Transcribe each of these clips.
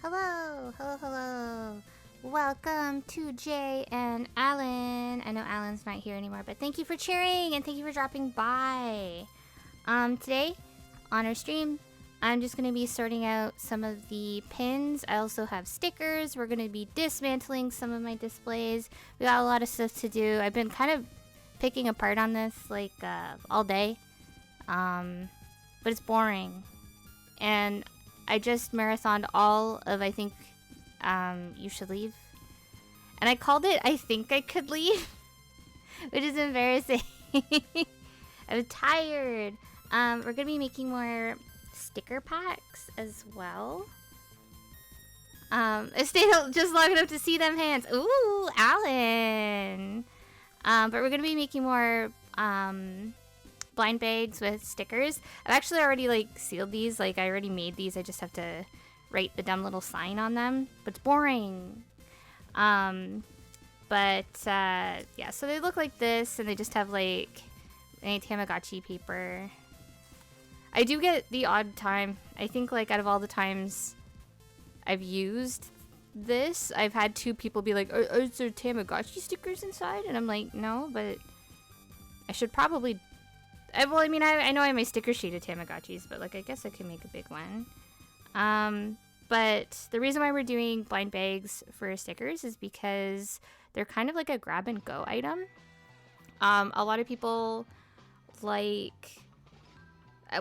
Hello, hello, hello. Welcome to Jay and Alan. I know Alan's not here anymore, but thank you for cheering and thank you for dropping by. Today on our stream, I'm just going to be sorting out some of the pins. I also have stickers. We're going to be dismantling some of my displays. We got a lot of stuff to do. I've been kind of picking apart on this like all day, but it's boring. And I just marathoned all of, I think, You Should Leave. And I called it I Think I Could Leave, which is embarrassing. I'm tired. We're going to be making more sticker packs as well. I stayed just long enough to see them hands. Ooh, Alan. But we're going to be making more blind bags with stickers. I've actually already like sealed these. Like I already made these. I just have to write the dumb little sign on them. But it's boring. Yeah, so they look like this and they just have like a Tamagotchi paper. I do get the odd time. I think like out of all the times I've used this, I've had 2 people be like, is there Tamagotchi stickers inside? And I'm like, no, but I should probably... well, I mean, I know I have my sticker sheet of Tamagotchis, but like I guess I could make a big one. But the reason why we're doing blind bags for stickers is because they're kind of like a grab and go item. A lot of people like...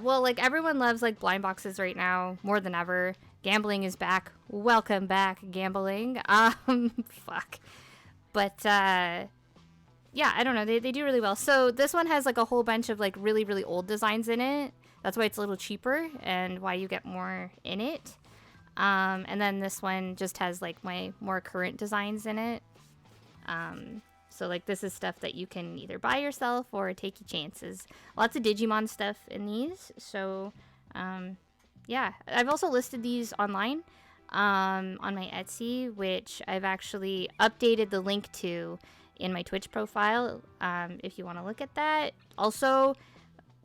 Well, like everyone loves like blind boxes right now more than ever. Gambling is back. Welcome back, gambling. Fuck. But, yeah, I don't know. They do really well. So this one has like a whole bunch of like really, really old designs in it. That's why it's a little cheaper and why you get more in it. And then this one just has like my more current designs in it. So like this is stuff that you can either buy yourself or take your chances. Lots of Digimon stuff in these. So, yeah. I've also listed these online on my Etsy, which I've actually updated the link to in my Twitch profile, if you want to look at that. Also,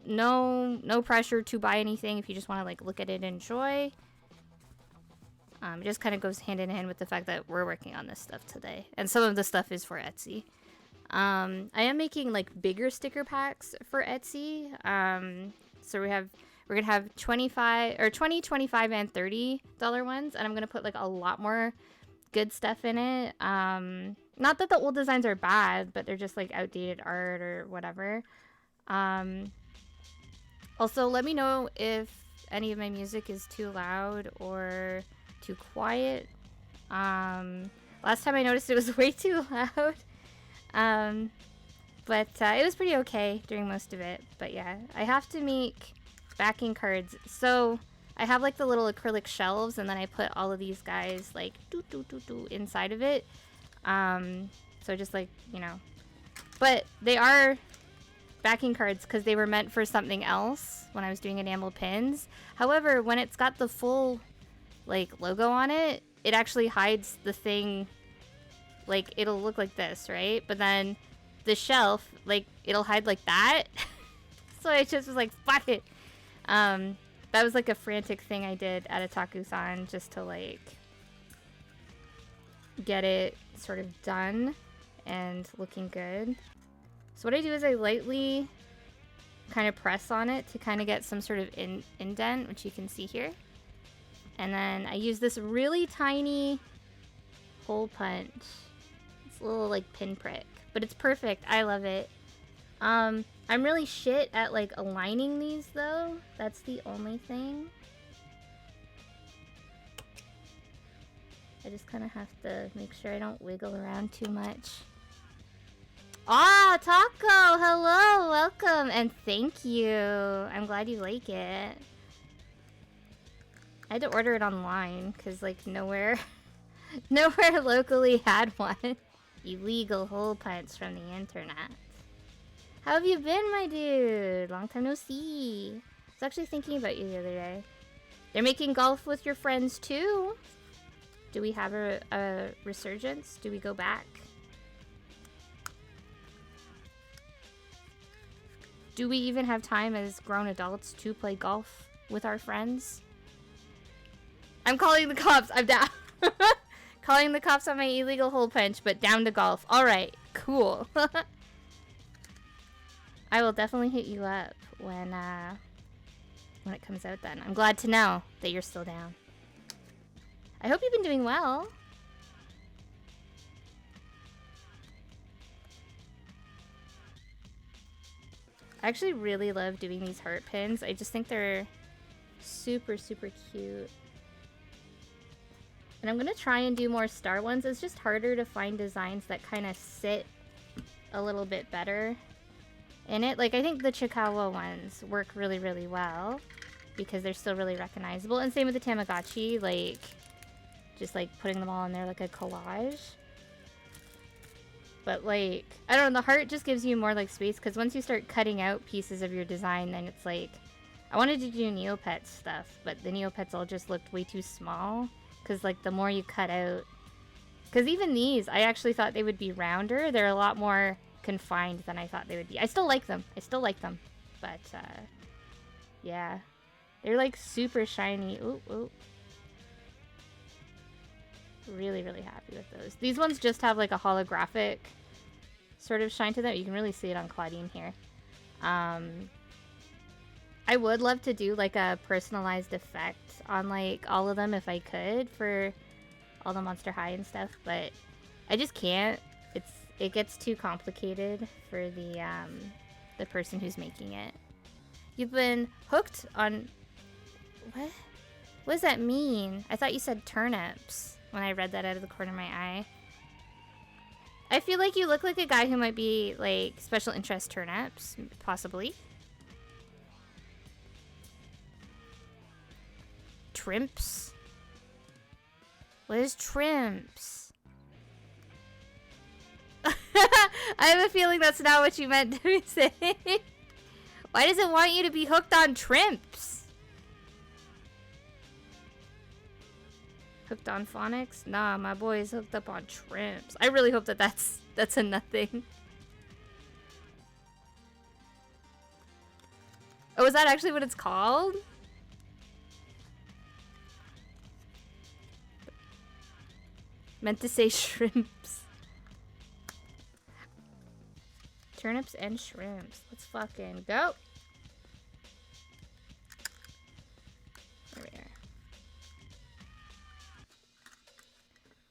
no pressure to buy anything if you just want to like look at it and enjoy. It just kind of goes hand in hand with the fact that we're working on this stuff today, and some of the stuff is for Etsy. I am making like bigger sticker packs for Etsy. So we're gonna have 25 or 20, 25, and $30 ones, and I'm gonna put like a lot more good stuff in it. Not that the old designs are bad, but they're just like outdated art or whatever. Also, let me know if any of my music is too loud or too quiet. Last time I noticed it was way too loud. But it was pretty okay during most of it. But yeah, I have to make backing cards. So I have like the little acrylic shelves, and then I put all of these guys like inside of it. So just like, you know, but they are backing cards because they were meant for something else when I was doing enamel pins. However, when it's got the full like logo on it, it actually hides the thing. Like it'll look like this, right? But then the shelf, like it'll hide like that. So I just was like, fuck it. That was like a frantic thing I did at Otaku-san just to like get it sort of done and looking good. So what I do is I lightly kind of press on it to kind of get some sort of indent, which you can see here. And then I use this really tiny hole punch. It's a little like pinprick, but it's perfect. I love it. I'm really shit at like aligning these though. That's the only thing. I just kind of have to make sure I don't wiggle around too much. Ah, Taco! Hello! Welcome! And thank you! I'm glad you like it. I had to order it online, because, like, nowhere locally had one. Illegal hole punch from the internet. How have you been, my dude? Long time no see. I was actually thinking about you the other day. They're making golf with your friends, too. Do we have a resurgence? Do we go back? Do we even have time as grown adults to play golf with our friends? I'm calling the cops. I'm down. Calling the cops on my illegal hole punch, but down to golf. Alright, cool. I will definitely hit you up when it comes out then. I'm glad to know that you're still down. I hope you've been doing well. I actually really love doing these heart pins. I just think they're super, super cute. And I'm gonna try and do more star ones. It's just harder to find designs that kind of sit a little bit better in it. Like, I think the Chikawa ones work really, really well because they're still really recognizable. And same with the Tamagotchi, like, just like putting them all in there like a collage. But like, I don't know, the heart just gives you more like space because once you start cutting out pieces of your design, then it's like, I wanted to do Neopets stuff, but the Neopets all just looked way too small. Because, like, the more you cut out... Because even these, I actually thought they would be rounder. They're a lot more confined than I thought they would be. I still like them. But, yeah. They're, like, super shiny. Ooh, ooh. Really, really happy with those. These ones just have, like, a holographic sort of shine to them. You can really see it on Claudine here. I would love to do, like, a personalized effect on, like, all of them if I could for all the Monster High and stuff, but I just can't. It gets too complicated for the person who's making it. You've been hooked on... What? What does that mean? I thought you said turnips when I read that out of the corner of my eye. I feel like you look like a guy who might be, like, special interest turnips, possibly. Trimps? What is trimps? I have a feeling that's not what you meant to say. Why does it want you to be hooked on trimps? Hooked on phonics? Nah, my boy is hooked up on trimps. I really hope that that's a nothing. Oh, is that actually what it's called? Meant to say shrimps. Turnips and shrimps. Let's fucking go. There we are.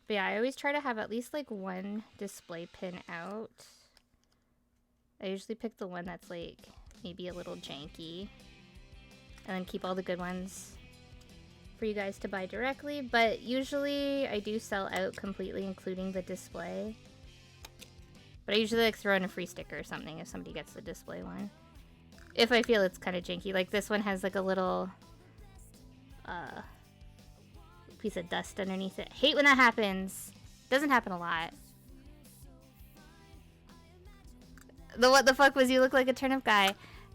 But yeah, I always try to have at least like one display pin out. I usually pick the one that's like maybe a little janky. And then keep all the good ones for you guys to buy directly, but usually I do sell out completely, including the display. But I usually like throw in a free sticker or something if somebody gets the display one. If I feel it's kind of janky. Like this one has like a little piece of dust underneath it. Hate when that happens. Doesn't happen a lot. The what the fuck was you look like a turnip guy?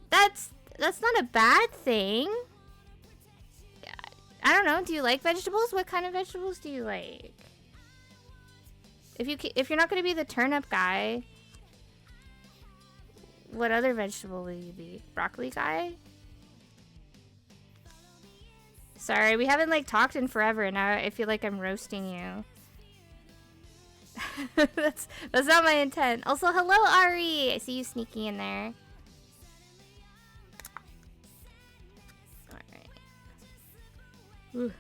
That's not a bad thing. I don't know. Do you like vegetables? What kind of vegetables do you like? If you're not going to be the turnip guy, what other vegetable will you be? Broccoli guy? Sorry, we haven't like talked in forever, and now I feel like I'm roasting you. that's not my intent. Also, hello Ari. I see you sneaking in there. Ooh.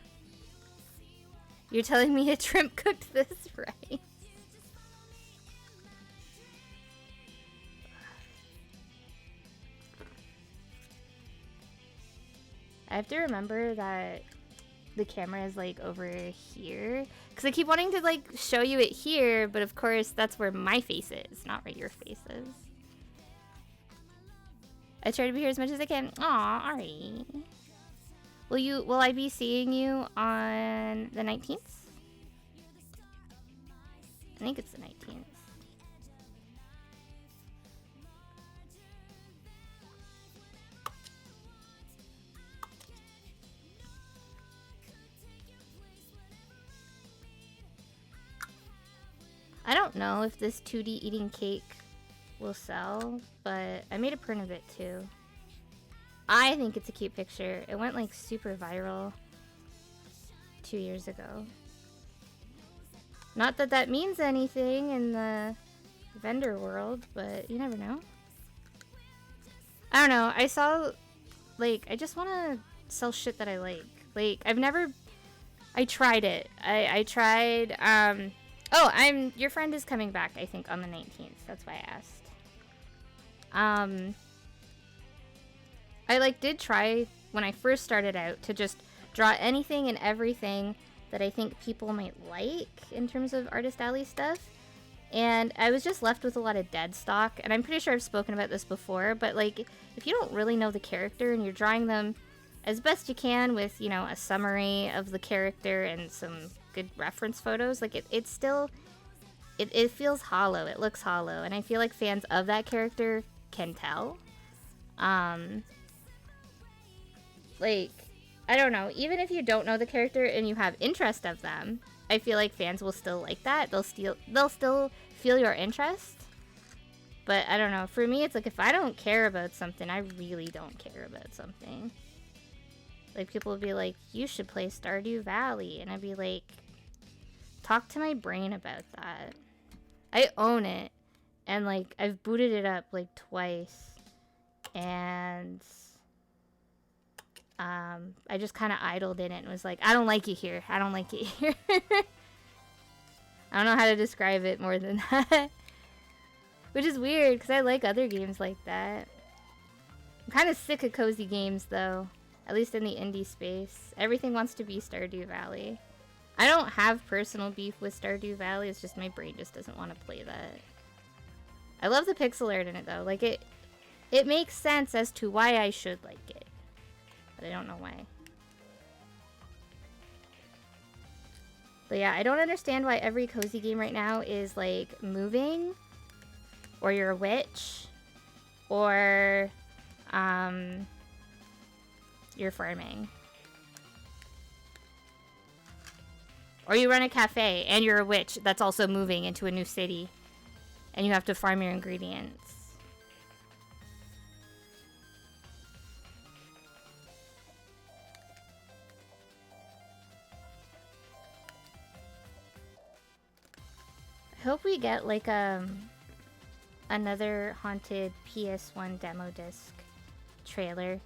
You're telling me a shrimp cooked this right? I have to remember that the camera is like over here because I keep wanting to like show you it here, but of course that's where my face is, not where your face is. I try to be here as much as I can. Aw, Ari. Will I be seeing you on the 19th? I think it's the 19th. I don't know if this 2D eating cake will sell, but I made a print of it too. I think it's a cute picture. It went like super viral 2 years ago. Not that that means anything in the vendor world, but you never know. I don't know. I saw, like, I just want to sell shit that I like. Like, I tried it. I tried, oh, your friend is coming back, I think, on the 19th. That's why I asked. I, like, did try, when I first started out, to just draw anything and everything that I think people might like in terms of Artist Alley stuff. And I was just left with a lot of dead stock. And I'm pretty sure I've spoken about this before, but, like, if you don't really know the character and you're drawing them as best you can with, you know, a summary of the character and some good reference photos, like, it still, it feels hollow. It looks hollow. And I feel like fans of that character can tell. Like, I don't know, even if you don't know the character and you have interest of them, I feel like fans will still like that. They'll still feel your interest. But I don't know, for me it's like, if I don't care about something, I really don't care about something. Like, people will be like, you should play Stardew Valley, and I'd be like, talk to my brain about that. I own it, and, like, I've booted it up like twice, and I just kind of idled in it and was like, I don't like it here. I don't like it here. I don't know how to describe it more than that. Which is weird, because I like other games like that. I'm kind of sick of cozy games, though. At least in the indie space. Everything wants to be Stardew Valley. I don't have personal beef with Stardew Valley. It's just my brain just doesn't want to play that. I love the pixel art in it, though. Like, it makes sense as to why I should like it. But I don't know why. But yeah, I don't understand why every cozy game right now is, like, moving, or you're a witch, or you're farming. Or you run a cafe and you're a witch that's also moving into a new city, and you have to farm your ingredients. I hope we get, like, another Haunted PS1 demo disc trailer.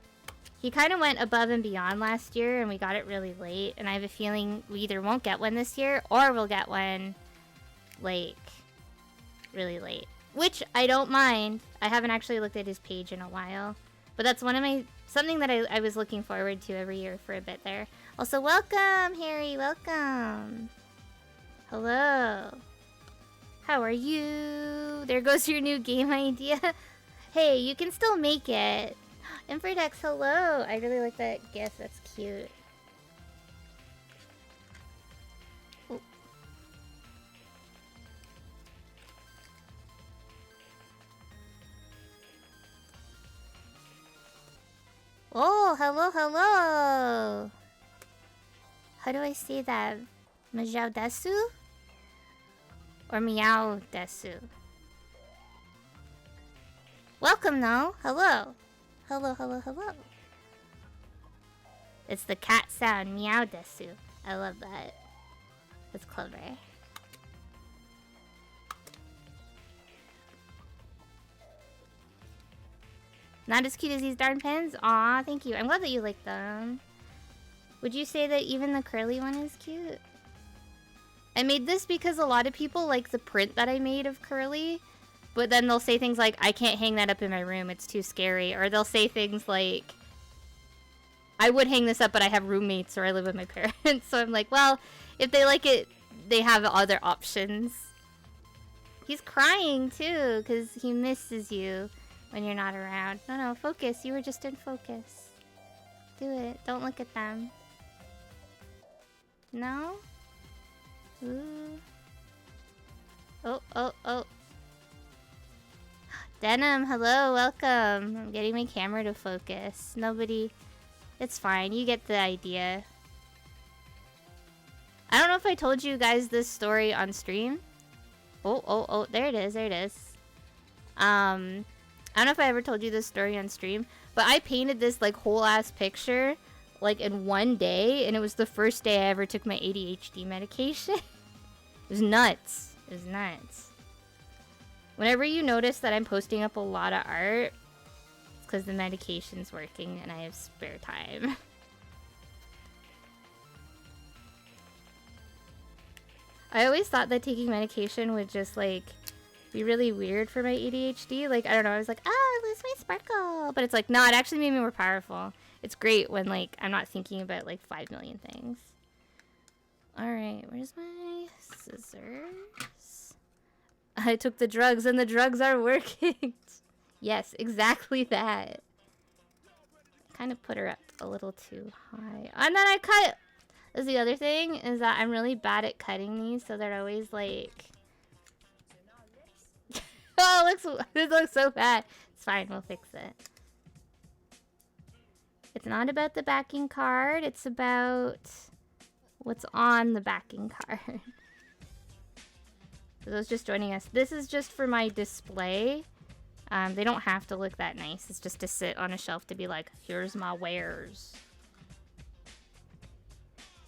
He kind of went above and beyond last year, and we got it really late, and I have a feeling we either won't get one this year, or we'll get one, like, really late. Which, I don't mind. I haven't actually looked at his page in a while. But that's something that I was looking forward to every year for a bit there. Also, welcome, Harry, welcome. Hello. How are you? There goes your new game idea. Hey, you can still make it. Inferdex, hello. I really like that gif. That's cute. Ooh. Oh, hello, hello. How do I say that? Majao Desu? Or Meow Desu? Welcome, though. Hello. Hello, hello, hello. It's the cat sound, Meow Desu. I love that. That's clever. Not as cute as these darn pens? Aw, thank you. I'm glad that you like them. Would you say that even the curly one is cute? I made this because a lot of people like the print that I made of Curly, but then they'll say things like, I can't hang that up in my room, it's too scary. Or they'll say things like, I would hang this up, but I have roommates or I live with my parents. So I'm like, well, if they like it, they have other options. He's crying too, because he misses you when you're not around. No, focus. You were just in focus. Do it. Don't look at them. No? Ooh. Oh. Denim, hello, welcome. I'm getting my camera to focus. Nobody... It's fine, you get the idea. I don't know if I told you guys this story on stream. Oh, there it is. I don't know if I ever told you this story on stream, but I painted this, like, whole-ass picture, like in one day, and it was the first day I ever took my ADHD medication. It was nuts. It was nuts. Whenever you notice that I'm posting up a lot of art, it's because the medication's working and I have spare time. I always thought that taking medication would just, like, be really weird for my ADHD. Like, I don't know, I was like, I lose my sparkle. But it's like, no, it actually made me more powerful. It's great when, like, I'm not thinking about, like, 5 million things. Alright, where's my scissors? I took the drugs and the drugs are working. Yes, exactly that. Kind of put her up a little too high. And then I cut... That's the other thing, is that I'm really bad at cutting these, so they're always like... Oh, this looks so bad. It's fine, we'll fix it. It's not about the backing card, it's about what's on the backing card. For those just joining us, this is just for my display. They don't have to look that nice, it's just to sit on a shelf to be like, here's my wares.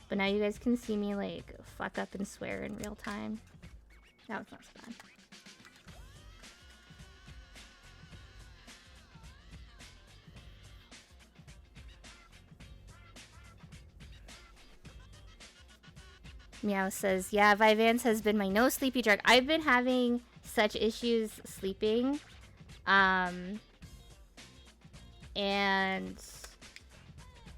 But now you guys can see me, like, fuck up and swear in real time. That was not so bad. Meow says, yeah, Vyvanse has been my no sleepy drug. I've been having such issues sleeping. And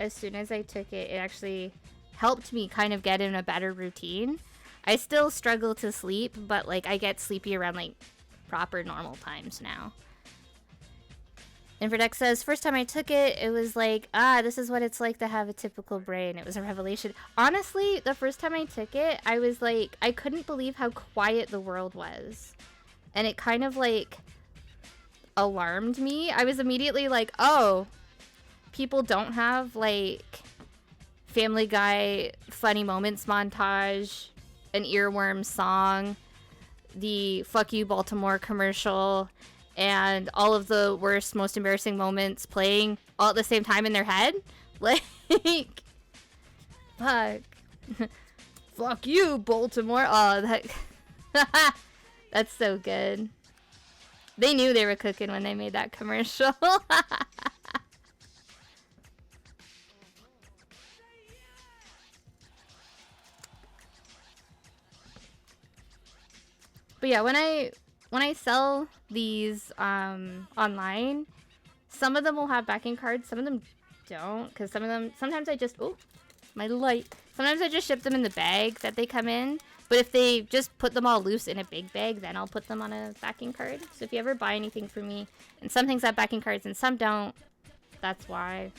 as soon as I took it, it actually helped me kind of get in a better routine. I still struggle to sleep, but like I get sleepy around like proper normal times now. Inverdex says, first time I took it, it was like, this is what it's like to have a typical brain. It was a revelation. Honestly, the first time I took it, I was like, I couldn't believe how quiet the world was. And it kind of like alarmed me. I was immediately like, oh, people don't have like Family Guy funny moments montage, an earworm song, the fuck you Baltimore commercial, and all of the worst, most embarrassing moments playing all at the same time in their head. Like, fuck. Fuck you, Baltimore. Oh, that... That's so good. They knew they were cooking when they made that commercial. But yeah, when I sell these online, some of them will have backing cards, some of them don't, because some of them, sometimes I just, oh, my light. Sometimes I just ship them in the bag that they come in, but if they just put them all loose in a big bag, then I'll put them on a backing card. So if you ever buy anything from me, and some things have backing cards and some don't, that's why.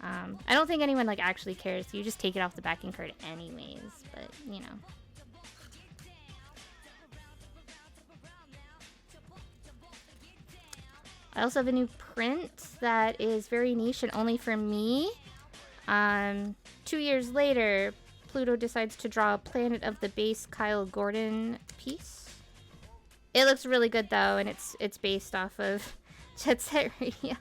I don't think anyone like actually cares. You just take it off the backing card anyways, but you know. I also have a new print that is very niche and only for me. 2 years later, Pluto decides to draw a Planet of the Base Kyle Gordon piece. It looks really good though, and it's based off of Jet Set Radio.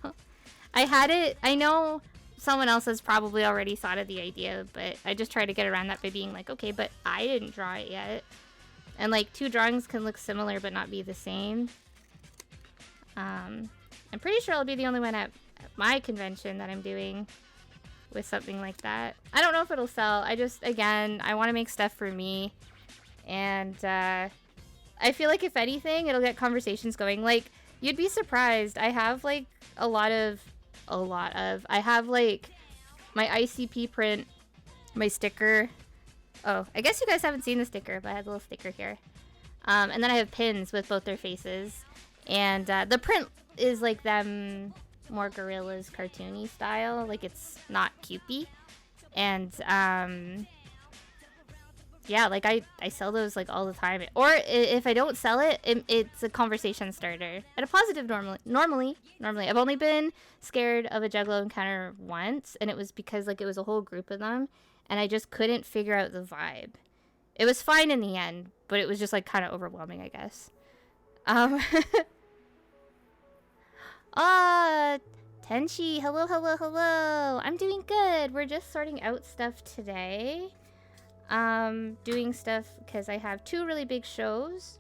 I had it, I know someone else has probably already thought of the idea, but I just try to get around that by being like, okay, but I didn't draw it yet. And like, two drawings can look similar but not be the same. I'm pretty sure I'll be the only one at my convention that I'm doing with something like that. I don't know if it'll sell. I just, again, I want to make stuff for me. And I feel like if anything, it'll get conversations going. Like, you'd be surprised. I have like I have like my ICP print, my sticker. Oh, I guess you guys haven't seen the sticker, but I have a little sticker here. And then I have pins with both their faces. And the print is like them more gorillas cartoony style. Like, it's not cupey. And yeah, like I sell those like all the time. Or if I don't sell it, it's a conversation starter. At a positive normally. I've only been scared of a Juggalo encounter once, and it was because like it was a whole group of them, and I just couldn't figure out the vibe. It was fine in the end, but it was just like kind of overwhelming, I guess. Tenchi, hello, hello, hello. I'm doing good. We're just sorting out stuff today. Doing stuff because I have 2 really big shows.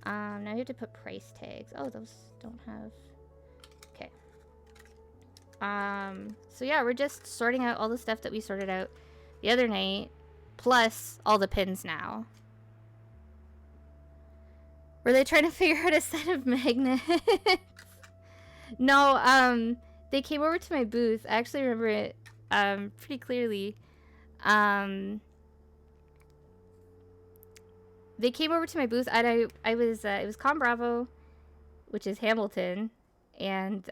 Now you have to put price tags. Oh, those don't have. Okay. So yeah, we're just sorting out all the stuff that we sorted out the other night, plus all the pins now. Were they trying to figure out a set of magnets? No, they came over to my booth. I actually remember it, pretty clearly. They came over to my booth, and I was, it was Con Bravo, which is Hamilton, and,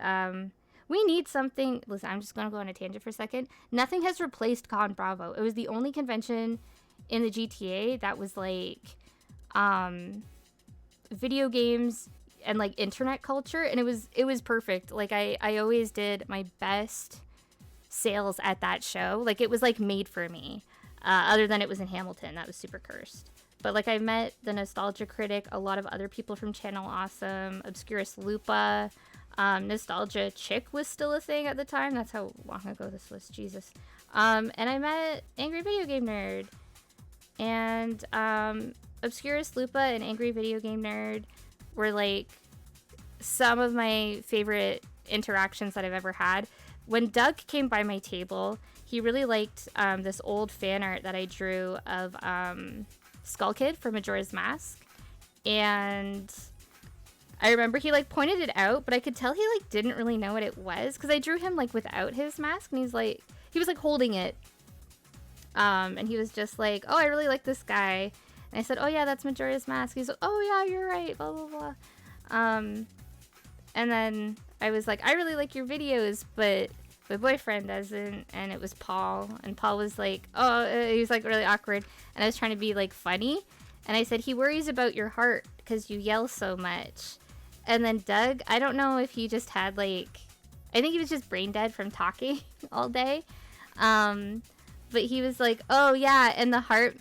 we need something. Listen, I'm just gonna go on a tangent for a second. Nothing has replaced Con Bravo. It was the only convention in the GTA that was, like, video games and like internet culture, and it was perfect. Like I always did my best sales at that show. Like it was like made for me. Other than it was in Hamilton, that was super cursed. But like I met the Nostalgia Critic, a lot of other people from Channel Awesome, Obscurus Lupa, Nostalgia Chick was still a thing at the time. That's how long ago this was, Jesus. And I met Angry Video Game Nerd, and Obscurus Lupa and Angry Video Game Nerd were like some of my favorite interactions that I've ever had. When Doug came by my table, he really liked this old fan art that I drew of Skull Kid from Majora's Mask, and I remember he like pointed it out, but I could tell he like didn't really know what it was because I drew him like without his mask, and he was like holding it, and he was just like, "Oh, I really like this guy." And I said, "Oh yeah, that's Majora's Mask." He's like, "Oh yeah, you're right, blah blah blah." And then I was like, "I really like your videos, but my boyfriend doesn't." And it was Paul, and Paul was like, "Oh," he was like really awkward, and I was trying to be like funny, and I said, "He worries about your heart because you yell so much." And then Doug, I don't know if he just had like, I think he was just brain dead from talking all day, but he was like, "Oh yeah, and the heart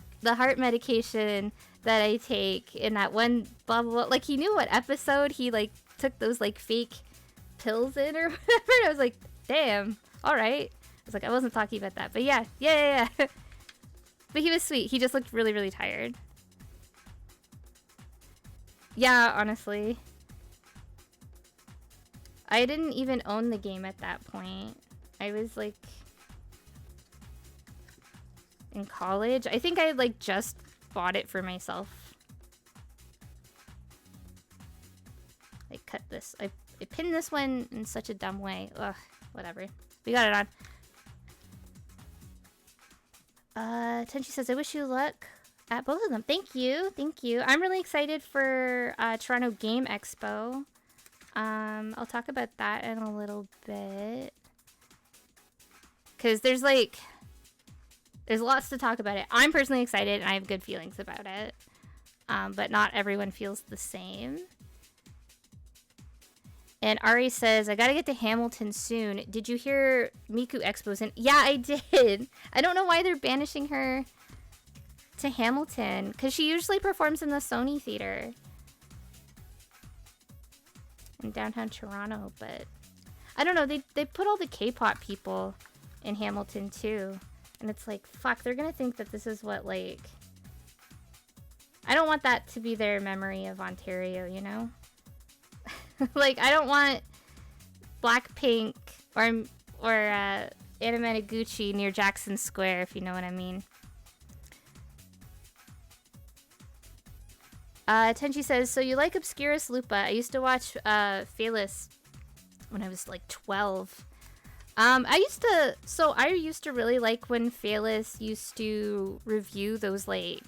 medication that I take in that one blah blah blah." Like he knew what episode he like took those like fake pills in or whatever. And I was like, "Damn, all right." I was like, I wasn't talking about that, but yeah. But he was sweet. He just looked really, really tired. Yeah, honestly. I didn't even own the game at that point. I was like in college. I think I like just bought it for myself. I cut this. I pinned this one in such a dumb way. Ugh, whatever. We got it on. Tenchi says, "I wish you luck at both of them." Thank you. Thank you. I'm really excited for Toronto Game Expo. I'll talk about that in a little bit. Because there's lots to talk about it. I'm personally excited and I have good feelings about it. But not everyone feels the same. And Ari says, "I gotta get to Hamilton soon. Did you hear Miku Expo's in?" Yeah, I did. I don't know why they're banishing her to Hamilton. Because she usually performs in the Sony Theater in downtown Toronto. But I don't know. They put all the K-pop people in Hamilton too. And it's like, fuck, they're gonna think that this is what, like... I don't want that to be their memory of Ontario, you know? Like, I don't want Blackpink or Anna Gucci near Jackson Square, if you know what I mean. Tenchi says, "So you like Obscurus Lupa? I used to watch Phaelus when I was like 12. I used to really like when Phaelus used to review those like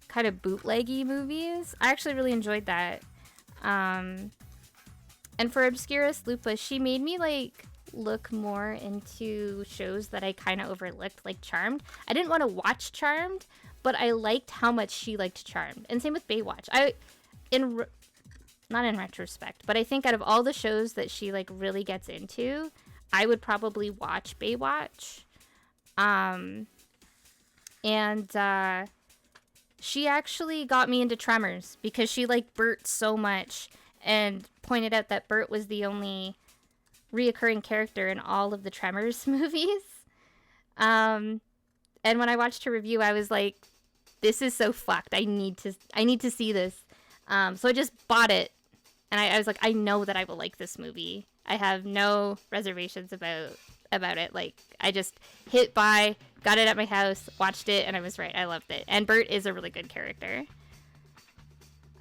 kind of bootleggy movies. I actually really enjoyed that. And for Obscurus Lupa, she made me like look more into shows that I kind of overlooked, like Charmed. I didn't want to watch Charmed, but I liked how much she liked Charmed. And same with Baywatch. Not in retrospect, but I think out of all the shows that she like really gets into, I would probably watch Baywatch. She actually got me into Tremors because she liked Bert so much and pointed out that Bert was the only reoccurring character in all of the Tremors movies. And when I watched her review, I was like, this is so fucked. I need to see this. So I just bought it. And I was like, I know that I will like this movie. I have no reservations about it. Like, I just hit buy, got it at my house, watched it, and I was right. I loved it. And Bert is a really good character.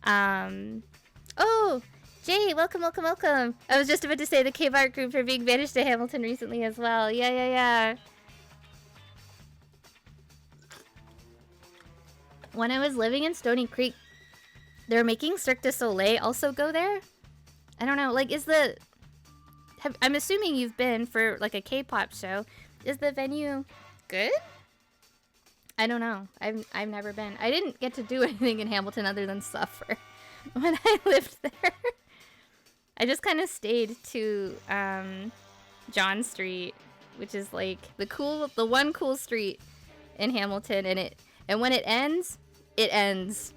Oh, Jay, welcome. I was just about to say the Cave Art group are being banished to Hamilton recently as well. Yeah. When I was living in Stony Creek, they're making Cirque du Soleil also go there? I don't know, like, I'm assuming you've been for, like, a K-pop show. Is the venue good? I don't know. I've never been. I didn't get to do anything in Hamilton other than suffer when I lived there. I just kind of stayed to, John Street, which is, like, the one cool street in Hamilton, and when it ends, it ends.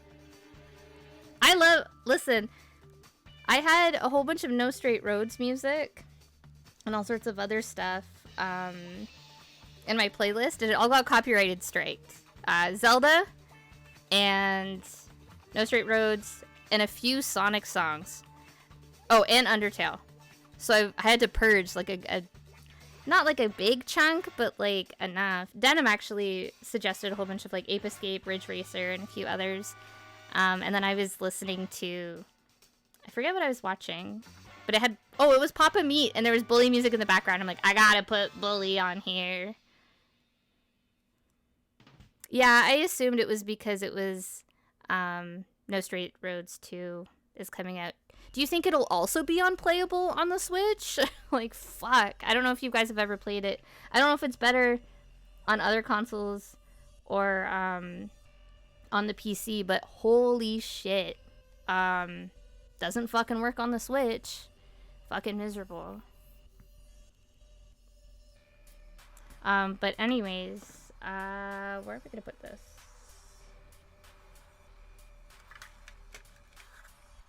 Listen, I had a whole bunch of No Straight Roads music and all sorts of other stuff in my playlist, and it all got copyrighted striked. Zelda and No Straight Roads and a few Sonic songs. Oh, and Undertale. So I had to purge like a not like a big chunk, but like enough. Denim actually suggested a whole bunch of like Ape Escape, Ridge Racer, and a few others. And then I was listening to, I forget what I was watching, but it was Papa Meat, and there was Bully music in the background. I'm like, I gotta put Bully on here. Yeah, I assumed it was because it was No Straight Roads 2 is coming out. Do you think it'll also be unplayable on the Switch? Like, fuck. I don't know if you guys have ever played it. I don't know if it's better on other consoles or on the PC, but holy shit. Doesn't fucking work on the Switch. Fucking miserable. But anyways, where are we gonna put this?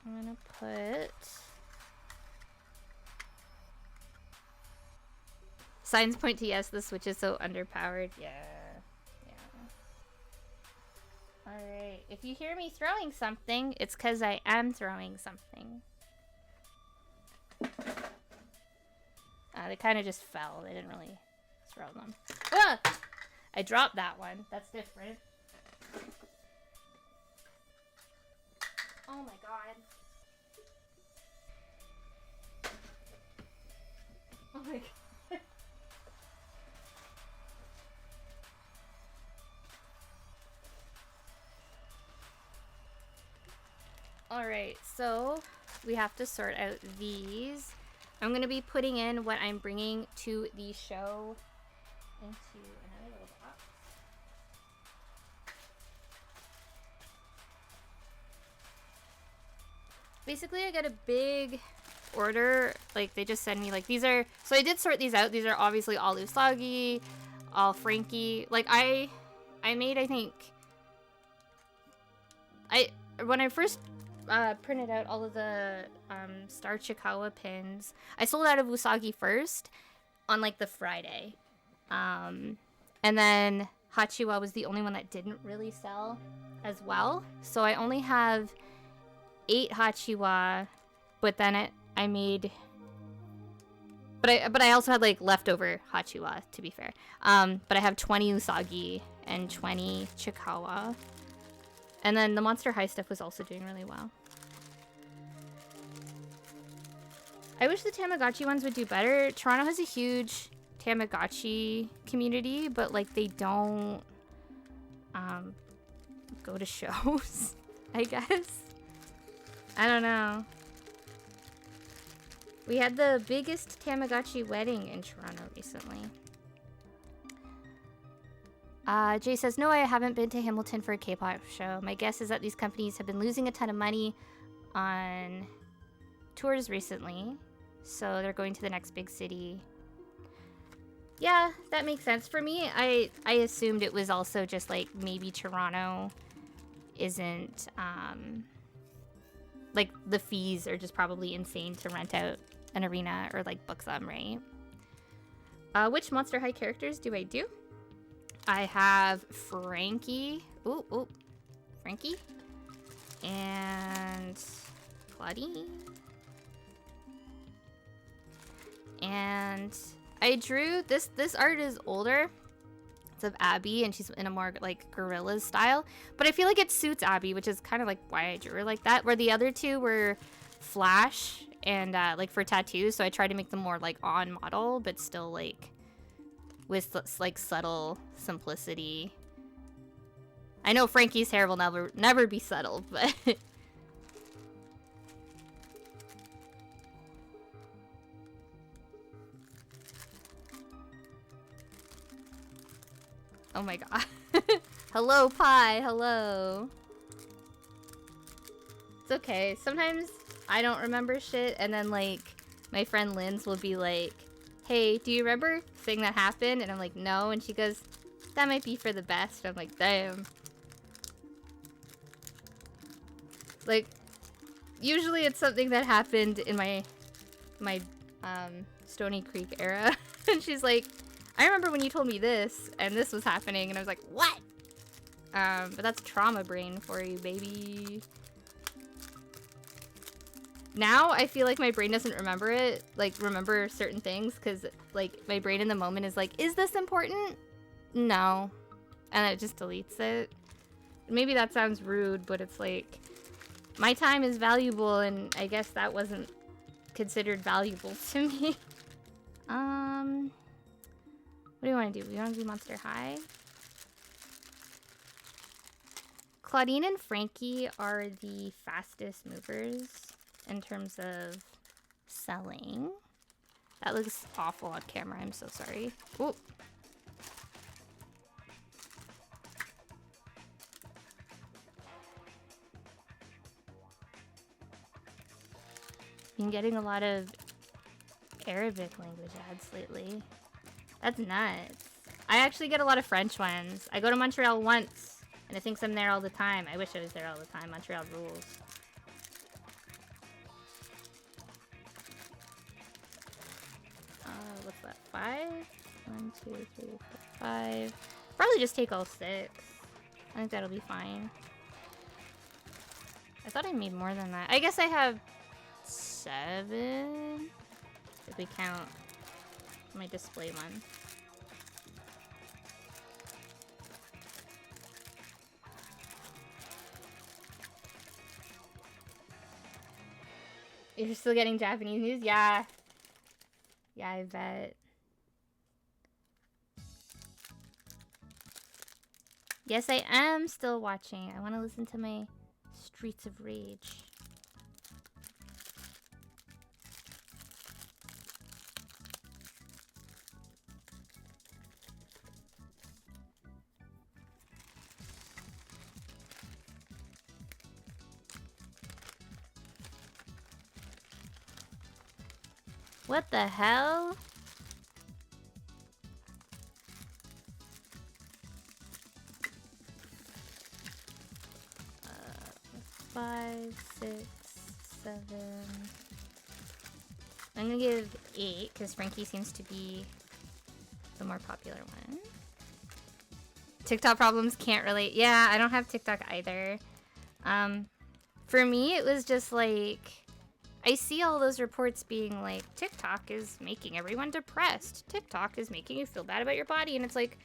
I'm gonna put signs point to yes, the Switch is so underpowered. Yeah. Alright, if you hear me throwing something, it's because I am throwing something. They kind of just fell. They didn't really throw them. Ah! I dropped that one. That's different. Oh my god. Oh my god. Alright, so we have to sort out these. I'm going to be putting in what I'm bringing to the show into another little box. Basically, I got a big order. Like, they just send me, like, these are... So I did sort these out. These are obviously all Usagi, all Frankie. Like, I made, I think... When I first... printed out all of the Star Chikawa pins. I sold out of Usagi first on like the Friday. And then Hachiwa was the only one that didn't really sell as well. So I only have 8 Hachiwa, but then I made... But I also had like leftover Hachiwa, to be fair. But I have 20 Usagi and 20 Chikawa. And then the Monster High stuff was also doing really well. I wish the Tamagotchi ones would do better. Toronto has a huge Tamagotchi community, but like they don't go to shows, I guess. I don't know. We had the biggest Tamagotchi wedding in Toronto recently. Jay says, no, I haven't been to Hamilton for a K-pop show. My guess is that these companies have been losing a ton of money on tours recently, so they're going to the next big city. Yeah, that makes sense. For me, I assumed it was also just like maybe Toronto isn't, like the fees are just probably insane to rent out an arena or like book them, right? Which Monster High characters do I do? I have Frankie. Ooh, Frankie. And Claudine. And I drew this art is older. It's of Abby, and she's in a more like Gorillas style. But I feel like it suits Abby, which is kind of like why I drew her like that. Where the other two were Flash and like for tattoos, so I tried to make them more like on model, but still like with like subtle simplicity. I know Frankie's hair will never be subtle, but oh my god. Hello, Pie. Hello. It's okay. Sometimes I don't remember shit, and then like my friend Linz will be like, hey, do you remember thing that happened? And I'm like, no. And she goes, that might be for the best. I'm like, damn. Like, usually it's something that happened in my Stony Creek era. And she's like, I remember when you told me this, and this was happening. And I was like, what? But that's trauma brain for you, baby. Now I feel like my brain doesn't remember it, like remember certain things, because like my brain in the moment is like, is this important? No. And it just deletes it. Maybe that sounds rude, but it's like, my time is valuable, and I guess that wasn't considered valuable to me. What do you want to do? We want to do Monster High? Claudine and Frankie are the fastest movers in terms of selling. That looks awful on camera. I'm so sorry. Ooh. Been getting a lot of Arabic language ads lately. That's nuts. I actually get a lot of French ones. I go to Montreal once, and it thinks I'm there all the time. I wish I was there all the time. Montreal rules. What's that? 5? 1, 2, 3, 4, 5. Probably just take all 6. I think that'll be fine. I thought I made more than that. I guess I have 7, if we count my display one. You're still getting Japanese news? Yeah. Yeah, I bet. Yes, I am still watching. I want to listen to my Streets of Rage. What the hell? Five, 6, 7. I'm gonna give 8 because Frankie seems to be the more popular one. TikTok problems, can't relate. Yeah, I don't have TikTok either. For me, it was just like, I see all those reports being like, TikTok is making everyone depressed. TikTok is making you feel bad about your body. And it's like,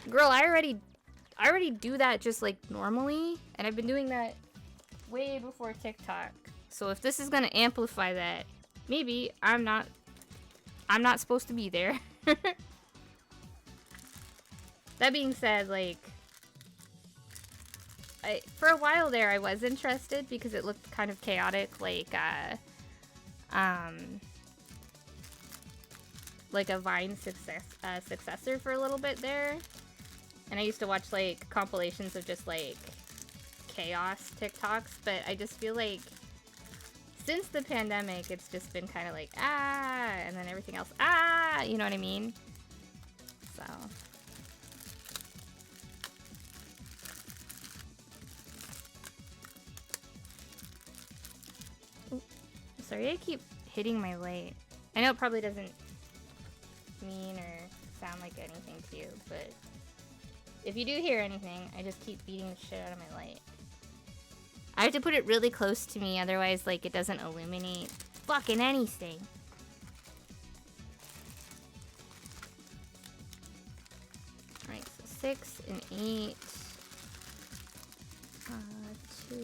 girl, I already do that just like normally. And I've been doing that way before TikTok. So if this is gonna amplify that, maybe I'm not supposed to be there. That being said, like, for a while there, I was interested because it looked kind of chaotic, like a Vine successor for a little bit there. And I used to watch, like, compilations of just, like, chaos TikToks, but I just feel like since the pandemic, it's just been kind of like, and then everything else, you know what I mean? So... Sorry, I keep hitting my light. I know it probably doesn't mean or sound like anything to you, but if you do hear anything, I just keep beating the shit out of my light. I have to put it really close to me, otherwise, like, it doesn't illuminate fucking anything. Alright, so 6 and 8. 2.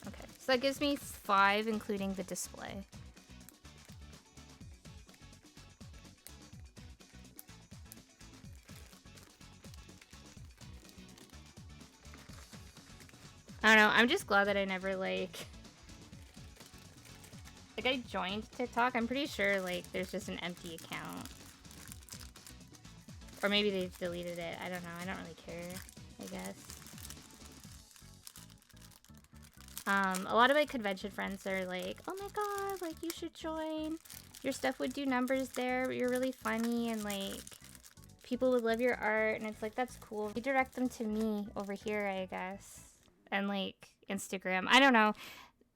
Okay, so that gives me 5, including the display. I don't know, I'm just glad that I never, like, I joined TikTok. I'm pretty sure, like, there's just an empty account. Or maybe they've deleted it. I don't know. I don't really care, I guess. A lot of my convention friends are like, oh my god, like, you should join. Your stuff would do numbers there. You're really funny, and, like, people would love your art. And it's like, that's cool. You direct them to me over here, I guess. And, like, Instagram. I don't know.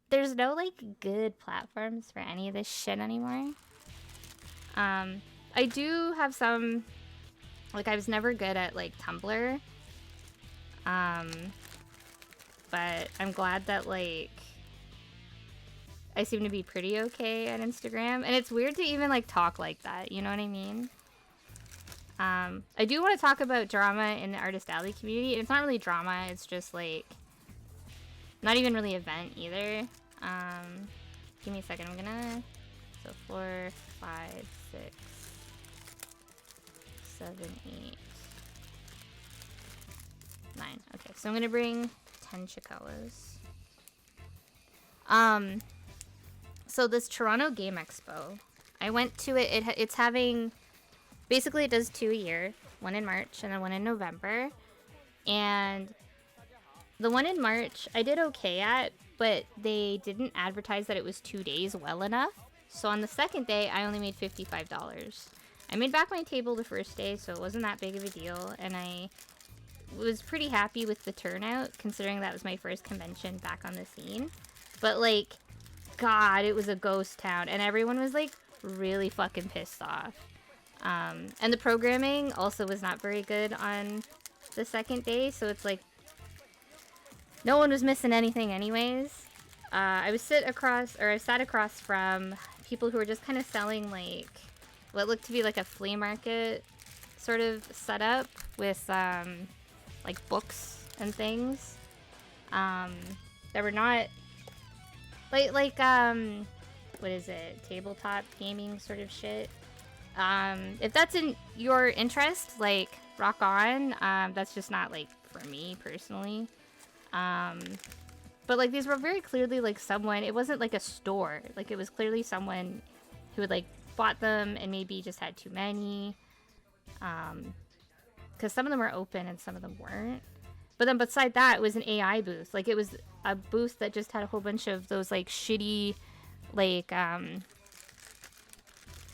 There's no, like, good platforms for any of this shit anymore. I do have some... Like, I was never good at, like, Tumblr. But I'm glad that, like, I seem to be pretty okay at Instagram. And it's weird to even, like, talk like that. You know what I mean? I do want to talk about drama in the Artist Alley community. It's not really drama. It's just, like, not even really event either. Give me a second. I'm gonna... So 4, 5, 6... 7, 8, 9. Okay, so I'm gonna bring 10 Chikawas. So this Toronto Game Expo, I went to it. It's having, basically it does 2 a year. One in March and then one in November. And the one in March, I did okay at, but they didn't advertise that it was 2 days well enough. So on the second day, I only made $55. I made back my table the first day, so it wasn't that big of a deal, and I was pretty happy with the turnout, considering that was my first convention back on the scene. But, like, God, it was a ghost town, and everyone was, like, really fucking pissed off. And the programming also was not very good on the second day, so it's like, no one was missing anything anyways. I sat across from people who were just kind of selling, like, what looked to be like a flea market sort of setup with like books and things that were not like what is it, tabletop gaming sort of shit. If that's in your interest, like, rock on. That's just not, like, for me personally. But, like, these were very clearly, like, someone, it wasn't like a store, like, it was clearly someone who had, like, bought them and maybe just had too many, because some of them were open and some of them weren't. But then beside that, it was an AI booth. Like, it was a booth that just had a whole bunch of those, like, shitty, like,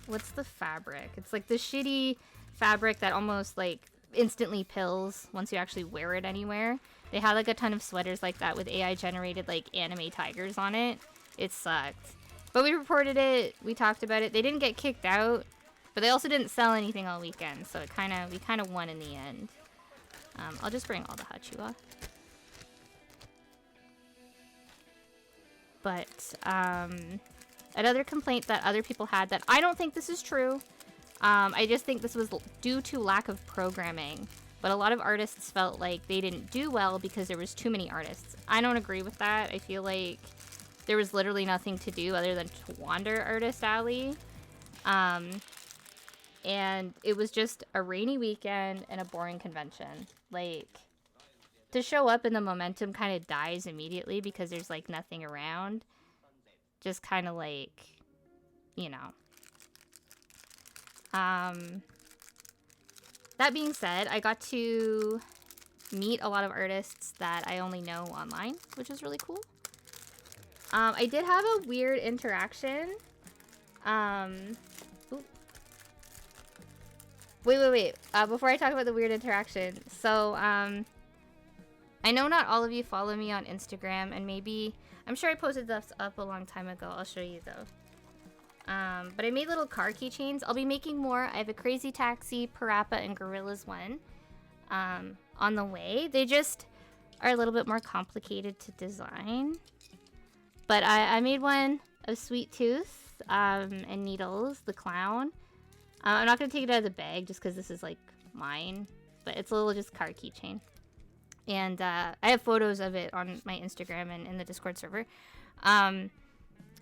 what's the fabric? It's like the shitty fabric that almost, like, instantly pills once you actually wear it anywhere. They had, like, a ton of sweaters like that with AI generated, like, anime tigers on it. It sucked. But we reported it, we talked about it. They didn't get kicked out, but they also didn't sell anything all weekend, so we kind of won in the end. I'll just bring all the Hachiwa. But another complaint that other people had, that I don't think this is true. I just think this was due to lack of programming. But a lot of artists felt like they didn't do well because there was too many artists. I don't agree with that. I feel like there was literally nothing to do other than to wander Artist Alley. And it was just a rainy weekend and a boring convention. Like, to show up and the momentum kind of dies immediately because there's, like, nothing around. Just kind of, like, you know. That being said, I got to meet a lot of artists that I only know online, which is really cool. I did have a weird interaction. Wait. Before I talk about the weird interaction. So, I know not all of you follow me on Instagram, and maybe I'm sure I posted this up a long time ago. I'll show you though. But I made little car keychains. I'll be making more. I have a Crazy Taxi, Parappa, and Gorillas one on the way. They just are a little bit more complicated to design. But I made one of Sweet Tooth and Needles, the clown. I'm not going to take it out of the bag just because this is like mine. But it's a little just car keychain. And I have photos of it on my Instagram and in the Discord server. And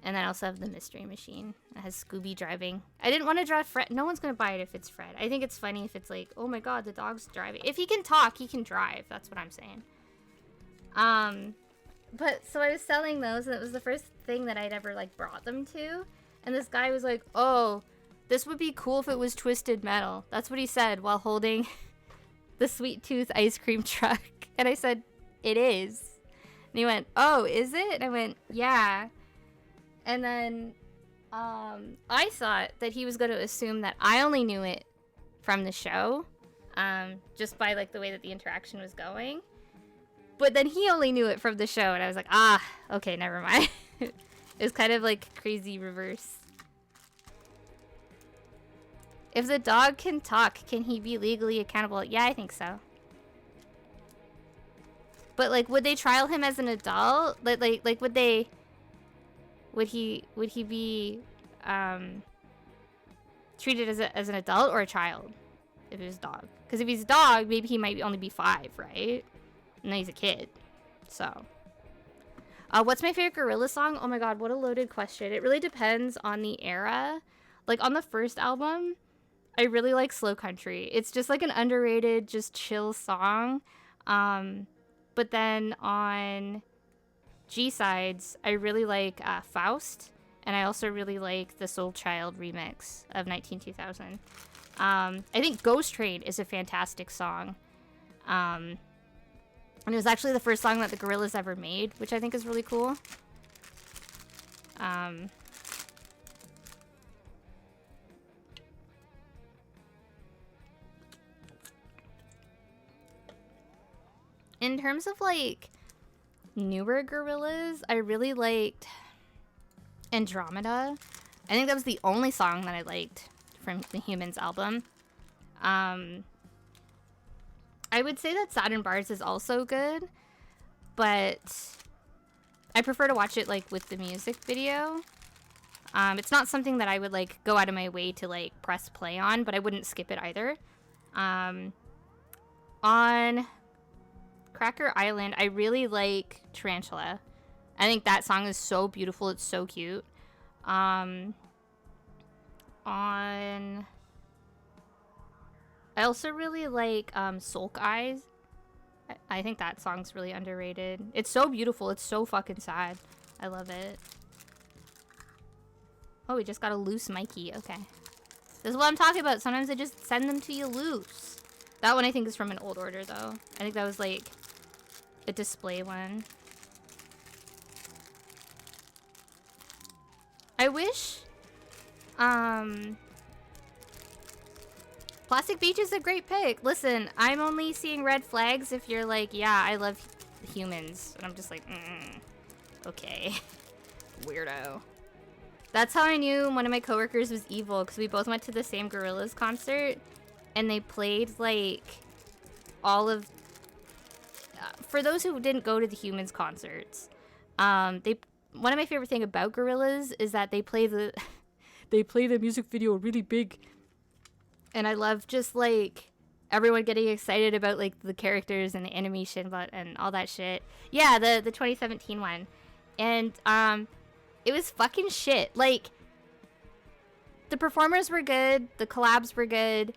then I also have the Mystery Machine. It has Scooby driving. I didn't want to draw Fred. No one's going to buy it if it's Fred. I think it's funny if it's like, oh my god, the dog's driving. If he can talk, he can drive. That's what I'm saying. But so I was selling those, and it was the first thing that I'd ever like brought them to. And this guy was like, oh, this would be cool if it was Twisted Metal. That's what he said while holding the Sweet Tooth ice cream truck. And I said, it is. And he went, oh, is it? And I went, yeah. And then I thought that he was going to assume that I only knew it from the show, just by like the way that the interaction was going. But then he only knew it from the show, and I was like, ah, okay, never mind. It was kind of like crazy reverse. If the dog can talk, can he be legally accountable? Yeah, I think so. But like, would they trial him as an adult? Like would they? Would he be treated as an adult or a child if it was a dog? Because if he's a dog, maybe he might only be 5, right? And then he's a kid. So, what's my favorite Gorillaz song? Oh my god, what a loaded question. It really depends on the era. Like on the first album, I really like Slow Country. It's just like an underrated, just chill song. But then on G-sides, I really like Faust, and I also really like the Soul Child remix of 192000. I think Ghost Train is a fantastic song. And it was actually the first song that the Gorillaz ever made, which I think is really cool. In terms of like newer Gorillaz, I really liked Andromeda. I think that was the only song that I liked from the Humans album. I would say that Saturn Bars is also good, but I prefer to watch it like with the music video. It's not something that I would like go out of my way to like press play on, but I wouldn't skip it either. On Cracker Island, I really like Tarantula. I think that song is so beautiful. It's so cute. I also really like Sulk Eyes. I think that song's really underrated. It's so beautiful. It's so fucking sad. I love it. Oh, we just got a loose Mikey. Okay. This is what I'm talking about. Sometimes I just send them to you loose. That one I think is from an old order, though. I think that was like a display one. I wish Plastic Beach is a great pick. Listen, I'm only seeing red flags if you're like, yeah, I love Humans. And I'm just like, okay. Weirdo. That's how I knew one of my coworkers was evil, because we both went to the same Gorillaz concert, and they played like all of for those who didn't go to the Humans concerts, one of my favorite thing about Gorillaz is that they play the music video really big, and I love just like everyone getting excited about like the characters and the animation and all that shit. Yeah, the 2017 one, and it was fucking shit. Like the performers were good, the collabs were good,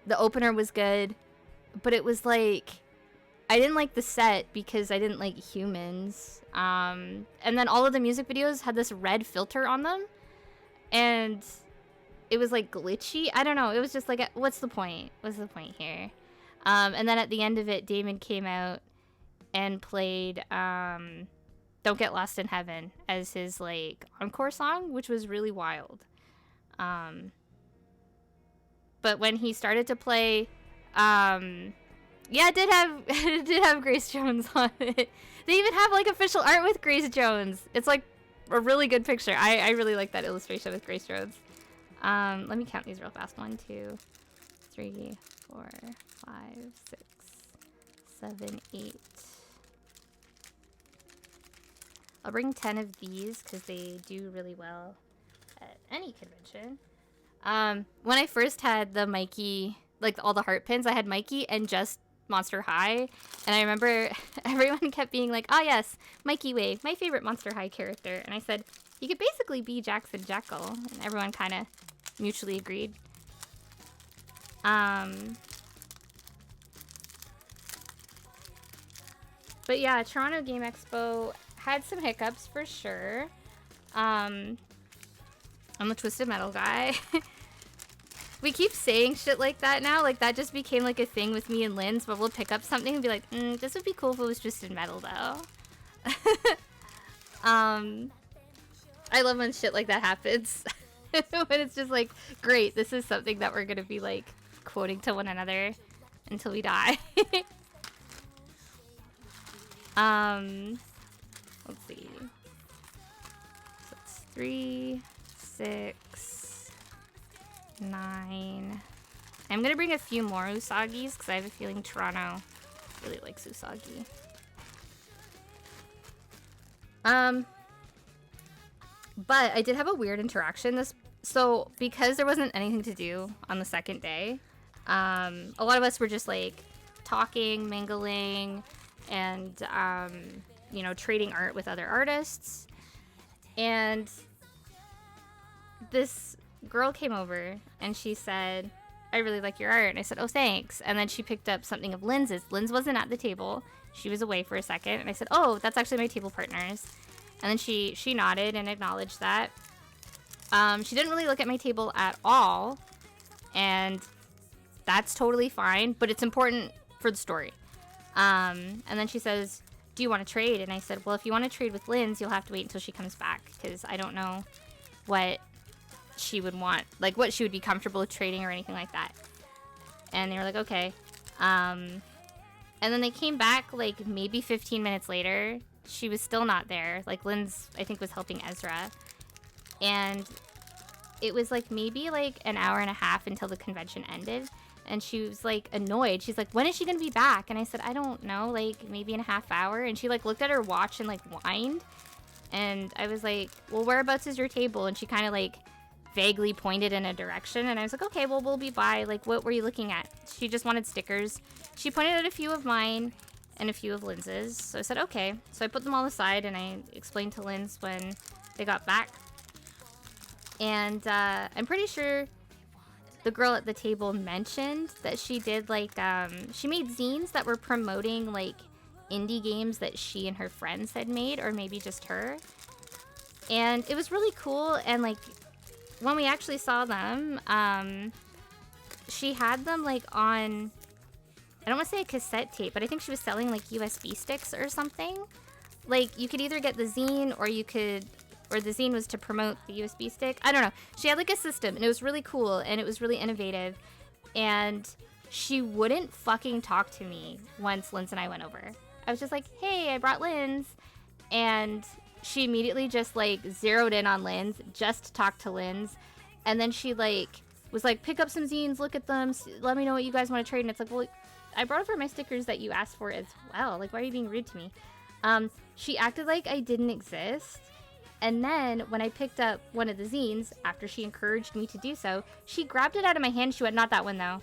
the opener was good, but it was like I didn't like the set because I didn't like Humans. And then all of the music videos had this red filter on them, and it was like glitchy. I don't know. It was just like, what's the point? What's the point here? And then at the end of it, Damon came out and played Don't Get Lost in Heaven as his like encore song, which was really wild. But when he started to play Yeah, it did have it did have Grace Jones on it. They even have like official art with Grace Jones. It's like a really good picture. I really like that illustration with Grace Jones. Let me count these real fast. 1, 2, 3, 4, 5, 6, 7, 8. I'll bring 10 of these because they do really well at any convention. When I first had the Mikey, like all the heart pins, I had Mikey and just Monster High, and I remember everyone kept being like, oh yes, Mikey Wave, my favorite Monster High character, and I said, you could basically be Jackson Jekyll, and everyone kind of mutually agreed. But yeah, Toronto Game Expo had some hiccups for sure. I'm the Twisted Metal guy. We keep saying shit like that now. Like, that just became, like, a thing with me and Linz, but we'll pick up something and be like, this would be cool if it was Twisted Metal, though. I love when shit like that happens. When it's just like, great, this is something that we're gonna be, like, quoting to one another until we die. Let's see. So it's 3, 6... 9. I'm gonna bring a few more Usagis because I have a feeling Toronto really likes Usagi. But I did have a weird interaction so because there wasn't anything to do on the second day, a lot of us were just like talking, mingling, and you know, trading art with other artists. And this girl came over and she said, I really like your art. And I said, oh, thanks. And then she picked up something of Linz's. Linz wasn't at the table. She was away for a second. And I said, oh, that's actually my table partner's. And then she nodded and acknowledged that. She didn't really look at my table at all. And that's totally fine. But it's important for the story. And then she says, do you want to trade? And I said, well, if you want to trade with Linz, you'll have to wait until she comes back. Because I don't know what she would want, like what she would be comfortable with trading or anything like that. And they were like, okay. And then they came back like maybe 15 minutes later. She was still not there. Like Linz, I think, was helping Ezra. And it was like maybe like an hour and a half until the convention ended. And she was like annoyed. She's like, when is she gonna be back? And I said, I don't know, like maybe in a half hour. And she like looked at her watch and like whined. And I was like, well, whereabouts is your table? And she kind of like vaguely pointed in a direction, and I was like, okay, well, we'll be by. Like, what were you looking at? She just wanted stickers. She pointed at a few of mine and a few of Linz's, so I said, okay. So I put them all aside, and I explained to Linz when they got back. And I'm pretty sure the girl at the table mentioned that she did, like, she made zines that were promoting, like, indie games that she and her friends had made, or maybe just her. And it was really cool, and, like, when we actually saw them, she had them, like, on, I don't want to say a cassette tape, but I think she was selling, like, USB sticks or something. Like, you could either get the zine, or the zine was to promote the USB stick. I don't know. She had, like, a system, and it was really cool, and it was really innovative. And she wouldn't fucking talk to me once Linz and I went over. I was just like, hey, I brought Linz. And she immediately just, like, zeroed in on Linz, just talked to Linz. And then she, like, was like, pick up some zines, look at them, let me know what you guys want to trade. And it's like, well, I brought over my stickers that you asked for as well. Like, why are you being rude to me? She acted like I didn't exist. And then when I picked up one of the zines, after she encouraged me to do so, she grabbed it out of my hand. She went, not that one, though.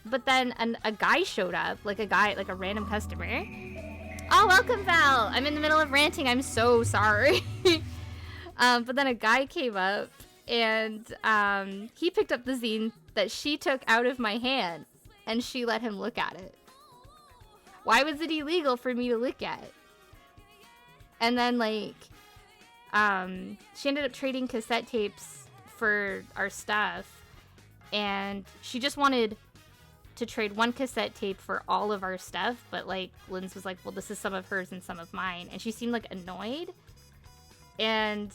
But then a guy showed up, like a random customer. Oh, welcome, Val. I'm in the middle of ranting. I'm so sorry. But then a guy came up, and he picked up the zine that she took out of my hand, and she let him look at it. Why was it illegal for me to look at it? And then, like, she ended up trading cassette tapes for our stuff, and she just wanted to trade one cassette tape for all of our stuff, but, like, Linz was like, well, this is some of hers and some of mine, and she seemed, like, annoyed, and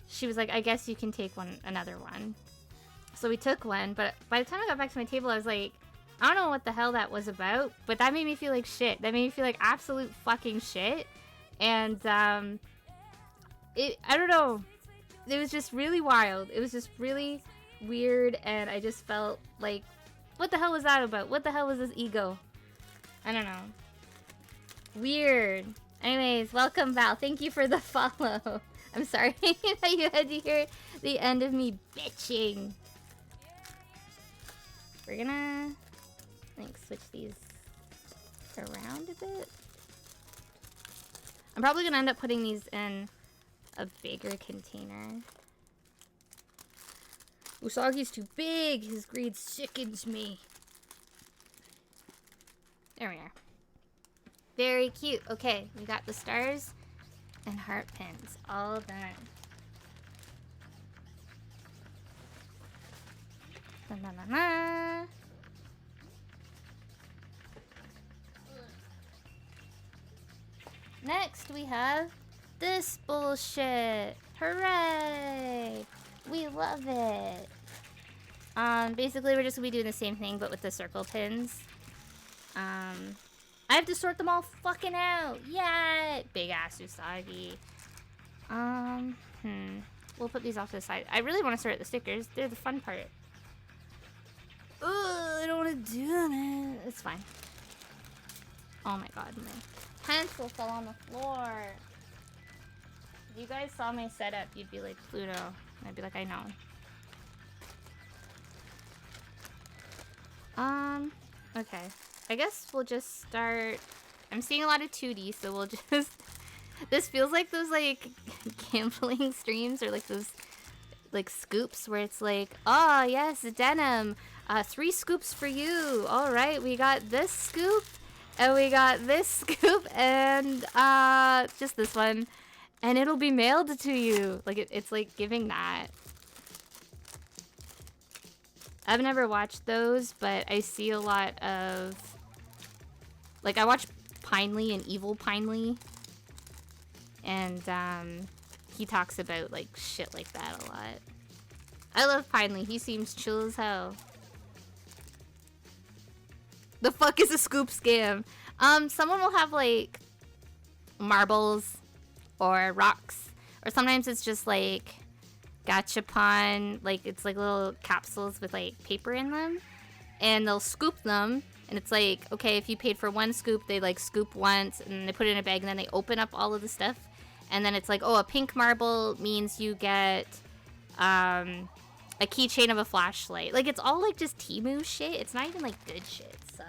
she was like, I guess you can take another one. So we took one, but by the time I got back to my table, I was like, I don't know what the hell that was about, but that made me feel like shit. That made me feel like absolute fucking shit. And, I don't know. It was just really wild. It was just really weird, and I just felt like, what the hell was that about? What the hell was this ego? I don't know. Weird. Anyways, welcome, Val. Thank you for the follow. I'm sorry that you had to hear the end of me bitching. We're gonna, I think, switch these around a bit. I'm probably gonna end up putting these in a bigger container. Usagi's too big. His greed sickens me. There we are. Very cute. Okay, we got the stars and heart pins all done. Na na na na. Next, we have this bullshit. Hooray! We love it. Basically, we're just gonna be doing the same thing, but with the circle pins. I have to sort them all fucking out. Yay! Big ass Usagi. We'll put these off to the side. I really want to sort the stickers. They're the fun part. Ugh, I don't want to do that. It's fine. Oh my god, my pencil fell on the floor. If you guys saw my setup, you'd be like, Pluto. And I'd be like, I know. Okay. I guess we'll just start. I'm seeing a lot of 2D, so we'll just. This feels like those like gambling streams or like those like scoops where it's like, oh yes, denim, 3 scoops for you. All right, we got this scoop, and we got this scoop, and just this one, and it'll be mailed to you. Like it's like giving that. I've never watched those, but I see a lot of. Like, I watch Pinely and Evil Pinely, and he talks about like shit like that a lot. I love Pinely. He seems chill as hell. The fuck is a scoop scam? Someone will have like marbles or rocks, or sometimes it's just like gachapon, like it's like little capsules with like paper in them, and they'll scoop them. And it's like, okay, if you paid for 1 scoop, they like scoop once and they put it in a bag and then they open up all of the stuff. And then it's like, oh, a pink marble means you get a keychain of a flashlight. Like, it's all like just Temu shit. It's not even like good shit. It sucks.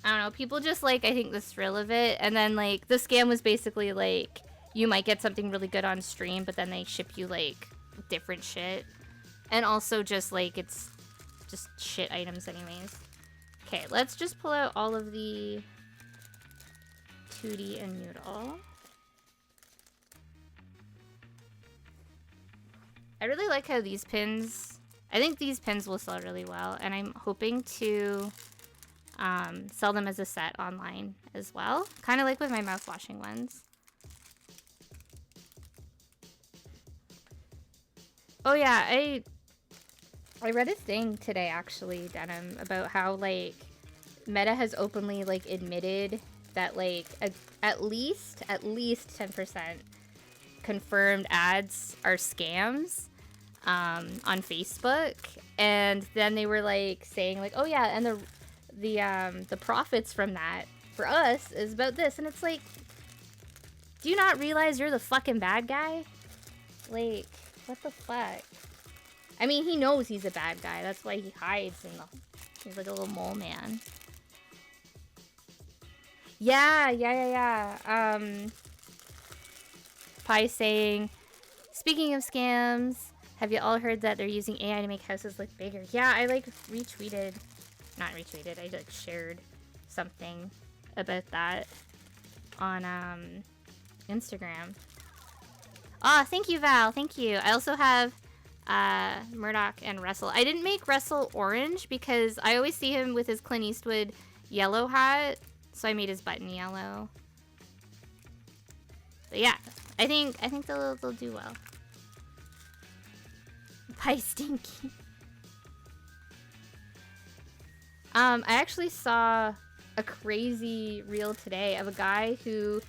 I don't know. People just like, I think, the thrill of it. And then like, the scam was basically like, you might get something really good on stream, but then they ship you like different shit. And also just, like, it's just shit items anyways. Okay, let's just pull out all of the 2D and Noodle. I really like how these pins... I think these pins will sell really well. And I'm hoping to sell them as a set online as well. Kind of like with my mouthwashing ones. Oh yeah, I read a thing today, actually, Denim, about how, like, Meta has openly, like, admitted that, like, at least 10% confirmed ads are scams on Facebook. And then they were, like, saying, like, oh, yeah, and the profits from that for us is about this. And it's like, do you not realize you're the fucking bad guy? Like, what the fuck? I mean, he knows he's a bad guy. That's why he hides in the... He's like a little mole man. Yeah. Pi saying, speaking of scams, have you all heard that they're using AI to make houses look bigger? Yeah, I like retweeted... Not retweeted, I like shared something about that on Instagram. Oh, thank you, Val. Thank you. I also have... Murdoch and Russell. I didn't make Russell orange because I always see him with his Clint Eastwood yellow hat, so I made his button yellow. But yeah, I think they'll do well. Pie stinky. I actually saw a crazy reel today of a guy who,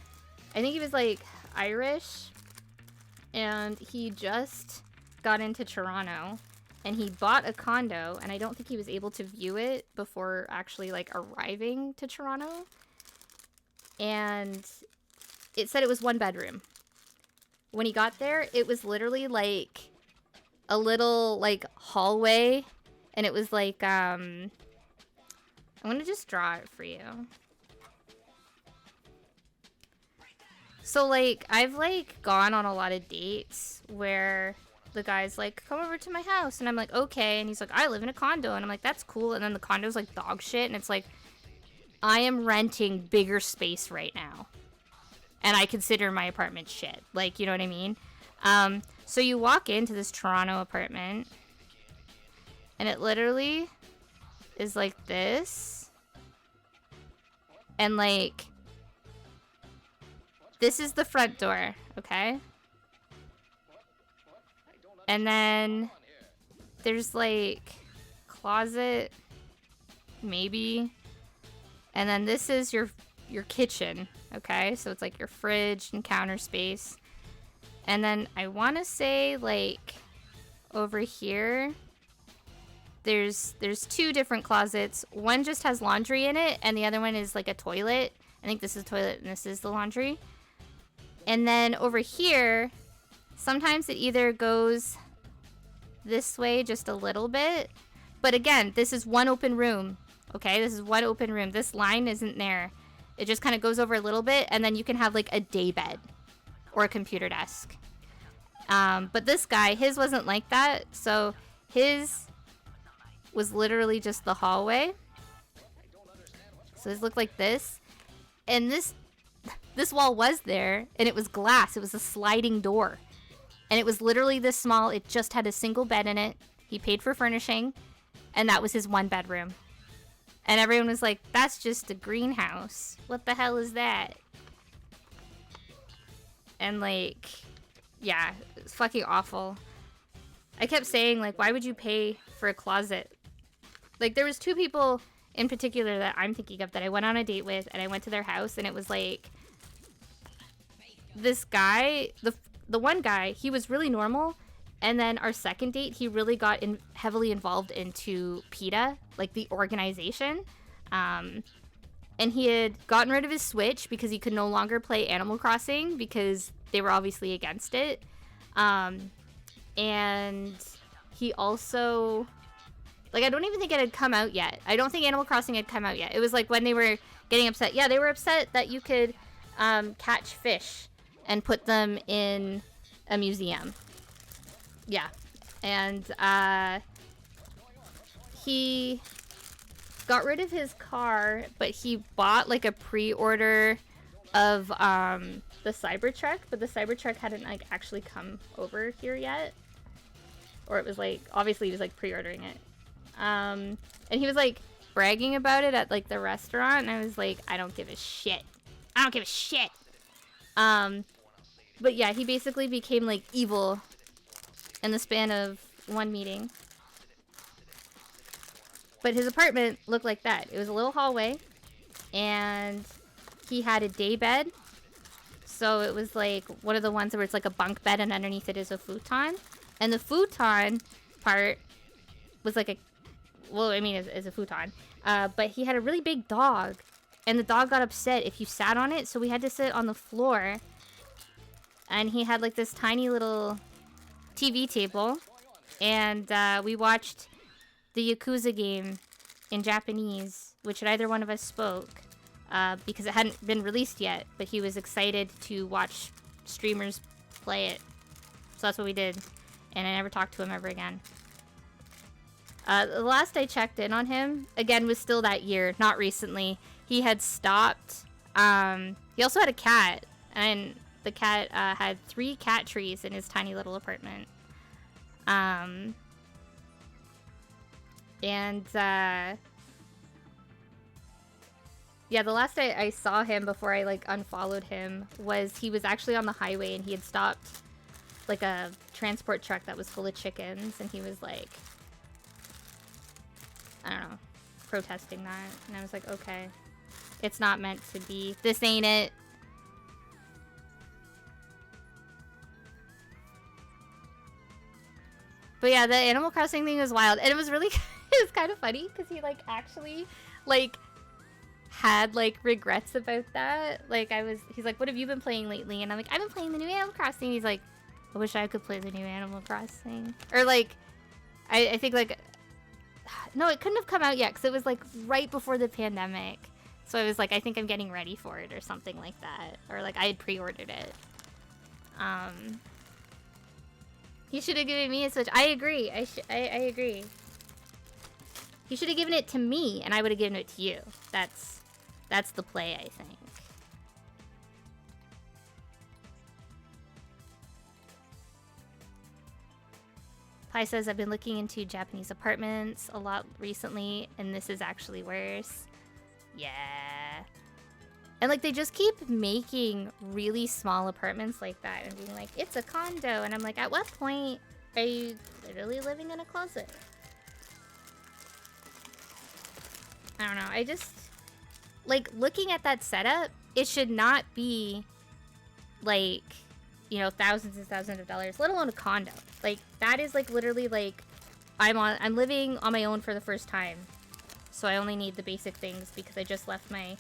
I think he was like Irish, and he just got into Toronto, and he bought a condo, and I don't think he was able to view it before actually like arriving to Toronto. And it said it was 1 bedroom. When he got there, it was literally like a little like hallway, and it was like I'm gonna just draw it for you. So like I've like gone on a lot of dates where the guy's like, come over to my house, and I'm like, okay, and he's like, I live in a condo, and I'm like, that's cool, and then the condo's like dog shit, and it's like, I am renting bigger space right now, and I consider my apartment shit, like, you know what I mean? So you walk into this Toronto apartment, and it literally is like this, and like, this is the front door, okay? And then there's like closet, maybe. And then this is your kitchen, okay? So it's like your fridge and counter space. And then I want to say like over here there's 2 different closets. One just has laundry in it, and the other one is like a toilet. I think this is the toilet and this is the laundry. And then over here, sometimes it either goes this way just a little bit. But again, this is 1 open room. Okay, this is 1 open room. This line isn't there. It just kind of goes over a little bit, and then you can have like a day bed or a computer desk. But this guy, his wasn't like that. So his was literally just the hallway. So his looked like this. And this wall was there, and it was glass. It was a sliding door. And it was literally this small. It just had a single bed in it. He paid for furnishing, and that was his 1 bedroom. And everyone was like, that's just a greenhouse. What the hell is that? And like, yeah, it's fucking awful. I kept saying, like, why would you pay for a closet? Like, there was 2 people in particular that I'm thinking of that I went on a date with, and I went to their house, and it was like, this guy, the one guy, he was really normal, and then our second date, he really got heavily involved into PETA, like the organization, and he had gotten rid of his Switch because he could no longer play Animal Crossing because they were obviously against it, and he also, like, I don't even think it had come out yet. I don't think Animal Crossing had come out yet. It was like when they were getting upset. Yeah, they were upset that you could catch fish and put them in a museum. Yeah. And he got rid of his car, but he bought like a pre-order of the Cybertruck, but the Cybertruck hadn't like actually come over here yet. Or it was like, obviously he was like pre-ordering it. And he was like bragging about it at like the restaurant, and I was like, I don't give a shit. I don't give a shit. But yeah, he basically became like evil in the span of 1 meeting. But his apartment looked like that. It was a little hallway, and he had a day bed. So it was like one of the ones where it's like a bunk bed, and underneath it is a futon. And the futon part was like a, well, I mean, it's a futon. But he had a really big dog, and the dog got upset if you sat on it, so we had to sit on the floor. And he had like this tiny little TV table, and we watched the Yakuza game in Japanese, which neither one of us spoke, because it hadn't been released yet, but he was excited to watch streamers play it. So that's what we did, and I never talked to him ever again. The last I checked in on him, again, was still that year, not recently. He had stopped. He also had a cat, and the cat had 3 cat trees in his tiny little apartment. Yeah, the last I saw him before I like unfollowed him was he was actually on the highway, and he had stopped like a transport truck that was full of chickens, and he was like, I don't know, protesting that. And I was like, okay. It's not meant to be. This ain't it. But yeah, the Animal Crossing thing was wild. And it was really... it was kind of funny, because he, like, actually, like, had, like, regrets about that. Like, he's like, what have you been playing lately? And I'm like, I've been playing the new Animal Crossing. He's like, I wish I could play the new Animal Crossing. Or, like, I think, like... No, it couldn't have come out yet, because it was, like, right before the pandemic. So I was like, I think I'm getting ready for it, or something like that. Or, like, I had pre-ordered it. He should have given me a Switch. I agree. I agree. He should have given it to me, and I would have given it to you. That's the play, I think. Pi says, I've been looking into Japanese apartments a lot recently, and this is actually worse. Yeah. And, like, they just keep making really small apartments like that and being like, it's a condo. And I'm like, at what point are you literally living in a closet? I don't know. I just... Like, looking at that setup, it should not be, like, you know, thousands and thousands of dollars, let alone a condo. Like, that is, like, literally, like, I'm living on my own for the first time. So I only need the basic things because I just left my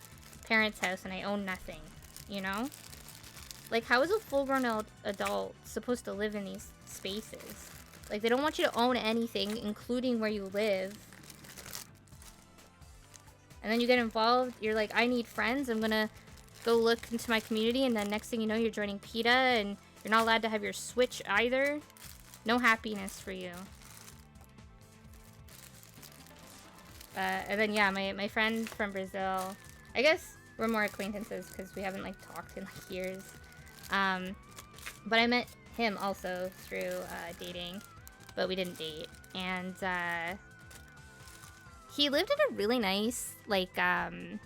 parents' house and I own nothing, you know? Like, how is a full-grown adult supposed to live in these spaces? Like, they don't want you to own anything, including where you live. And then you get involved, you're like, I need friends, I'm gonna go look into my community, and then next thing you know, you're joining PETA, and you're not allowed to have your Switch either. No happiness for you. And then, yeah, my friend from Brazil, I guess we're more acquaintances because we haven't, like, talked in, like, years. But I met him also through dating, but we didn't date. And he lived in a really nice, like, it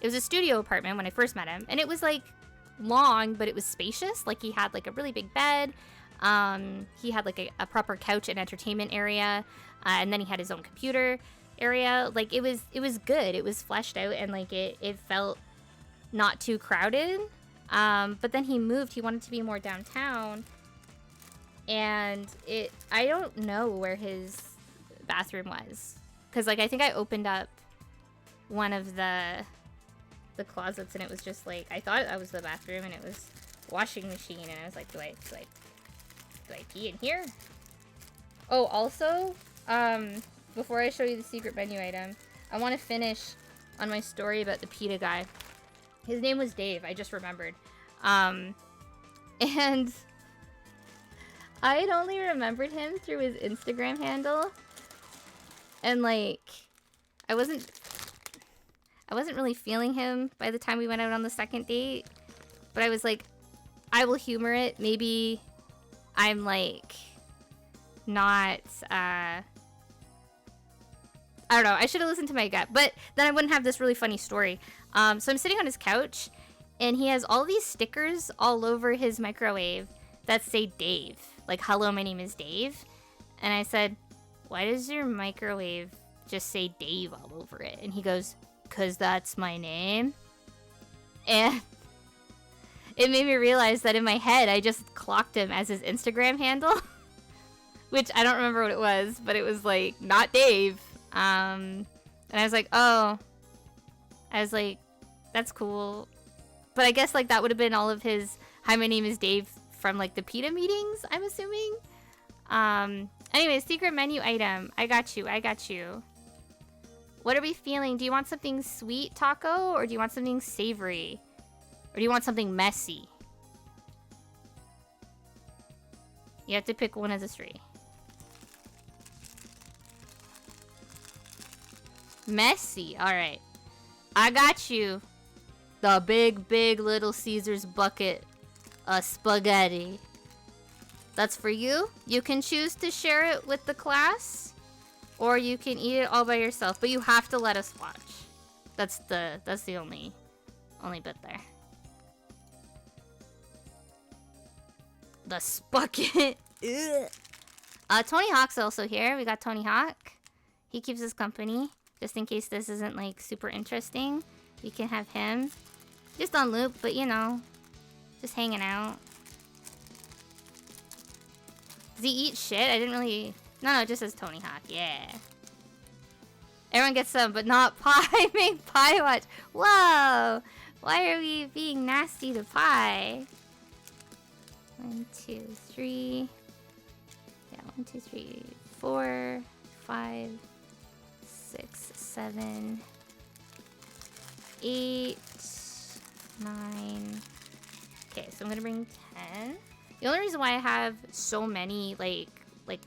was a studio apartment when I first met him. And it was, like, long, but it was spacious. Like, he had, like, a really big bed. He had, like, a proper couch and entertainment area. And then he had his own computer area. Like, it was good. It was fleshed out, and, like, it felt not too crowded. But then he moved. He wanted to be more downtown. And I don't know where his bathroom was. Because, like, I think I opened up one of the closets, and it was just, like, I thought that was the bathroom, and it was washing machine, and I was like, do I pee in here? Oh, also, before I show you the secret menu item, I want to finish on my story about the PETA guy. His name was Dave, I just remembered. And I had only remembered him through his Instagram handle. And, like, I wasn't really feeling him by the time we went out on the second date. But I was like, I will humor it. Maybe I'm, like, not, I don't know. I should have listened to my gut. But then I wouldn't have this really funny story. So I'm sitting on his couch, and he has all these stickers all over his microwave that say Dave. Like, hello, my name is Dave. And I said, why does your microwave just say Dave all over it? And he goes, 'cause that's my name. And it made me realize that in my head, I just clocked him as his Instagram handle. Which I don't remember what it was, but it was, like, not Dave. And I was like, oh. I was like, that's cool. But I guess, like, that would have been all of his, hi, my name is Dave, from, like, the PETA meetings, I'm assuming. Anyway, secret menu item. I got you. What are we feeling? Do you want something sweet, Taco? Or do you want something savory? Or do you want something messy? You have to pick one of the three. Messy. Alright. I got you. The big Little Caesars bucket of spaghetti. That's for you. You can choose to share it with the class, or you can eat it all by yourself, but you have to let us watch. That's the only bit there. The spucket. Tony Hawk's also here. We got Tony Hawk. He keeps us company. just in case this isn't like super interesting. We can have him just on loop, but you know, just hanging out. Does he eat shit? I didn't really... No, it just says Tony Hawk. Yeah. Everyone gets some, but not Pie. Make Pie watch. Whoa! Why are we being nasty to Pie? 1, 2, 3. Yeah, 1, 2, 3, 4, 5, 6, 7, 8, 9. Okay, so I'm gonna bring 10. The only reason why I have so many like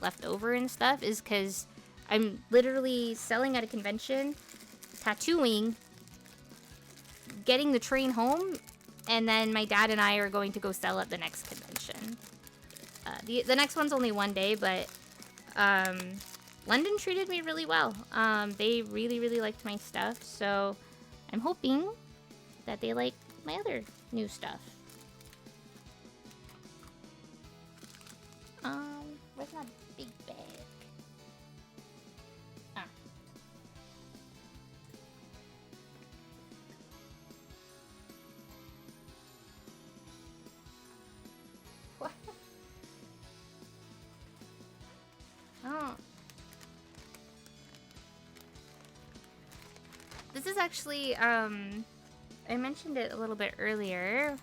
left over and stuff is because I'm literally selling at a convention, tattooing, getting the train home, and then my dad and I are going to go sell at the next convention. The next one's only 1 day, but London treated me really well. They really, really liked my stuff, so I'm hoping that they like my other new stuff. Where's my big bag? Ah. What? Oh. This is actually, I mentioned it a little bit earlier,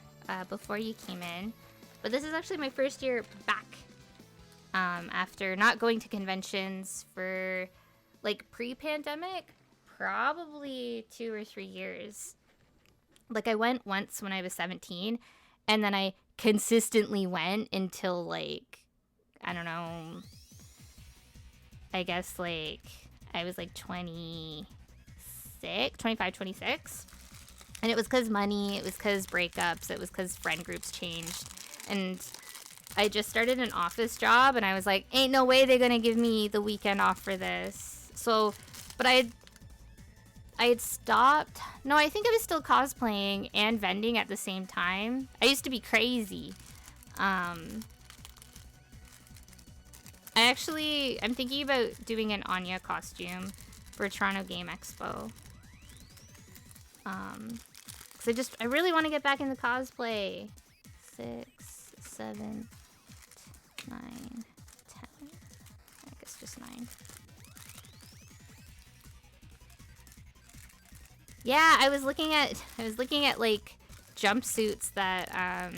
before you came in, but this is actually my first year back. After not going to conventions for, like, pre-pandemic, probably 2 or 3 years. Like, I went once when I was 17, and then I consistently went until, like, I don't know, I guess, like, I was, like, 25, 26. And it was because money, it was because breakups, it was because friend groups changed, and I just started an office job, and I was like, ain't no way they're gonna give me the weekend off for this. So, but I had stopped. No, I think I was still cosplaying and vending at the same time. I used to be crazy. I'm thinking about doing an Anya costume for Toronto Game Expo. Because I really want to get back into cosplay. 6, 7, 9, 10. I guess just 9. Yeah, I was looking at like jumpsuits that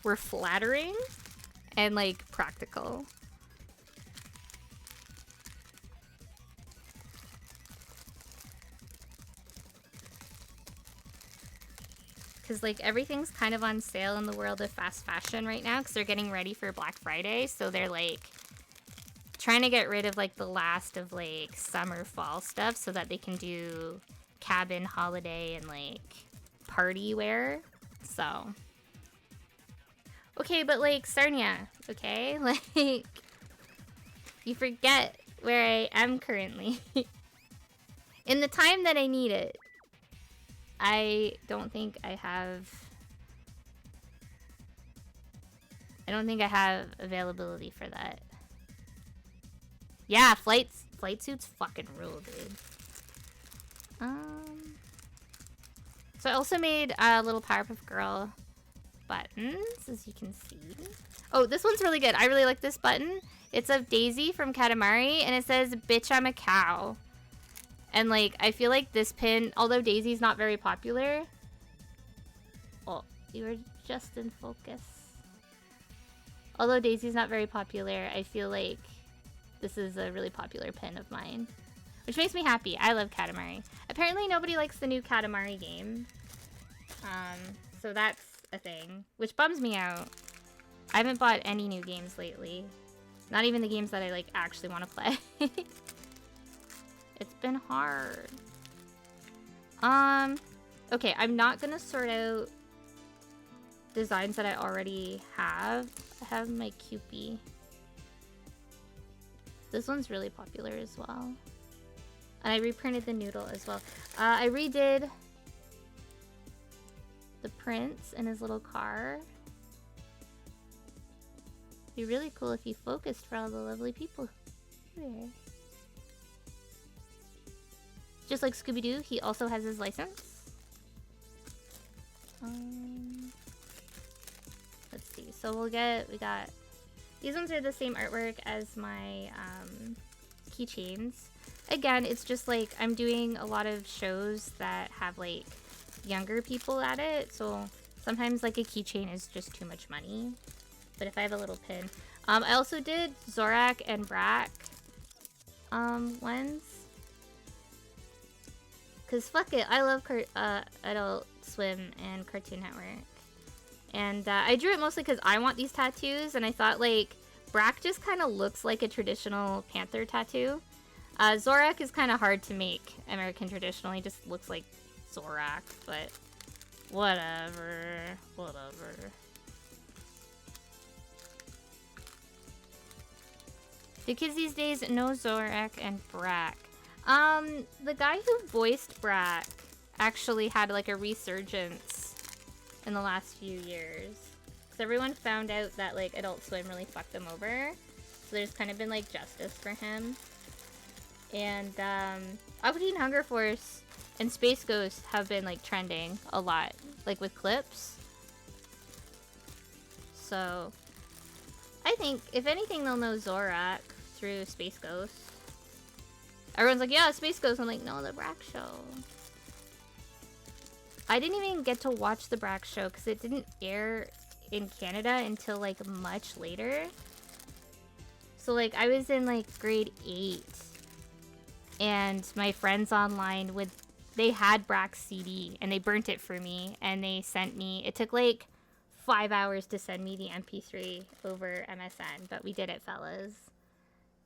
were flattering and like practical. Because, like, everything's kind of on sale in the world of fast fashion right now because they're getting ready for Black Friday. So they're, like, trying to get rid of, like, the last of, like, summer, fall stuff so that they can do cabin, holiday, and, like, party wear. So. Okay, but, like, Sarnia, okay? Like, you forget where I am currently. In the time that I need it. I don't think I have availability for that. Yeah, flight suits fucking rule, dude. So I also made a little Powerpuff Girl buttons, as you can see. Oh, this one's really good. I really like this button. It's of Daisy from Katamari, and it says, "Bitch, I'm a cow." And, like, I feel like this pin, although Daisy's not very popular... Oh, you were just in focus. Although Daisy's not very popular, I feel like this is a really popular pin of mine. Which makes me happy. I love Katamari. Apparently nobody likes the new Katamari game. So that's a thing. Which bums me out. I haven't bought any new games lately. Not even the games that I, like, actually want to play. It's been hard. Okay, I'm not gonna sort out designs that I already have. I have my Kewpie. This one's really popular as well. And I reprinted the noodle as well. I redid the prince in his little car. It'd be really cool if you focused for all the lovely people here. just like Scooby-Doo, he also has his license. Let's see. So we got these ones are the same artwork as my keychains. Again, it's just like I'm doing a lot of shows that have like younger people at it, so sometimes like a keychain is just too much money. But if I have a little pin, I also did Zorak and Brak ones, cause fuck it, I love Adult Swim and Cartoon Network, and I drew it mostly because I want these tattoos, and I thought like Brak just kind of looks like a traditional panther tattoo. Zorak is kind of hard to make American traditional. He just looks like Zorak, but whatever. The kids these days know Zorak and Brak. The guy who voiced Brak actually had like a resurgence in the last few years. Because everyone found out that like Adult Swim really fucked him over. So there's kind of been like justice for him. And Aqua Teen Hunger Force and Space Ghost have been like trending a lot, like with clips. So I think if anything they'll know Zorak through Space Ghost. Everyone's like, yeah, Space Ghost. I'm like, no, the Brak show. I didn't even get to watch the Brak show because it didn't air in Canada until like much later. So like I was in like grade 8. And my friends online they had Brak's CD and they burnt it for me and they sent me, it took like 5 hours to send me the MP3 over MSN, but we did it, fellas.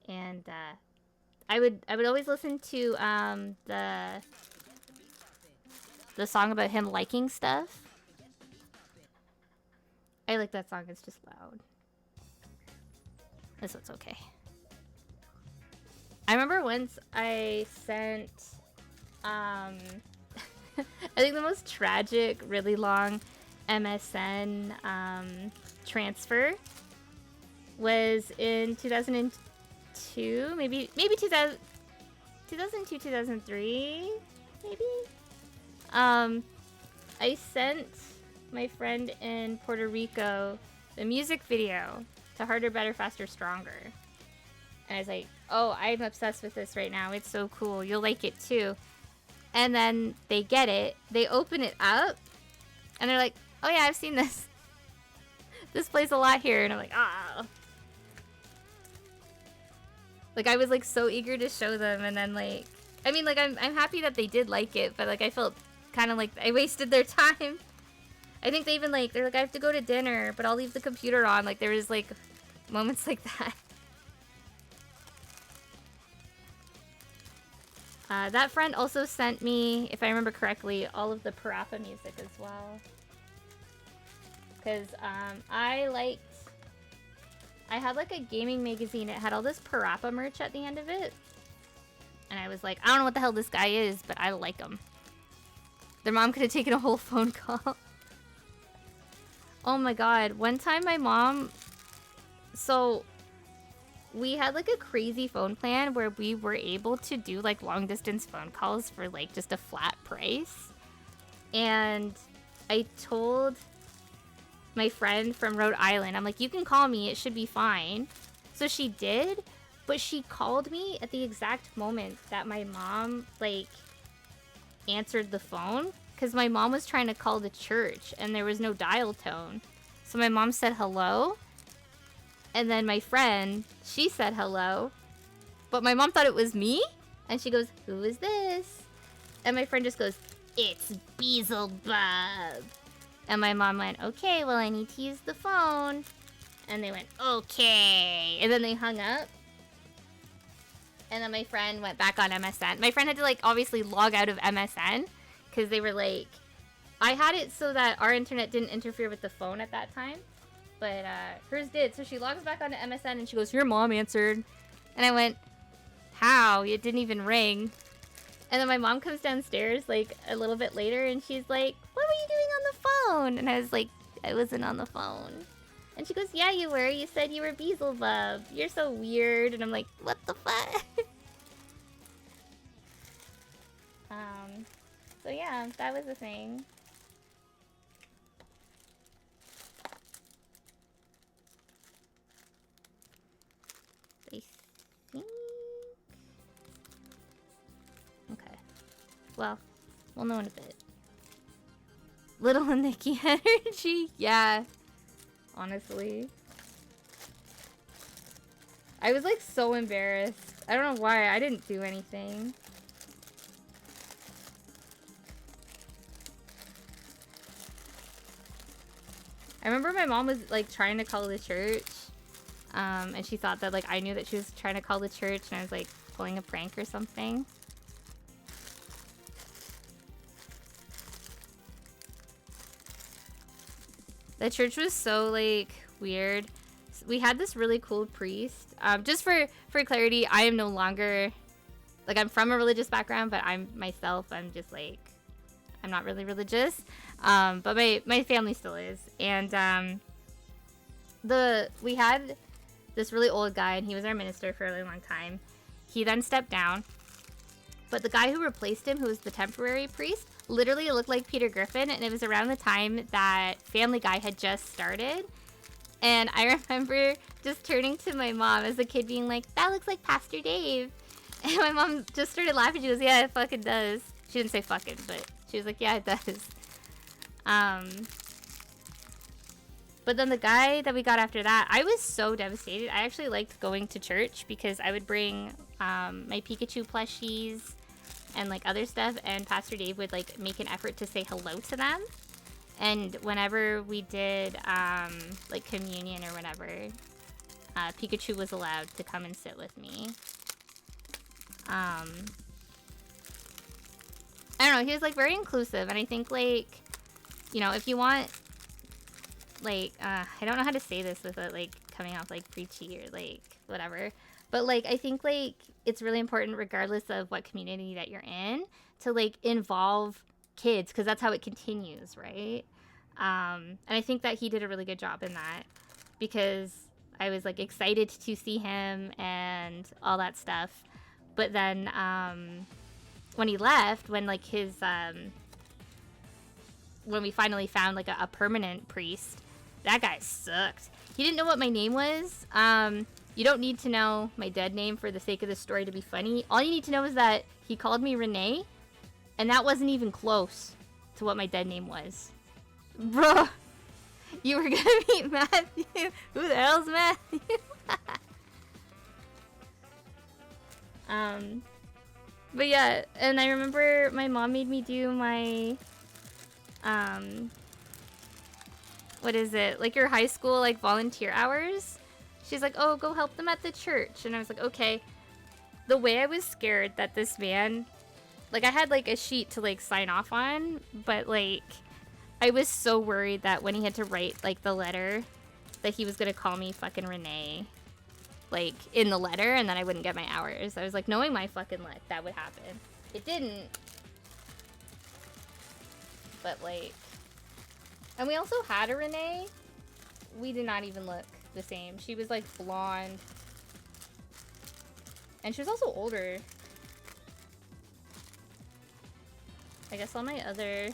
And I would always listen to the song about him liking stuff. I like that song, it's just loud. This one's okay. I remember once I sent, I think the most tragic, really long MSN transfer was in 2002, maybe 2002, 2003, maybe? I sent my friend in Puerto Rico the music video to Harder, Better, Faster, Stronger. And I was like, oh, I'm obsessed with this right now. It's so cool. You'll like it too. And then they get it. They open it up. And they're like, oh yeah, I've seen this. This plays a lot here. And I'm like, ah. Like, I was like so eager to show them. And then like, I mean, like, I'm happy that they did like it. But like, I felt kind of like I wasted their time. I think they even like, they're like, I have to go to dinner, but I'll leave the computer on. Like, there was like moments like that. That friend also sent me, if I remember correctly, all of the Parappa music as well. Because I had like a gaming magazine. It had all this Parappa merch at the end of it. And I was like, I don't know what the hell this guy is, but I like him. Their mom could have taken a whole phone call. Oh my god. One time my mom... So... we had like a crazy phone plan where we were able to do like long distance phone calls for like just a flat price. And I told my friend from Rhode Island, I'm like, you can call me, it should be fine. So she did, but she called me at the exact moment that my mom like answered the phone, because my mom was trying to call the church and there was no dial tone. So my mom said hello. And then my friend, she said hello, but my mom thought it was me, and she goes, who is this? And my friend just goes, it's Beelzebub. And my mom went, okay, well, I need to use the phone. And they went, okay. And then they hung up. And then my friend went back on MSN. My friend had to, like, obviously log out of MSN, because they were like, I had it so that our internet didn't interfere with the phone at that time. But hers did. So she logs back onto MSN and she goes, your mom answered. And I went, how? It didn't even ring. And then my mom comes downstairs like a little bit later and she's like, what were you doing on the phone? And I was like, I wasn't on the phone. And she goes, yeah, you were. You said you were Beelzebub. You're so weird. And I'm like, what the fuck? So yeah, that was a thing. I think... Okay. Well, we'll know in a bit. Little Nicky energy? Yeah. Honestly. I was like so embarrassed. I don't know why. I didn't do anything. I remember my mom was like trying to call the church. And she thought that like I knew that she was trying to call the church and I was like pulling a prank or something. The church was so like weird. We had this really cool priest. Just for clarity, I am no longer like I'm from a religious background, but I'm just like I'm not really religious. But my family still is. And we had this really old guy and he was our minister for a really long time. He then stepped down. But the guy who replaced him, who was the temporary priest, literally looked like Peter Griffin, and it was around the time that Family Guy had just started. And I remember just turning to my mom as a kid being like, that looks like Pastor Dave. And my mom just started laughing. She goes, yeah, it fucking does. She didn't say fucking, but she was like, yeah, it does. But then the guy that we got after that, I was so devastated. I actually liked going to church because I would bring my Pikachu plushies and like other stuff, and Pastor Dave would like make an effort to say hello to them. And whenever we did like communion or whatever, Pikachu was allowed to come and sit with me. I don't know, he was like very inclusive, and I think like, you know, if you want like I don't know how to say this without like coming off like preachy or like whatever, but like I think like it's really important regardless of what community that you're in to like involve kids, because that's how it continues, right? And I think that he did a really good job in that, because I was like excited to see him and all that stuff. But then when he left, when like his when we finally found like a permanent priest, that guy sucked. He didn't know what my name was. You don't need to know my dead name for the sake of the story to be funny. All you need to know is that he called me Renee, and that wasn't even close to what my dead name was. Bro, you were gonna meet Matthew. Who the hell's Matthew? But yeah, and I remember my mom made me do my what is it, like your high school like volunteer hours. She's like, oh, go help them at the church. And I was like, okay. The way I was scared that this man, like I had like a sheet to like sign off on, but like I was so worried that when he had to write like the letter that he was gonna call me fucking Renee like in the letter, and then I wouldn't get my hours. I was like, knowing my fucking luck, that would happen. It didn't. But like, and we also had a Renee. We did not even look the same. She was like blonde, and she was also older. I guess all my other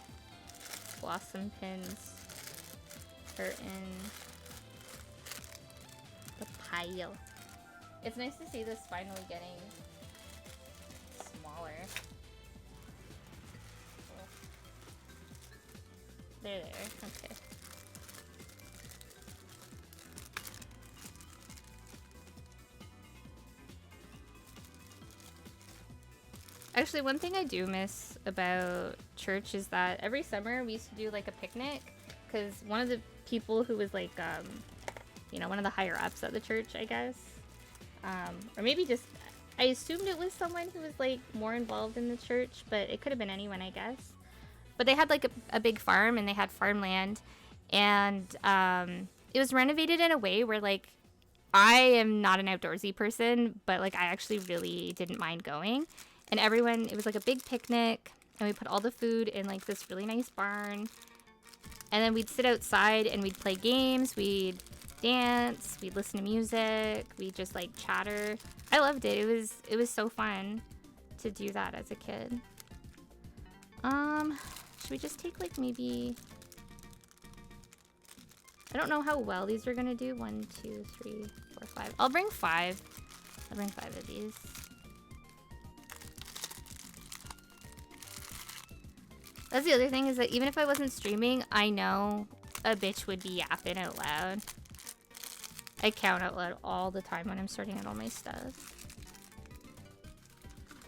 blossom pins are in the pile. It's nice to see this finally getting smaller. There. Okay. Actually, one thing I do miss about church is that every summer we used to do like a picnic, because one of the people who was like, you know, one of the higher ups at the church, I guess, or maybe just, I assumed it was someone who was like more involved in the church, but it could have been anyone, I guess. But they had like a big farm, and they had farmland, and it was renovated in a way where like I am not an outdoorsy person, but like I actually really didn't mind going. And everyone, it was like a big picnic, and we put all the food in like this really nice barn, and then we'd sit outside and we'd play games, we'd dance, we'd listen to music, we'd just like chatter. I loved it. It was so fun to do that as a kid. Should we just take like maybe... I don't know how well these are gonna do. 1, 2, 3, 4, 5. I'll bring 5. I'll bring 5 of these. That's the other thing, is that even if I wasn't streaming, I know a bitch would be yapping out loud. I count out loud all the time when I'm sorting out all my stuff.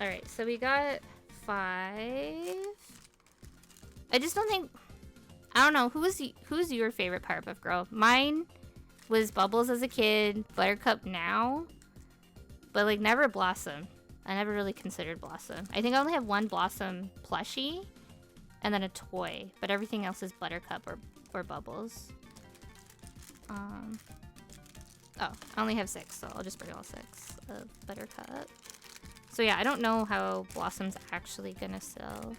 Alright, so we got 5. I just don't think... I don't know, who's your favorite Powerpuff Girl? Mine was Bubbles as a kid, Buttercup now, but like never Blossom. I never really considered Blossom. I think I only have one Blossom plushie, and then a toy, but everything else is Buttercup or Bubbles. Oh, I only have 6, so I'll just bring all 6 of Buttercup. So yeah, I don't know how Blossom's actually gonna sell.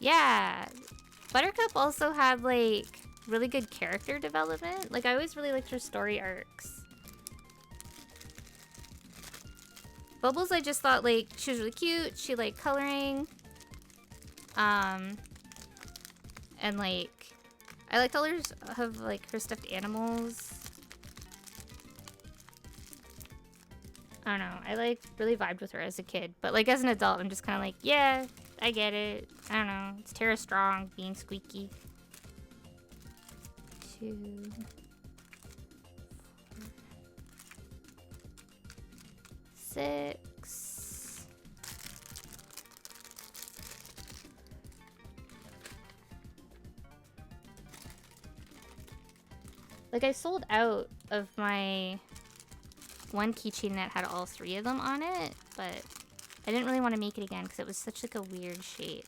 Yeah, Buttercup also had like really good character development. Like I always really liked her story arcs. Bubbles, I just thought like she was really cute. She liked coloring. And like I liked all of like her stuffed animals. I don't know. I like really vibed with her as a kid, but like as an adult, I'm just kind of like, yeah, I get it. I don't know. It's Tara Strong being squeaky. 2, 4, 6. Like I sold out of my one keychain that had all 3 of them on it, but I didn't really want to make it again because it was such like a weird shape.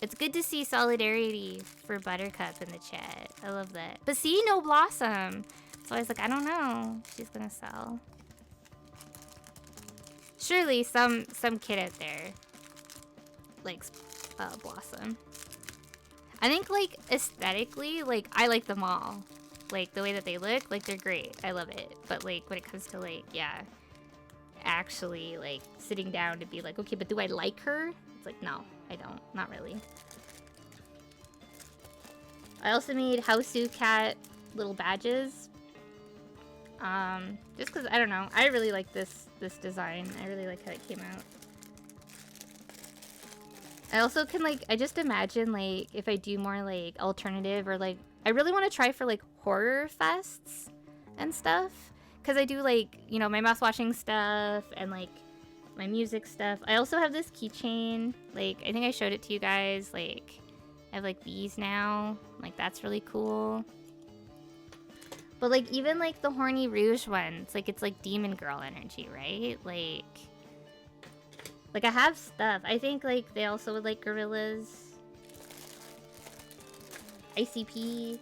It's good to see solidarity for Buttercup in the chat. I love that. But see, no Blossom. So I was like, I don't know if she's gonna sell. Surely some kid out there likes Blossom. I think like aesthetically, like I like them all. Like the way that they look, like they're great. I love it. But like when it comes to like, yeah, actually like sitting down to be like, okay, but do I like her? It's like, no, I don't. Not really. I also made Hausu Cat little badges. Just because, I don't know. I really like this design. I really like how it came out. I also can like, I just imagine like if I do more like alternative or like, I really want to try for like horror fests and stuff. Because I do like, you know, my mouth washing stuff and like my music stuff. I also have this keychain. Like, I think I showed it to you guys. Like, I have like these now. Like, that's really cool. But like, even like the Horny Rouge ones, like it's like Demon Girl energy, right? Like I have stuff. I think like they also would like Gorillas. ICP.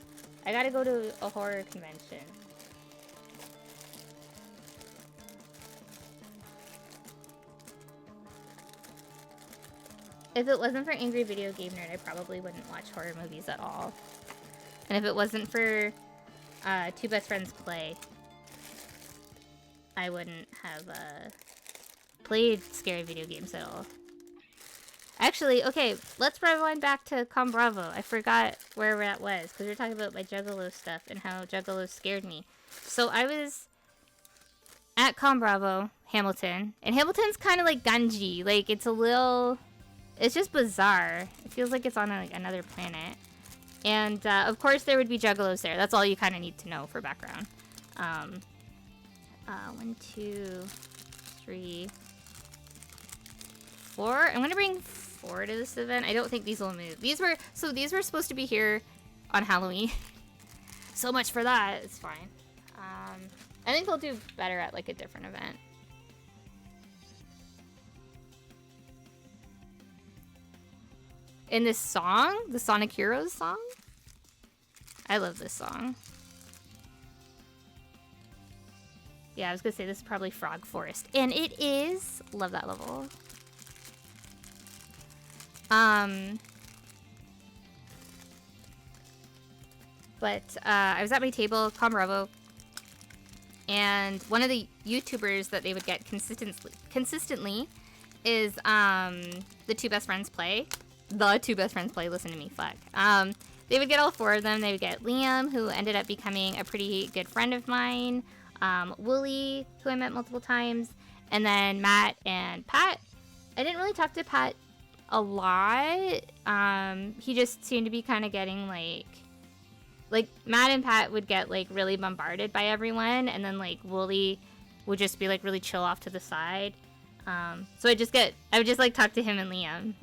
I gotta go to a horror convention. If it wasn't for Angry Video Game Nerd, I probably wouldn't watch horror movies at all. And if it wasn't for Two Best Friends Play, I wouldn't have played scary video games at all. Actually, okay, let's rewind back to Con Bravo. I forgot where that was, because we were talking about my Juggalo stuff and how Juggalo scared me. So I was at Con Bravo, Hamilton, and Hamilton's kind of like Gunji. Like, it's a little... It's just bizarre. It feels like it's on like another planet. And of course there would be Juggalos there. That's all you kind of need to know for background. 1, 2, 3, 4. I'm gonna bring 4 to this event. I don't think these will move. These were supposed to be here on Halloween. So much for that. It's fine. I think they'll do better at like a different event. In this song, the Sonic Heroes song, I love this song. Yeah, I was gonna say this is probably Frog Forest, and it is. Love that level. But I was at my table, Con Bravo, And one of the YouTubers that they would get consistently is the Two Best Friends Play. The Two Best Friends Play, listen to me, fuck. They would get all four of them. They would get Liam, who ended up becoming a pretty good friend of mine, Wooly, who I met multiple times, and then Matt and Pat. I didn't really talk to Pat a lot. He just seemed to be kind of getting like Matt and Pat would get like really bombarded by everyone, and then like Wooly would just be like really chill off to the side. So I would just like talk to him and Liam.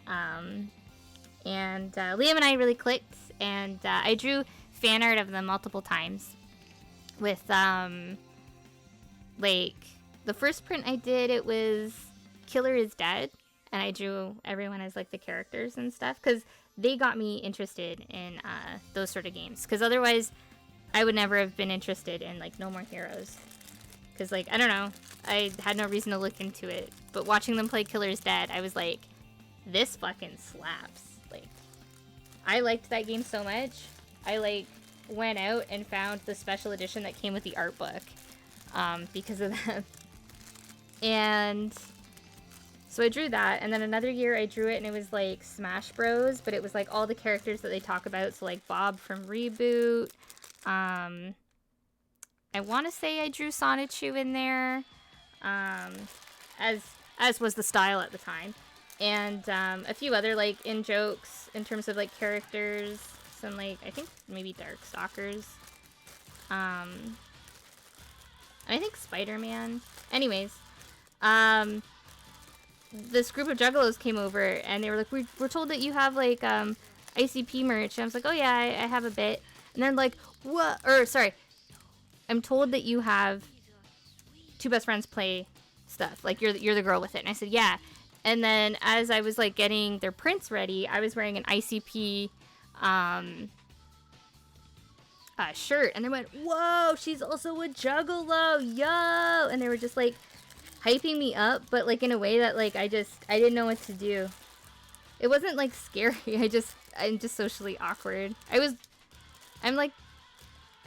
And Liam and I really clicked, and I drew fan art of them multiple times. With like the first print I did, it was Killer is Dead, and I drew everyone as like the characters and stuff, because they got me interested in those sort of games. Because otherwise, I would never have been interested in like No More Heroes. Because like I don't know, I had no reason to look into it. But watching them play Killer is Dead, I was like, this fucking slaps. Like, I liked that game so much. I like went out and found the special edition that came with the art book because of that. And so I drew that, and then another year I drew it, and it was like Smash Bros, but it was like all the characters that they talk about. So like Bob from Reboot. I want to say I drew Sonichu in there, as was the style at the time, and a few other like in jokes in terms of like characters. Some like I think maybe Darkstalkers. And I think Spider-Man. Anyways, this group of juggalos came over, and they were like, we're told that you have like ICP merch. And I was like, oh yeah, I have a bit. And then like, what? Or sorry, I'm told that you have Two Best Friends Play stuff. Like you're the girl with it. And I said, yeah. And then as I was like getting their prints ready, I was wearing an ICP shirt, and they went, whoa, she's also a juggalo, yo. And they were just like hyping me up, but like in a way that like I didn't know what to do. It wasn't like scary. I'm just socially awkward. I'm like,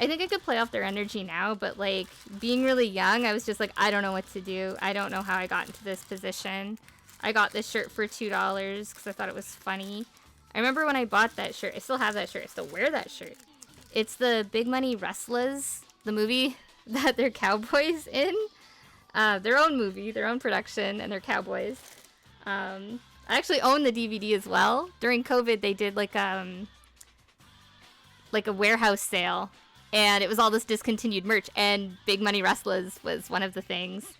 I think I could play off their energy now, but like being really young, I was just like, I don't know what to do. I don't know how I got into this position. I got this shirt for $2 because I thought it was funny. I remember when I bought that shirt, I still have that shirt. I still wear that shirt. It's the Big Money Wrestlers, the movie that they're cowboys in. Their own movie, their own production, and they're cowboys. I actually own the DVD as well. During COVID, they did like a warehouse sale, and it was all this discontinued merch, and Big Money Wrestlers was one of the things.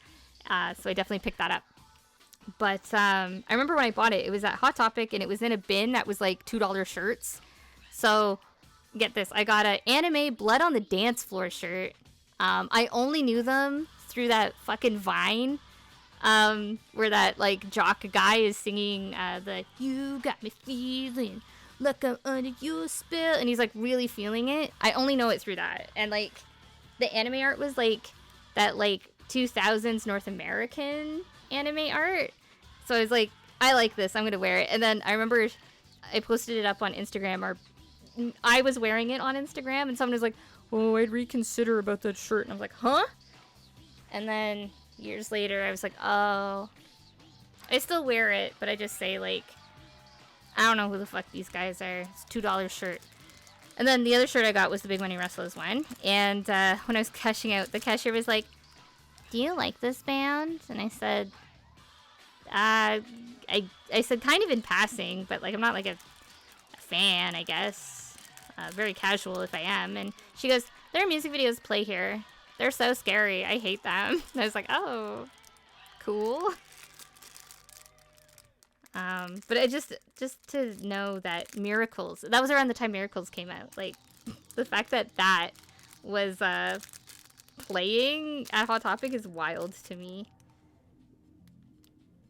So I definitely picked that up. But I remember when I bought it, it was at Hot Topic, and it was in a bin that was like $2 shirts. So get this, I got an anime Blood on the Dance Floor shirt. I only knew them through that fucking Vine, where that like jock guy is singing the "You got me feeling like I'm under your spell," and he's like really feeling it. I only know it through that, and like the anime art was like that like 2000s North American anime art. So I was like, I like this, I'm gonna wear it. And then I remember I posted it up on Instagram, or I was wearing it on Instagram, and someone was like, oh, I'd reconsider about that shirt. And I was like, huh? And then years later, I was like, oh, I still wear it, but I just say like, I don't know who the fuck these guys are. It's $2 shirt. And then the other shirt I got was the Big Money Wrestlers one. And when I was cashing out, the cashier was like, do you like this band? And I said, I said kind of in passing, but like I'm not like a fan, I guess. Very casual if I am. And she goes, their music videos play here. They're so scary. I hate them. And I was like, oh, cool. But I just to know that Miracles, that was around the time Miracles came out. Like the fact that that was playing at Hot Topic is wild to me.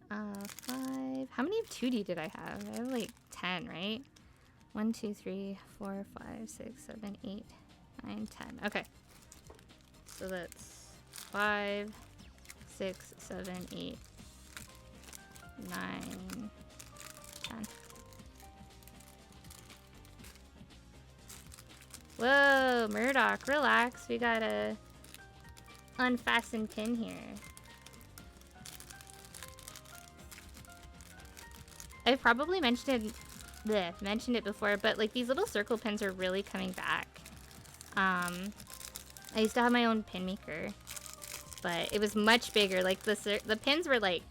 5. How many of 2D did I have? I have like 10, right? 1, 2, 3, 4, 5, 6, 7, 8, 9, 10. Okay. So that's 5, 6, 7, 8, 9, 10. Whoa, Murdoch, relax. We got a unfastened pin here. I've probably mentioned it before, but like these little circle pins are really coming back. I used to have my own pin maker, but it was much bigger. Like the pins were like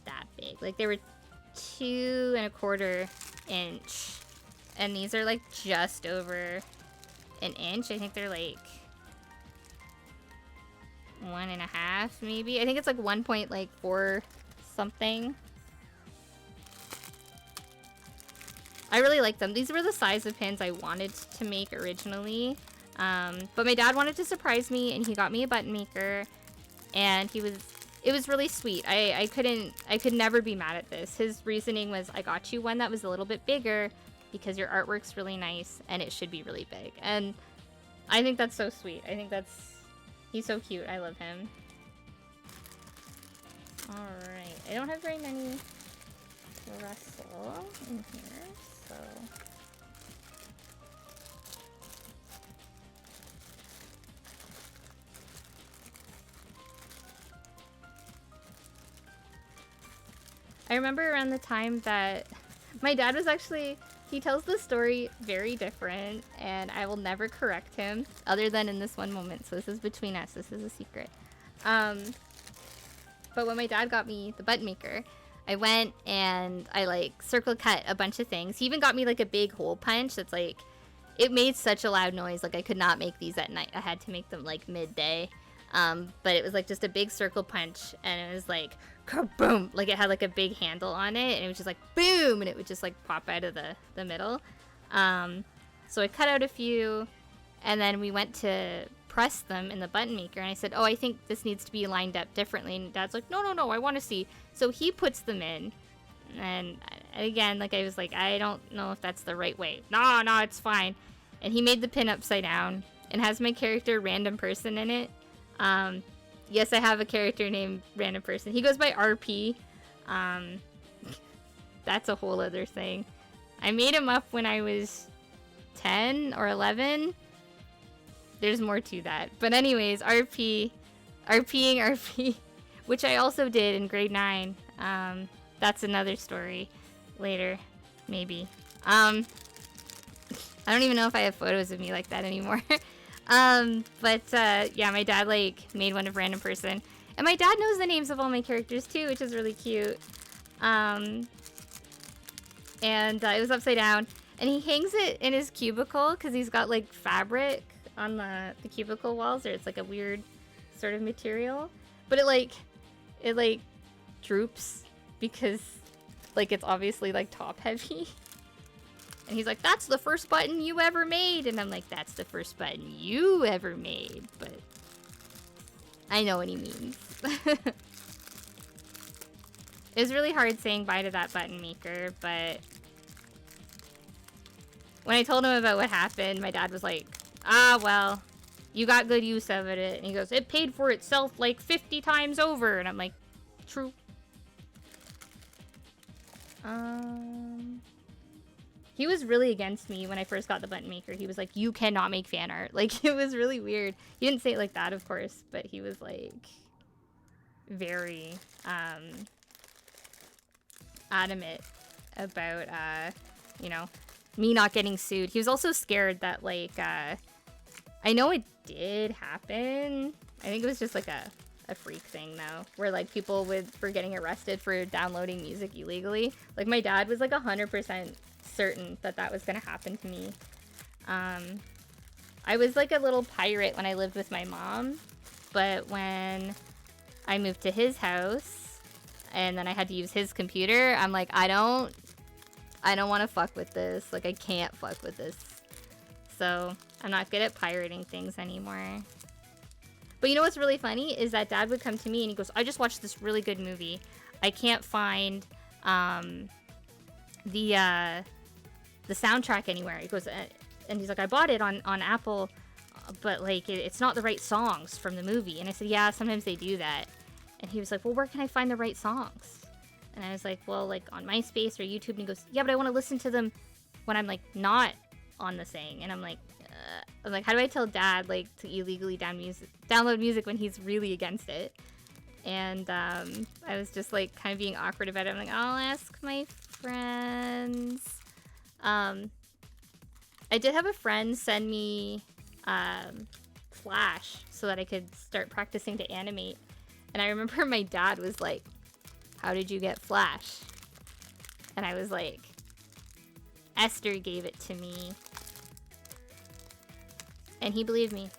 that big. Like they were 2¼ inch, and these are like just over an inch. I think they're like 1.5 maybe. I think it's like 1.4 something. I really like them. These were the size of pins I wanted to make originally. But my dad wanted to surprise me, and he got me a button maker, and it was really sweet. I could never be mad at this. His reasoning was, I got you one that was a little bit bigger because your artwork's really nice and it should be really big. And I think that's so sweet. He's so cute. I love him. Alright, I don't have very many to wrestle in here, so... I remember around the time that my dad was actually, he tells the story very different, and I will never correct him, other than in this one moment, so this is between us, this is a secret. But when my dad got me the button maker, I went and I like circle cut a bunch of things. He even got me like a big hole punch that's like, it made such a loud noise, like I could not make these at night. I had to make them like midday. But it was like just a big circle punch, and it was like kaboom, like it had like a big handle on it, and it was just like boom, and it would just like pop out of the middle. So I cut out a few, and then we went to press them in the button maker, and I said, oh, I think this needs to be lined up differently, and Dad's like, no, I want to see. So he puts them in, and again, like I was like, I don't know if that's the right way. No, it's fine. And he made the pin upside down and has my character Random Person in it. Yes, I have a character named Random Person. He goes by RP. That's a whole other thing. I made him up when I was 10 or 11. There's more to that. But anyways, RPing RP, which I also did in grade 9. That's another story later, maybe. I don't even know if I have photos of me like that anymore. Yeah, my dad like made one of Random Person, and my dad knows the names of all my characters too, which is really cute. It was upside down, and he hangs it in his cubicle because he's got like fabric on the cubicle walls, or it's like a weird sort of material, but it droops because like it's obviously like top heavy. And he's like, that's the first button you ever made. And I'm like, that's the first button you ever made. But I know what he means. It was really hard saying bye to that button maker, but when I told him about what happened, my dad was like, well, you got good use of it. And he goes, it paid for itself like 50 times over. And I'm like, true. He was really against me when I first got the button maker. He was like, you cannot make fan art. Like, it was really weird. He didn't say it like that, of course, but he was like very adamant about me not getting sued. He was also scared that like I know it did happen. I think it was just like a freak thing though, where like people were getting arrested for downloading music illegally. Like my dad was like 100% certain that was gonna happen to me. I was like a little pirate when I lived with my mom, but when I moved to his house and then I had to use his computer, I'm like, I don't want to fuck with this. Like I can't fuck with this. So I'm not good at pirating things anymore. But you know what's really funny is that Dad would come to me and he goes, I just watched this really good movie. I can't find the soundtrack anywhere. He goes, and he's like, I bought it on Apple, but like it's not the right songs from the movie. And I said, yeah, sometimes they do that. And he was like, well, where can I find the right songs? And I was like, well, like on MySpace or YouTube. And he goes, yeah, but I want to listen to them when I'm like not on the thing. And I'm like, I was like, how do I tell dad like to illegally download music when he's really against it? And I was just like kind of being awkward about it. I'm like, I'll ask my friends. I did have a friend send me Flash so that I could start practicing to animate. And I remember my dad was like, how did you get Flash? And I was like, Esther gave it to me. And he believed me.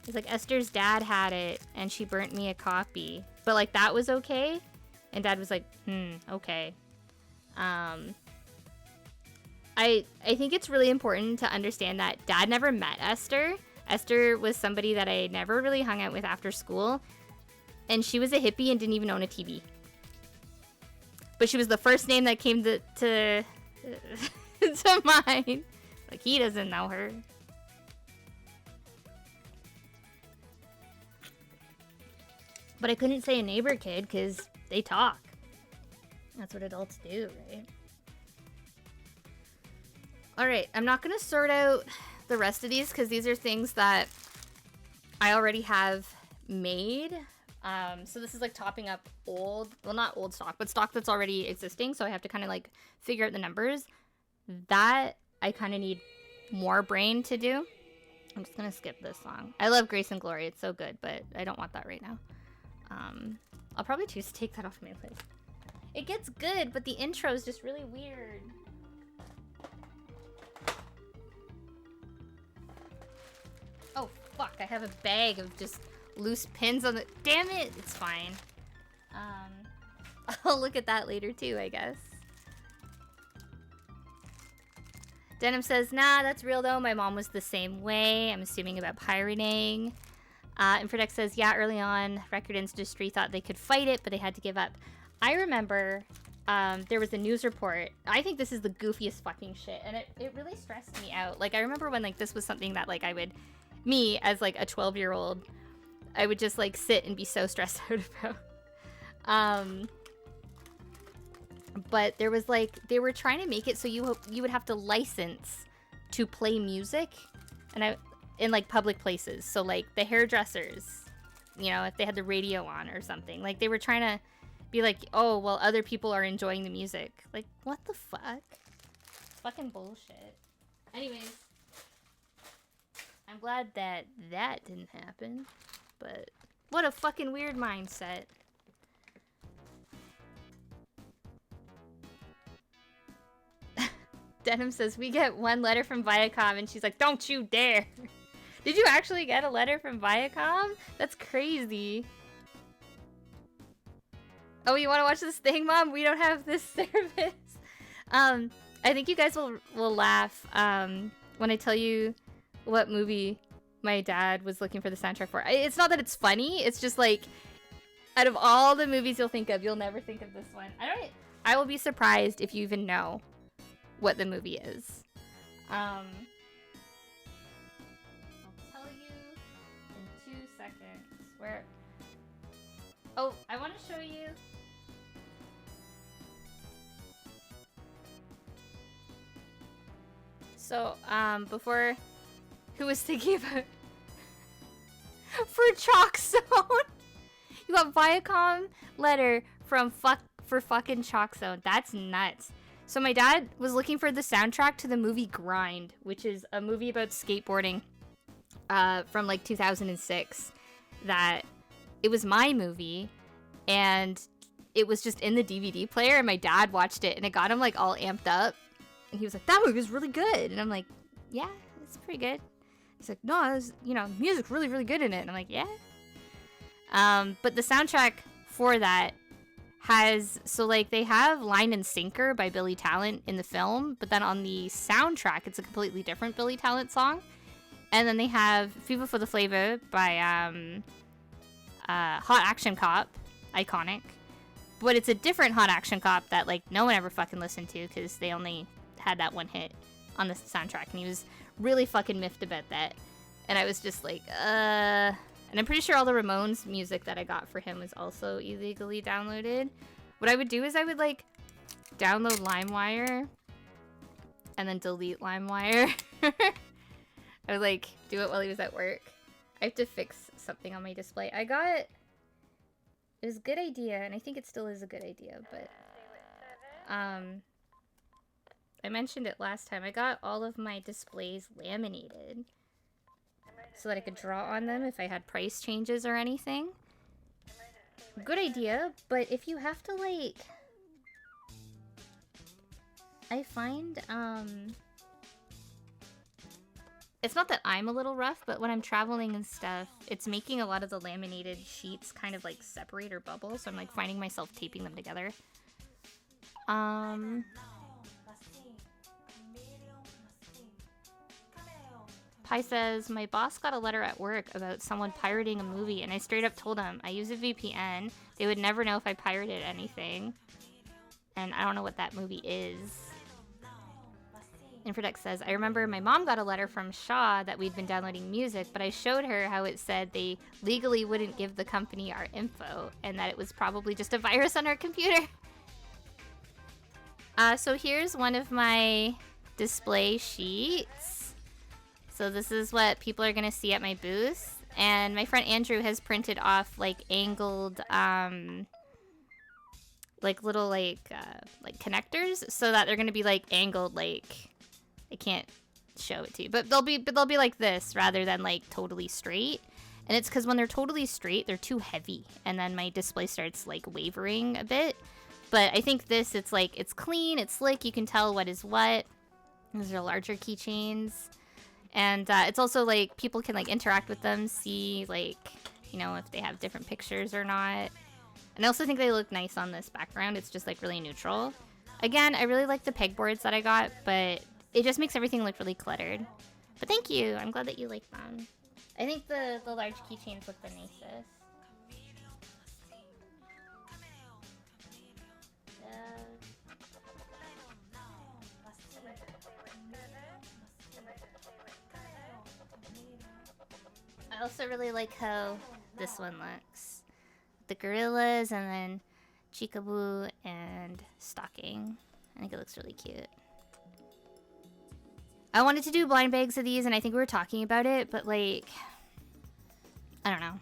He's like, Esther's dad had it, and she burnt me a copy. But, like, that was okay? And dad was like, okay. I think it's really important to understand that dad never met Esther. Esther was somebody that I never really hung out with after school. And she was a hippie and didn't even own a TV. But she was the first name that came to to mind. Like, he doesn't know her. But I couldn't say a neighbor kid because they talk. That's what adults do, right? Alright, I'm not going to sort out the rest of these because these are things that I already have made. So this is like topping up old, well, not old stock, but stock that's already existing. So I have to kind of like figure out the numbers. That I kind of need more brain to do. I'm just going to skip this song. I love Grace and Glory. It's so good, but I don't want that right now. I'll probably choose to take that off my list. It gets good, but the intro is just really weird. Oh, fuck. I have a bag of just loose pins on the... Damn it! It's fine. I'll look at that later too, I guess. Denim says, nah, that's real though. My mom was the same way. I'm assuming about pirating. Inferdex says, yeah, early on, record industry thought they could fight it, but they had to give up. I remember there was a news report. I think this is the goofiest fucking shit, and it really stressed me out. Like, I remember when, like, this was something that, like, me, as, like, a 12-year-old, I would just, like, sit and be so stressed out about. But there was, like, they were trying to make it so you would have to license to play music, and in, like, public places. So, like, the hairdressers, you know, if they had the radio on or something. Like, they were trying to be like, oh, well, other people are enjoying the music. Like, what the fuck? Fucking bullshit. Anyways, I'm glad that that didn't happen. But what a fucking weird mindset. Denim says, we get one letter from Viacom, and she's like, don't you dare. Did you actually get a letter from Viacom? That's crazy. Oh, you want to watch this thing, Mom? We don't have this service. I think you guys will laugh when I tell you what movie my dad was looking for the soundtrack for. It's not that it's funny. It's just like, out of all the movies you'll think of, you'll never think of this one. I will be surprised if you even know what the movie is. I'll tell you in 2 seconds. Where? Oh, I want to show you. So, before, who was thinking about for Chalk Zone? You got Viacom letter from for fucking Chalk Zone. That's nuts. So my dad was looking for the soundtrack to the movie Grind, which is a movie about skateboarding from like 2006. That it was my movie, and it was just in the DVD player, and my dad watched it, and it got him like all amped up. And he was like, that movie was really good. And I'm like, yeah, it's pretty good. He's like, no, was, you know, music's really, really good in it. And I'm like, yeah. But the soundtrack for that has, so like they have Line and Sinker by Billy Talent in the film, but then on the soundtrack, it's a completely different Billy Talent song. And then they have Fever for the Flavor by Hot Action Cop, iconic. But it's a different Hot Action Cop that like no one ever fucking listened to because they only had that one hit on the soundtrack, and he was really fucking miffed about that. And I was just like, and I'm pretty sure all the Ramones music that I got for him was also illegally downloaded. What I would do is I would like download LimeWire and then delete LimeWire. I I would like do it while he was at work. I have to fix something on my display. It was a good idea, and I think it still is a good idea, but I mentioned it last time. I got all of my displays laminated so that I could draw on them if I had price changes or anything. Good idea, but if you have to, like... I find, it's not that I'm a little rough, but when I'm traveling and stuff, it's making a lot of the laminated sheets kind of, like, separate or bubble, so I'm, like, finding myself taping them together. Pi says, my boss got a letter at work about someone pirating a movie, and I straight up told him I use a VPN. They would never know if I pirated anything. And I don't know what that movie is. Infodex says, I remember my mom got a letter from Shaw that we'd been downloading music, but I showed her how it said they legally wouldn't give the company our info, and that it was probably just a virus on our computer. So here's one of my display sheets. So this is what people are gonna see at my booth. And my friend Andrew has printed off like angled, like little like connectors, so that they're gonna be like angled, like I can't show it to you, but they'll be like this rather than like totally straight. And it's because when they're totally straight, they're too heavy, and then my display starts like wavering a bit. But I think this, it's like, it's clean, it's slick, you can tell what is what. These are larger keychains. And it's also like, people can like interact with them, see like, you know, if they have different pictures or not. And I also think they look nice on this background. It's just like really neutral. Again, I really like the pegboards that I got, but it just makes everything look really cluttered. But thank you, I'm glad that you like them. I think the large keychains look the nicest. I also really like how this one looks. The gorillas and then Chikaboo and Stocking. I think it looks really cute. I wanted to do blind bags of these, and I think we were talking about it, but like, I don't know.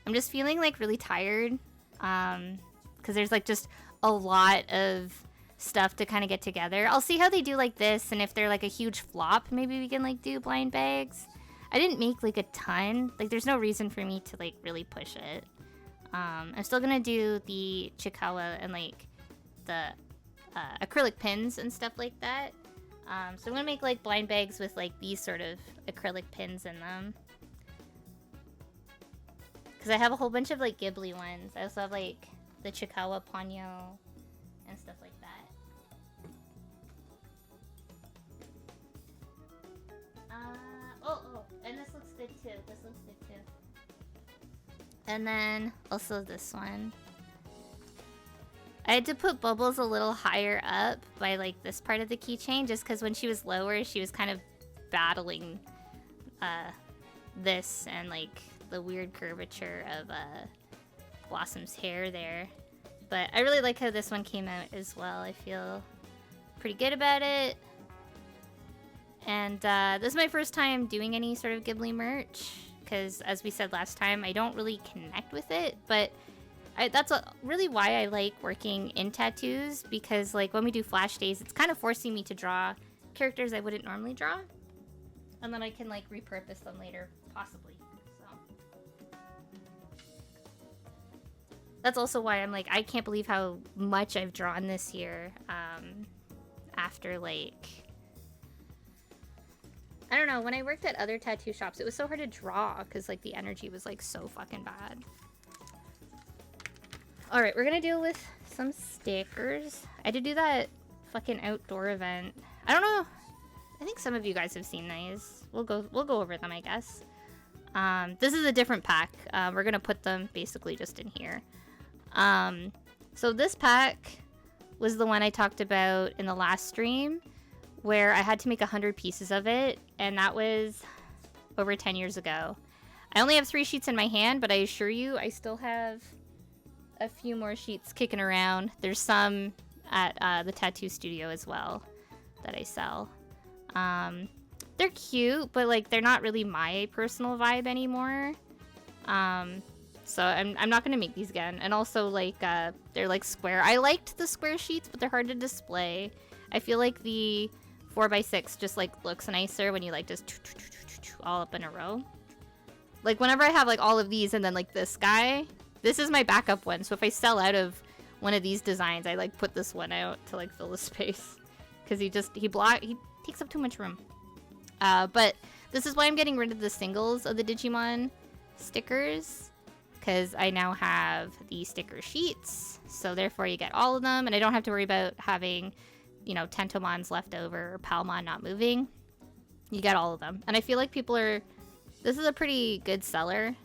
I'm just feeling like really tired, because there's like just a lot of stuff to kind of get together. I'll see how they do like this, and if they're like a huge flop, maybe we can like do blind bags. I didn't make like a ton. Like there's no reason for me to like really push it. I'm still gonna do the Chikawa and like the acrylic pins and stuff like that. So I'm gonna make like blind bags with like these sort of acrylic pins in them. Because I have a whole bunch of like Ghibli ones. I also have like the Chikawa Ponyo and stuff like that. And this looks good too. This looks good too. And then also this one. I had to put Bubbles a little higher up by like this part of the keychain, just because when she was lower, she was kind of battling this and like the weird curvature of Blossom's hair there. But I really like how this one came out as well. I feel pretty good about it. And this is my first time doing any sort of Ghibli merch, because as we said last time, I don't really connect with it, but that's really why I like working in tattoos, because like when we do flash days, it's kind of forcing me to draw characters I wouldn't normally draw, and then I can like repurpose them later, possibly. So that's also why I'm like, I can't believe how much I've drawn this year, after like, I don't know, when I worked at other tattoo shops, it was so hard to draw because like the energy was like so fucking bad. Alright, we're gonna deal with some stickers. I had to do that fucking outdoor event. I don't know. I think some of you guys have seen these. We'll go over them, I guess. This is a different pack. We're gonna put them basically just in here. So this pack was the one I talked about in the last stream, where I had to make 100 pieces of it, and that was over 10 years ago. I only have 3 sheets in my hand, but I assure you, I still have a few more sheets kicking around. There's some at the tattoo studio as well that I sell. they're cute, but like they're not really my personal vibe anymore. So I'm not gonna make these again. And also like they're like square. I liked the square sheets, but they're hard to display. I feel like the 4x6 just like looks nicer when you like just all up in a row. Like whenever I have like all of these and then like this guy, this is my backup one. So if I sell out of one of these designs, I like put this one out to like fill the space, because he takes up too much room. But this is why I'm getting rid of the singles of the Digimon stickers, because I now have the sticker sheets. So therefore you get all of them, and I don't have to worry about having, you know, Tentomons left over or Palmon not moving. You get all of them. And I feel like this is a pretty good seller,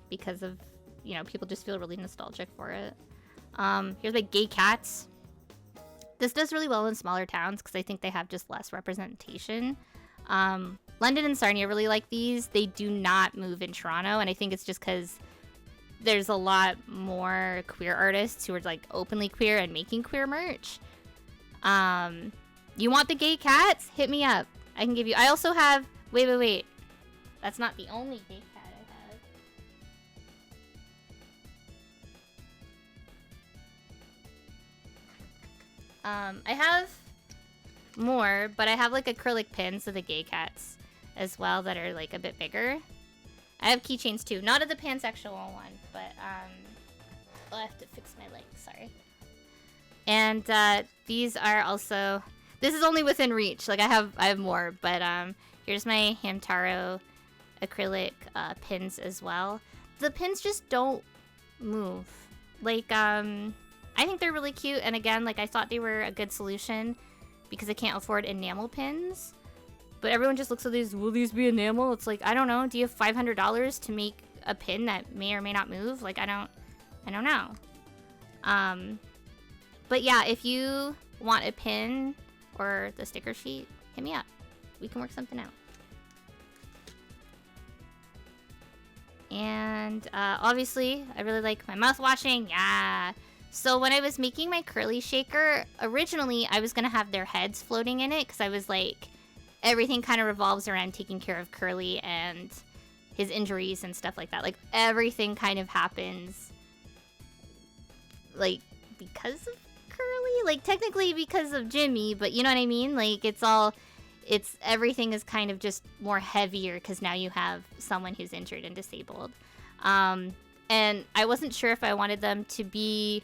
because of, you know, people just feel really nostalgic for it. Here's my Gay Cats. This does really well in smaller towns because I think they have just less representation. London and Sarnia really like these. They do not move in Toronto, and I think it's just because there's a lot more queer artists who are like openly queer and making queer merch. You want the Gay Cats? Hit me up. I can give you. I also have. Wait. That's not the only Gay Cat I have. I have more, but I have like acrylic pins of the Gay Cats as well that are like a bit bigger. I have keychains too, not of the pansexual one, but I'll have to fix my leg, sorry. And these are also, this is only within reach. Like I have more, but here's my Hamtaro acrylic pins as well. The pins just don't move. Like I think they're really cute, and again, like I thought they were a good solution because I can't afford enamel pins. But everyone just looks at these, will these be enamel? It's like, I don't know. Do you have $500 to make a pin that may or may not move? Like, I don't know. But yeah, if you want a pin or the sticker sheet, hit me up. We can work something out. And obviously, I really like my mouth washing. Yeah. So when I was making my curly shaker, originally I was going to have their heads floating in it because I was like, everything kind of revolves around taking care of Curly and his injuries and stuff like that. Like, everything kind of happens, like, because of Curly? Like, technically because of Jimmy, but you know what I mean? Like, everything is kind of just more heavier because now you have someone who's injured and disabled. And I wasn't sure if I wanted them to be,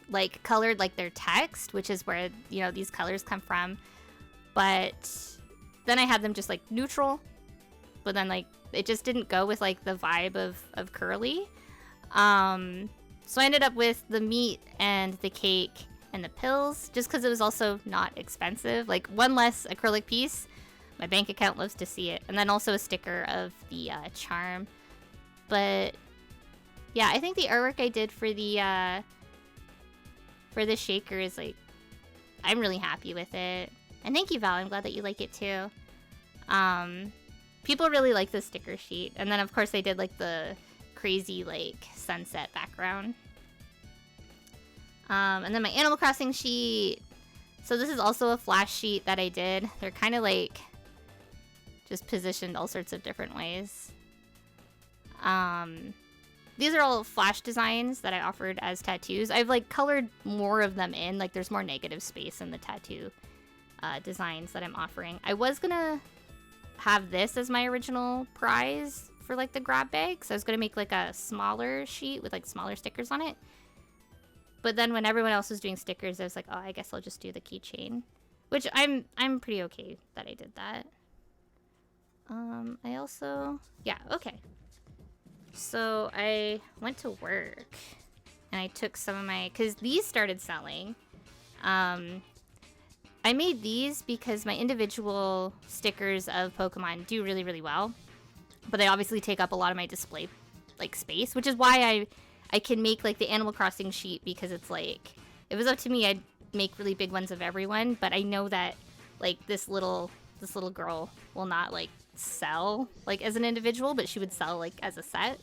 like, colored like their text, which is where, you know, these colors come from. But then I had them just like neutral, but then like it just didn't go with like the vibe of Curly. So I ended up with the meat and the cake and the pills, just because it was also not expensive. Like one less acrylic piece, my bank account loves to see it, and then also a sticker of the charm. But yeah, I think the artwork I did for the shaker is like, I'm really happy with it. And thank you, Val. I'm glad that you like it too. People really like the sticker sheet. And then, of course, they did like the crazy like sunset background. And then my Animal Crossing sheet. So this is also a flash sheet that I did. They're kind of like just positioned all sorts of different ways. These are all flash designs that I offered as tattoos. I've like colored more of them in. Like there's more negative space in the tattoo designs that I'm offering. I was gonna have this as my original prize for like the grab bag, so I was gonna make like a smaller sheet with like smaller stickers on it. But then when everyone else was doing stickers, I was like, oh, I guess I'll just do the keychain, which I'm pretty okay that I did that. I also, yeah, okay. So I went to work and I took some of my, because these started selling. I made these because my individual stickers of Pokemon do really, really well. But they obviously take up a lot of my display like space, which is why I can make like the Animal Crossing sheet, because it's like, if it was up to me, I'd make really big ones of everyone, but I know that like this little girl will not like sell like as an individual, but she would sell like as a set.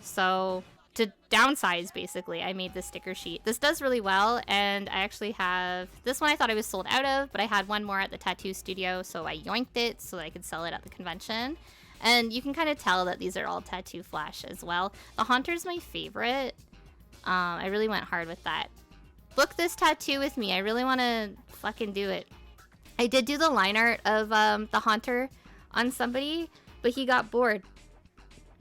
So to downsize, basically, I made this sticker sheet. This does really well, and I actually have this one. I thought I was sold out of, but I had one more at the tattoo studio, so I yoinked it so that I could sell it at the convention. And you can kind of tell that these are all tattoo flash as well. The Haunter's my favorite. I really went hard with that. Book this tattoo with me. I really want to fucking do it. I did do the line art of the Haunter on somebody, but he got bored.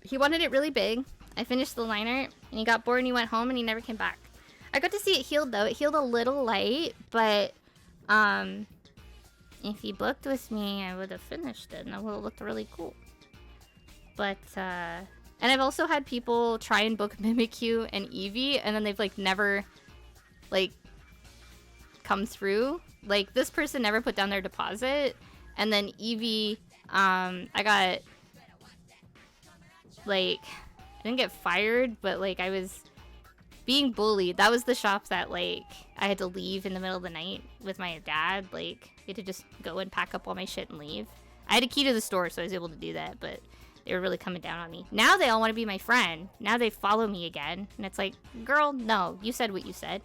He wanted it really big. I finished the line art, and he got bored, and he went home, and he never came back. I got to see it healed, though. It healed a little light, but if he booked with me, I would have finished it, and it would have looked really cool. But, and I've also had people try and book Mimikyu and Eevee, and then they've, like, never, like, come through. Like, this person never put down their deposit, and then Eevee, I got, like, I didn't get fired, but, like, I was being bullied. That was the shop that, like, I had to leave in the middle of the night with my dad. Like, I had to just go and pack up all my shit and leave. I had a key to the store, so I was able to do that, but they were really coming down on me. Now they all want to be my friend. Now they follow me again, and it's like, girl, no, you said what you said.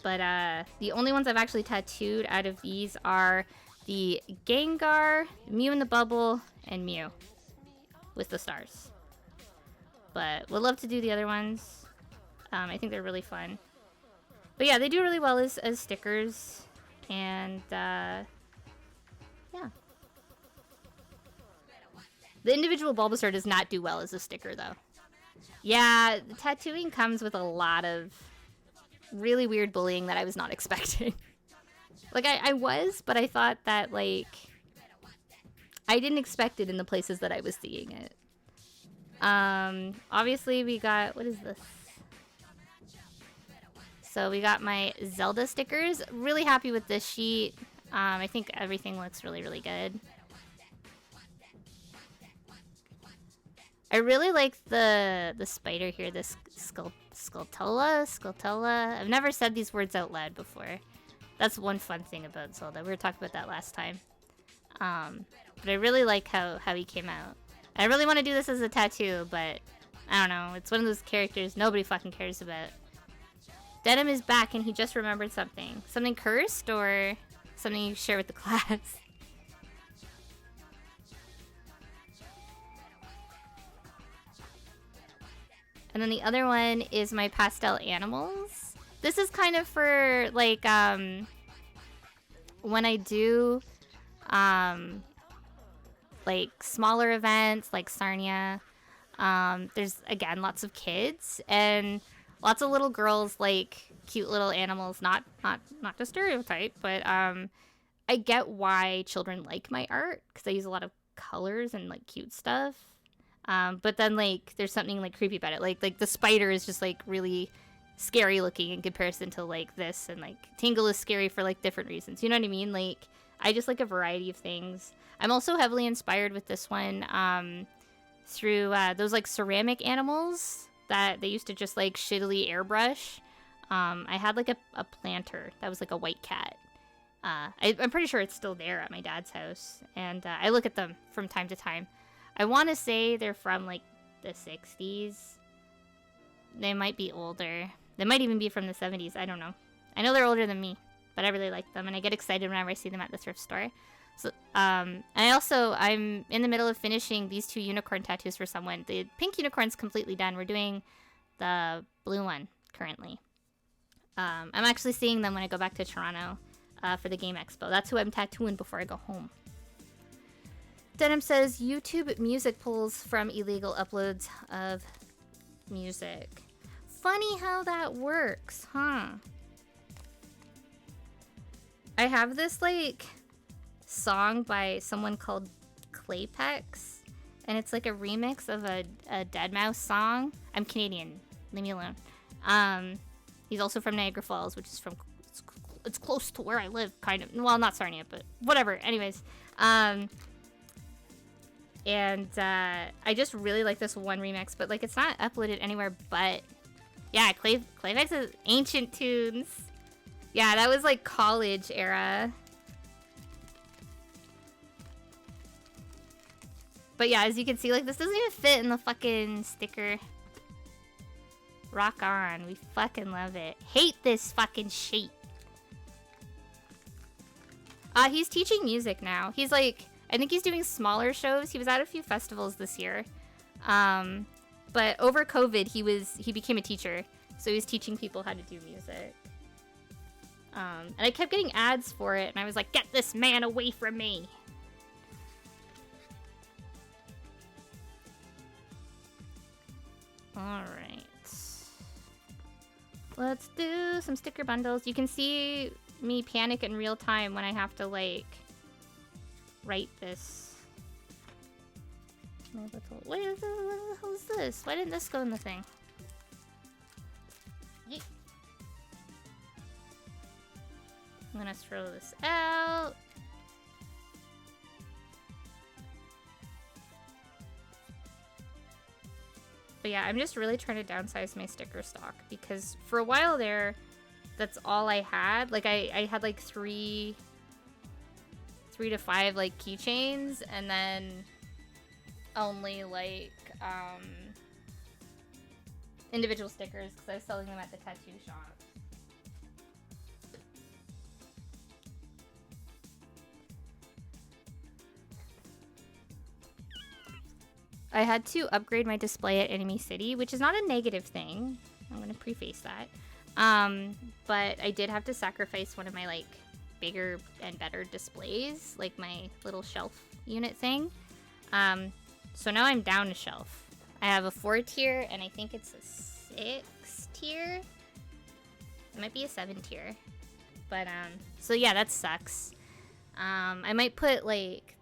But the only ones I've actually tattooed out of these are the Gengar, Mew in the Bubble, and Mew with the stars. But would love to do the other ones. I think they're really fun. But yeah, they do really well as stickers. And yeah. The individual Bulbasaur does not do well as a sticker, though. Yeah, the tattooing comes with a lot of really weird bullying that I was not expecting. Like, I was, but I thought that, like, I didn't expect it in the places that I was seeing it. Obviously we got, what is this? So we got my Zelda stickers. Really happy with this sheet. I think everything looks really, really good. I really like the spider here, this Skulltula. I've never said these words out loud before. That's one fun thing about Zelda. We were talking about that last time. But I really like how he came out. I really want to do this as a tattoo, but I don't know. It's one of those characters nobody fucking cares about. Denim is back, and he just remembered something. Something cursed, or something you share with the class? And then the other one is my pastel animals. This is kind of for, like, when I do, like, smaller events, like Sarnia. There's, again, lots of kids, and lots of little girls like cute little animals. Not to stereotype, but, I get why children like my art, because I use a lot of colors and, like, cute stuff. But then, like, there's something, like, creepy about it. Like the spider is just, like, really scary looking in comparison to, like, this. And, like, Tingle is scary for, like, different reasons. You know what I mean? Like, I just like a variety of things. I'm also heavily inspired with this one through those, like, ceramic animals that they used to just, like, shittily airbrush. I had, like, a planter that was, like, a white cat. I'm pretty sure it's still there at my dad's house. And I look at them from time to time. I want to say they're from, like, the 60s. They might be older. They might even be from the 70s. I don't know. I know they're older than me, but I really like them, and I get excited whenever I see them at the thrift store. So, I'm in the middle of finishing these 2 unicorn tattoos for someone. The pink unicorn's completely done. We're doing the blue one currently. I'm actually seeing them when I go back to Toronto for the Game Expo. That's who I'm tattooing before I go home. Denim says YouTube music pulls from illegal uploads of music. Funny how that works, huh? I have this, like, song by someone called Claypex, and it's like a remix of a Deadmau5 song. I'm Canadian, leave me alone. He's also from Niagara Falls, which is from, it's close to where I live, kind of. Well, not Sarnia, but whatever. Anyways, and I just really like this one remix, but, like, it's not uploaded anywhere but, yeah, Claypex is Ancient Tunes. Yeah, that was, like, college era. But yeah, as you can see, like, this doesn't even fit in the fucking sticker. Rock on. We fucking love it. Hate this fucking shit. He's teaching music now. He's like, I think he's doing smaller shows. He was at a few festivals this year. But over COVID, he became a teacher. So he was teaching people how to do music. And I kept getting ads for it, and I was like, get this man away from me. Alright. Let's do some sticker bundles. You can see me panic in real time when I have to, like, write this. Wait, what the hell is this? Why didn't this go in the thing? Yeet. I'm gonna throw this out. But yeah, I'm just really trying to downsize my sticker stock because for a while there, that's all I had. Like I had like three to five like keychains, and then only like individual stickers because I was selling them at the tattoo shop. I had to upgrade my display at Enemy City, which is not a negative thing. I'm gonna preface that. But I did have to sacrifice one of my like bigger and better displays, like my little shelf unit thing. So now I'm down a shelf. I have a 4 tier, and I think it's a 6 tier. It might be a 7 tier. But so yeah, that sucks. I might put like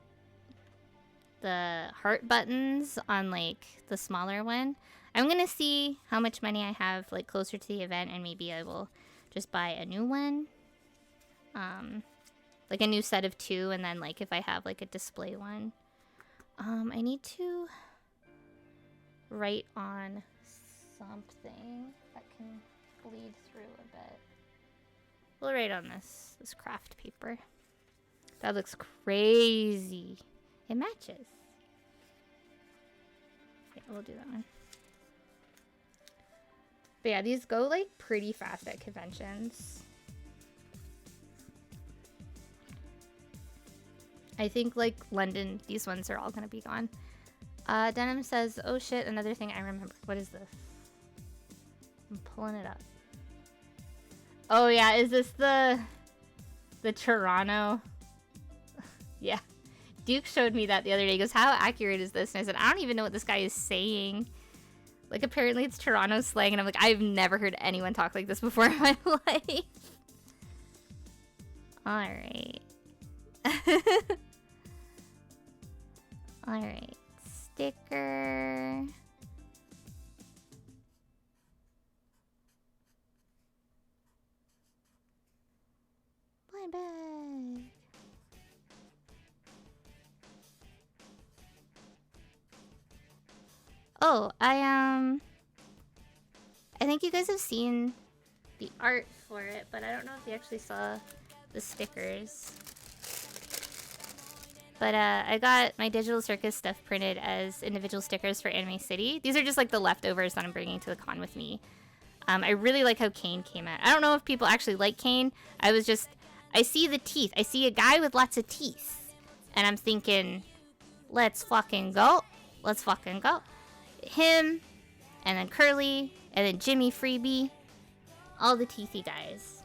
the heart buttons on like the smaller one. I'm gonna see how much money I have like closer to the event, and maybe I will just buy a new one, like a new set of 2, and then like if I have like a display one. I need to write on something that can bleed through a bit. We'll write on this craft paper. That looks crazy. It matches. Yeah, we'll do that one. But yeah, these go like pretty fast at conventions. I think like London, these ones are all gonna be gone. Denim says, oh shit, another thing I remember. What is this? I'm pulling it up. Oh yeah, is this the Toronto? Yeah. Duke showed me that the other day. He goes, how accurate is this? And I said, I don't even know what this guy is saying. Like, apparently it's Toronto slang. And I'm like, I've never heard anyone talk like this before in my life. Alright. Alright. Sticker. Blind bag. Oh, I think you guys have seen the art for it, but I don't know if you actually saw the stickers. But I got my Digital Circus stuff printed as individual stickers for Anime City. These are just like the leftovers that I'm bringing to the con with me. I really like how Kane came out. I don't know if people actually like Kane. I see the teeth. I see a guy with lots of teeth. And I'm thinking, let's fucking go. Let's fucking go. Him, and then Curly, and then Jimmy Freebie. All the teethy guys.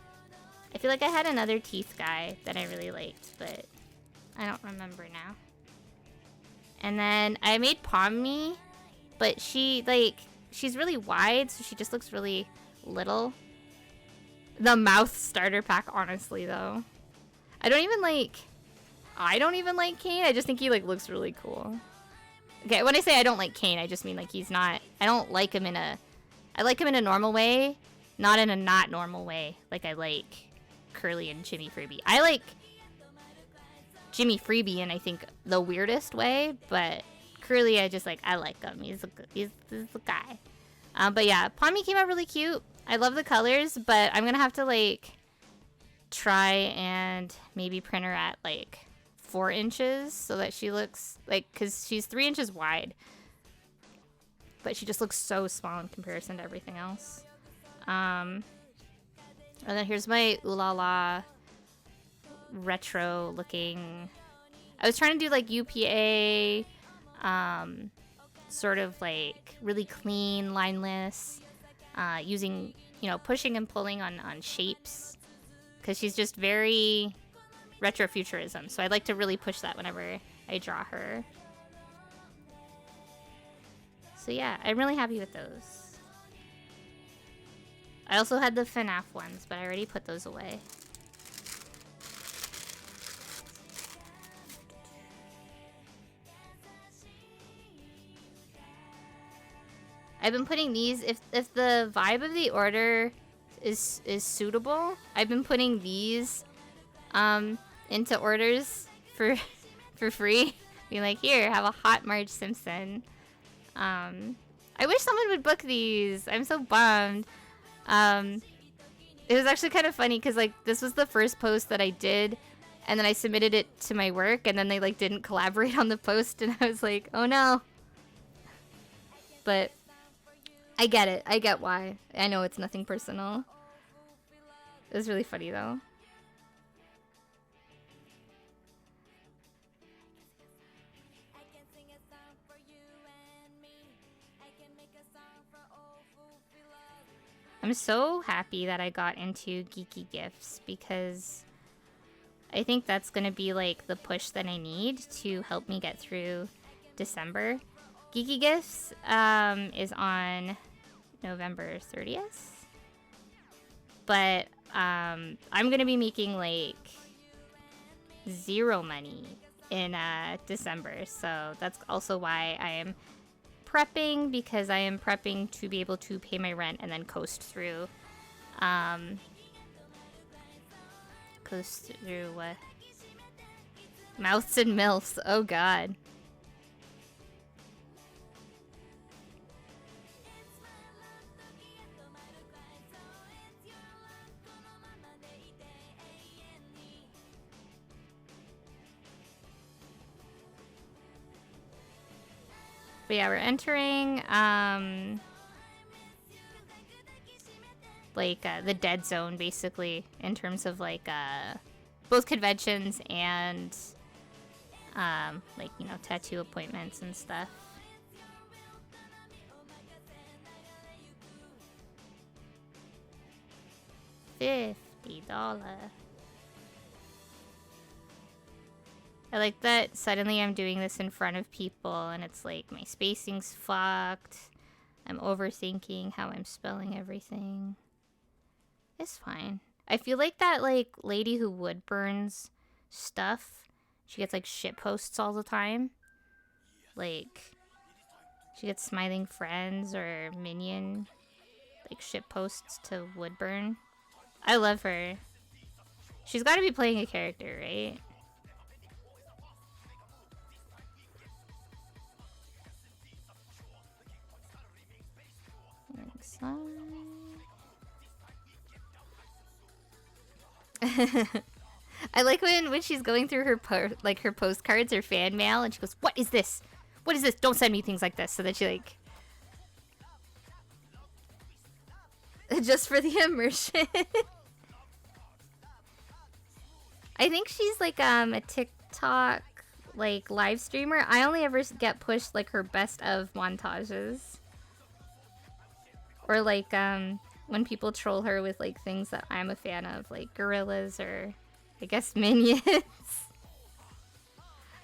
I feel like I had another teeth guy that I really liked, but I don't remember now. And then I made Pomni, but she's really wide, so she just looks really little. The mouth starter pack, honestly, though. I don't even like Kane. I just think he like looks really cool. Okay, when I say I don't like Kane, I just mean like he's not. I don't like him in a. I like him in a normal way, not in a not normal way. Like I like Curly and Jimmy Freebie. I like Jimmy Freebie in I think the weirdest way, but Curly I just like. I like him. He's a guy. But yeah, Pomni came out really cute. I love the colors, but I'm gonna have to like try and maybe print her at like 4 inches so that she looks like, because she's 3 inches wide, but she just looks so small in comparison to everything else. And then here's my Ooh La La retro looking. I was trying to do like UPA, sort of like really clean, lineless, using, you know, pushing and pulling on shapes, because she's just very retrofuturism. So I'd like to really push that whenever I draw her. So yeah, I'm really happy with those. I also had the FNAF ones, but I already put those away. I've been putting these, if the vibe of the order is suitable, I've been putting these into orders for free. Being like, here, have a hot Marge Simpson. I wish someone would book these. I'm so bummed. It was actually kind of funny because like this was the first post that I did, and then I submitted it to my work, and then they like didn't collaborate on the post, and I was like, oh no. But I get it. I get why. I know it's nothing personal. It was really funny though. I'm so happy that I got into Geeky Gifts, because I think that's gonna be like the push that I need to help me get through December. Geeky Gifts is on November 30th, but I'm gonna be making like 0 money in December, so that's also why I am prepping, because I am prepping to be able to pay my rent and then coast through what? Mouths and MILFs. Oh god. But yeah, we're entering like the dead zone, basically, in terms of like both conventions and like, you know, tattoo appointments and stuff. $50. I like that suddenly I'm doing this in front of people and it's like my spacing's fucked. I'm overthinking how I'm spelling everything. It's fine. I feel like that like lady who wood burns stuff, she gets like shit posts all the time. Like she gets smiling friends or minion like shit posts to Woodburn. I love her. She's got to be playing a character, right? I like when she's going through her her postcards or fan mail, and she goes, "What is this? What is this? Don't send me things like this." So that she like just for the immersion. I think she's like a TikTok like live streamer. I only ever get pushed like her best of montages. Or like when people troll her with like things that I'm a fan of, like gorillas or I guess minions.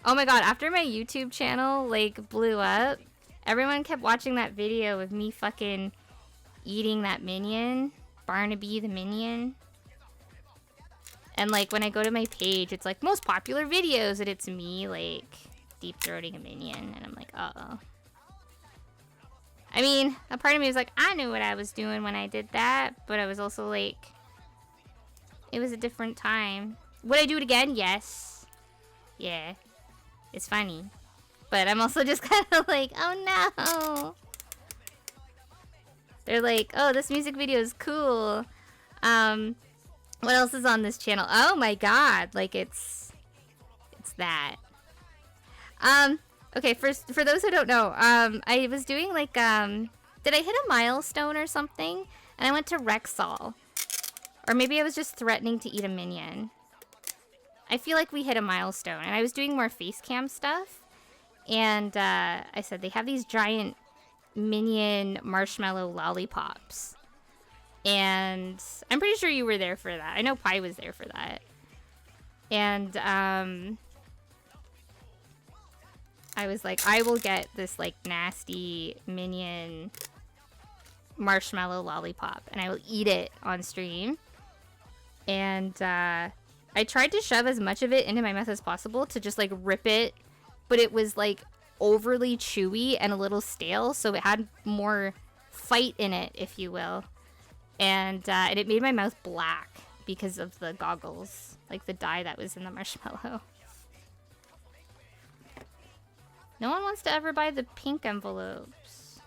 Oh my god, after my YouTube channel like blew up, everyone kept watching that video of me fucking eating that minion, Barnaby the minion. And like when I go to my page, it's like most popular videos, and it's me like deep throating a minion, and I'm like, uh-oh. I mean, a part of me was like, I knew what I was doing when I did that, but I was also like, it was a different time. Would I do it again? Yes. Yeah. It's funny. But I'm also just kind of like, oh no. They're like, oh, this music video is cool. What else is on this channel? Oh my god. Like, it's that. Okay, for those who don't know, I was doing like, did I hit a milestone or something? And I went to Rexall. Or maybe I was just threatening to eat a minion. I feel like we hit a milestone, and I was doing more face cam stuff. And I said, they have these giant minion marshmallow lollipops. And I'm pretty sure you were there for that. I know Pi was there for that. And I was like, I will get this like nasty minion marshmallow lollipop and I will eat it on stream. And I tried to shove as much of it into my mouth as possible to just like rip it, but it was like overly chewy and a little stale, so it had more fight in it, if you will. And it made my mouth black because of the goggles, like the dye that was in the marshmallow. No one wants to ever buy the pink envelopes.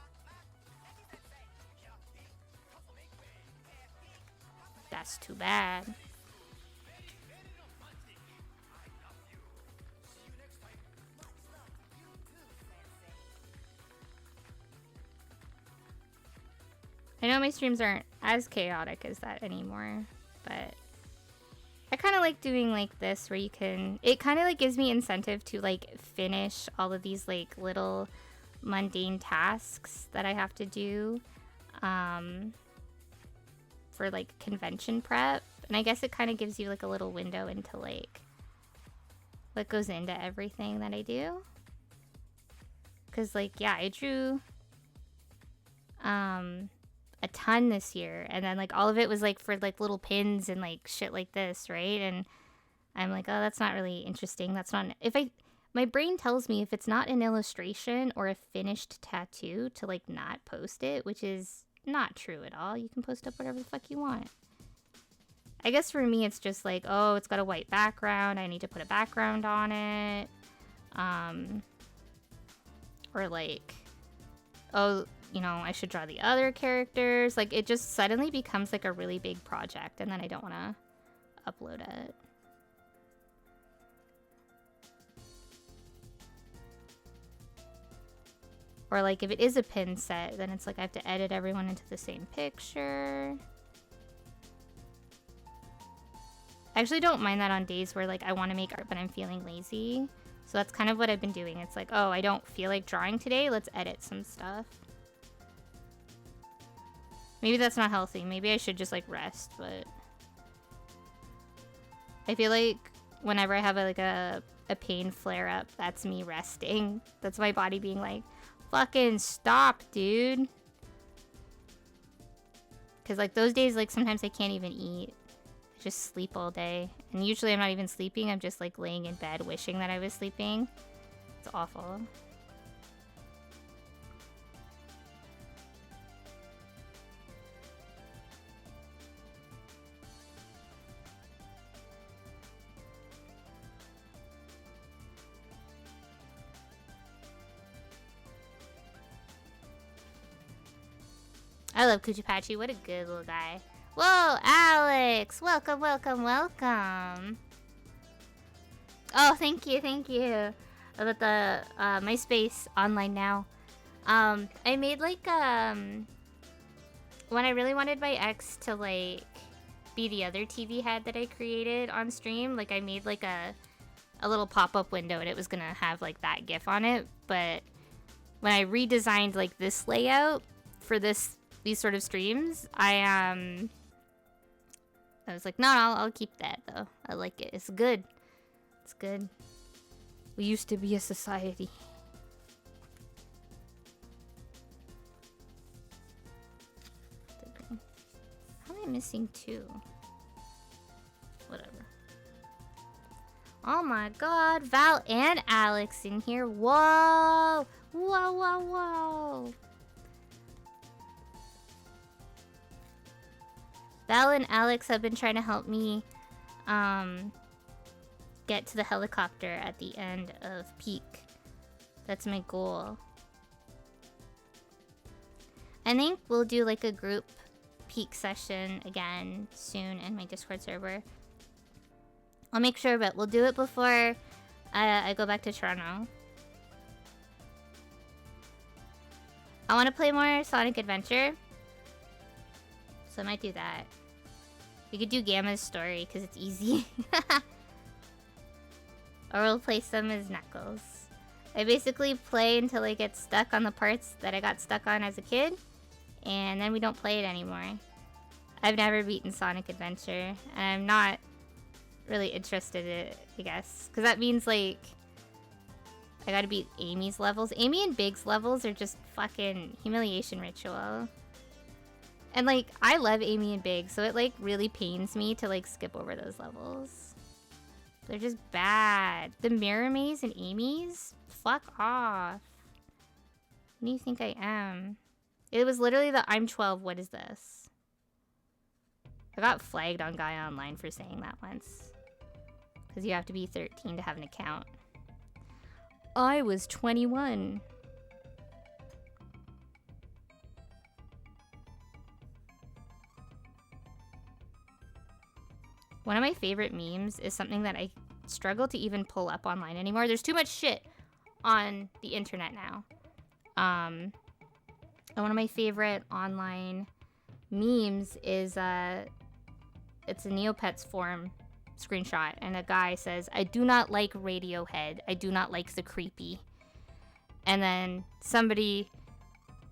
That's too bad. I know my streams aren't as chaotic as that anymore, but I kind of like doing like this where you can, it kind of like gives me incentive to like finish all of these like little mundane tasks that I have to do for like convention prep. And I guess it kind of gives you like a little window into like what goes into everything that I do. Cause like, yeah, I drew a ton this year, and then like all of it was like for like little pins and like shit like this, right? And I'm like, oh, that's not really interesting. That's not, my brain tells me if it's not an illustration or a finished tattoo to like not post it, which is not true at all. You can post up whatever the fuck you want. I guess for me it's just like, oh, it's got a white background, I need to put a background on it. Or like, oh, you know, I should draw the other characters. Like, it just suddenly becomes like a really big project, and then I don't want to upload it. Or like, if it is a pin set, then it's like I have to edit everyone into the same picture. I actually don't mind that on days where like I want to make art but I'm feeling lazy. So that's kind of what I've been doing. It's like, oh, I don't feel like drawing today. Let's edit some stuff. Maybe that's not healthy. Maybe I should just like rest, but I feel like whenever I have a pain flare up, that's me resting. That's my body being like, fucking stop, dude. Cause like those days, like sometimes I can't even eat. I just sleep all day. And usually I'm not even sleeping. I'm just like laying in bed wishing that I was sleeping. It's awful. I love Kuchipachi. What a good little guy. Whoa, Alex! Welcome, welcome, welcome. Oh, thank you, thank you. About the MySpace online now. I made like when I really wanted my ex to like be the other TV head that I created on stream, like I made like a little pop-up window and it was gonna have like that GIF on it. But when I redesigned like this layout for these sort of streams, I was like, no, I'll keep that though. I like it. It's good. It's good. We used to be a society. How am I missing two? Whatever. Oh my god, Val and Alex in here. Whoa! Whoa, whoa, whoa! Val and Alex have been trying to help me get to the helicopter at the end of Peak. That's my goal. I think we'll do like a group Peak session again soon in my Discord server. I'll make sure, but we'll do it before I go back to Toronto. I want to play more Sonic Adventure. So I might do that. We could do Gamma's story, because it's easy. Or we'll play some as Knuckles. I basically play until I get stuck on the parts that I got stuck on as a kid. And then we don't play it anymore. I've never beaten Sonic Adventure. And I'm not really interested in it, I guess. Because that means, like, I gotta beat Amy's levels. Amy and Big's levels are just fucking humiliation ritual. And, like, I love Amy and Big, so it, like, really pains me to, like, skip over those levels. They're just bad. The Mirror Maze and Amy's? Fuck off. Who do you think I am? It was literally the I'm 12, what is this? I got flagged on Gaia Online for saying that once. Because you have to be 13 to have an account. I was 21. One of my favorite memes is something that I struggle to even pull up online anymore. There's too much shit on the internet now. And one of my favorite online memes is it's a Neopets forum screenshot, and a guy says, "I do not like Radiohead. I do not like the creepy." And then somebody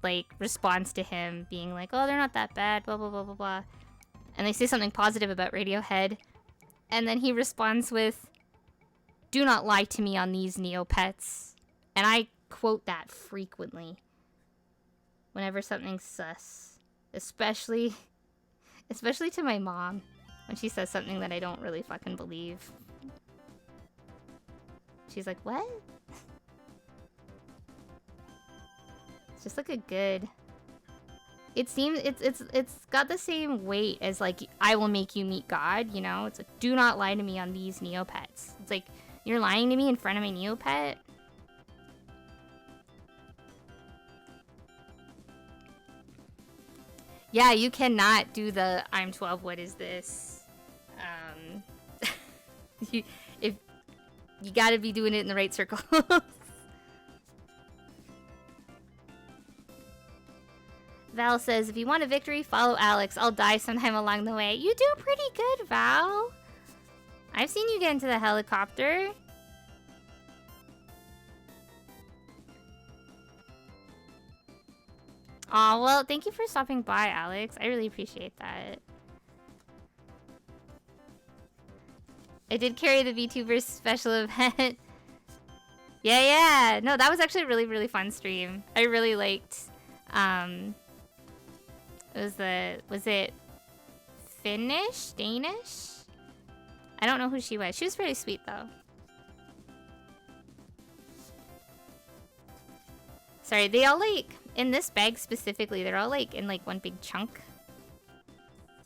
like responds to him being like, "Oh, they're not that bad, blah blah blah blah blah." And they say something positive about Radiohead, and then he responds with, "Do not lie to me on these Neopets." And I quote that frequently whenever something's sus, especially to my mom when she says something that I don't really fucking believe. She's like, "What?" It's just like a good. It seems it's got the same weight as like I will make you meet God, you know? It's like, do not lie to me on these Neopets. It's like, you're lying to me in front of my Neopet? Yeah, you cannot do the I'm 12, what is this? If you gotta be doing it in the right circle. Val says, if you want a victory, follow Alex. I'll die sometime along the way. You do pretty good, Val. I've seen you get into the helicopter. Aw, well, thank you for stopping by, Alex. I really appreciate that. I did carry the VTubers special event. Yeah. No, that was actually a really, really fun stream. I really liked... was it Finnish? Danish? I don't know who she was. She was pretty sweet, though. Sorry, they all, like, in this bag specifically, they're all, like, in, like, one big chunk.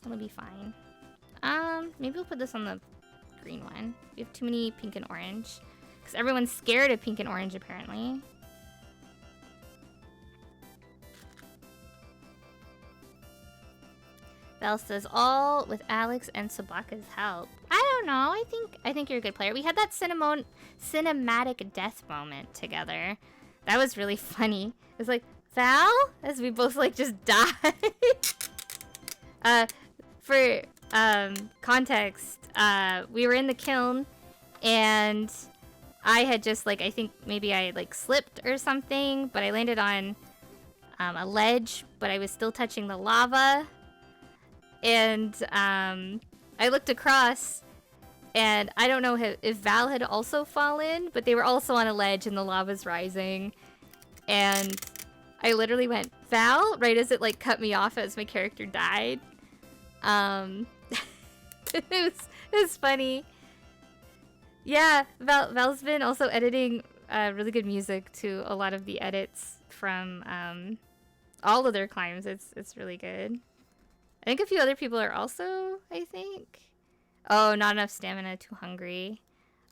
It'll be fine. Maybe we'll put this on the green one. We have too many pink and orange. Because everyone's scared of pink and orange, apparently. Belle says, all with Alex and Sabaka's help. I don't know. I think you're a good player. We had that cinematic death moment together. That was really funny. It was like, Val? As we both, like, just died. For context, we were in the kiln, and I had just, like, I think maybe I, like, slipped or something, but I landed on a ledge, but I was still touching the lava. And I looked across, and I don't know if Val had also fallen, but they were also on a ledge and the lava's rising. And I literally went, Val, right as it like cut me off as my character died. It was funny. Yeah, Val's been also editing really good music to a lot of the edits from all of their climbs. It's really good. I think a few other people are also, I think. Oh, not enough stamina, too hungry.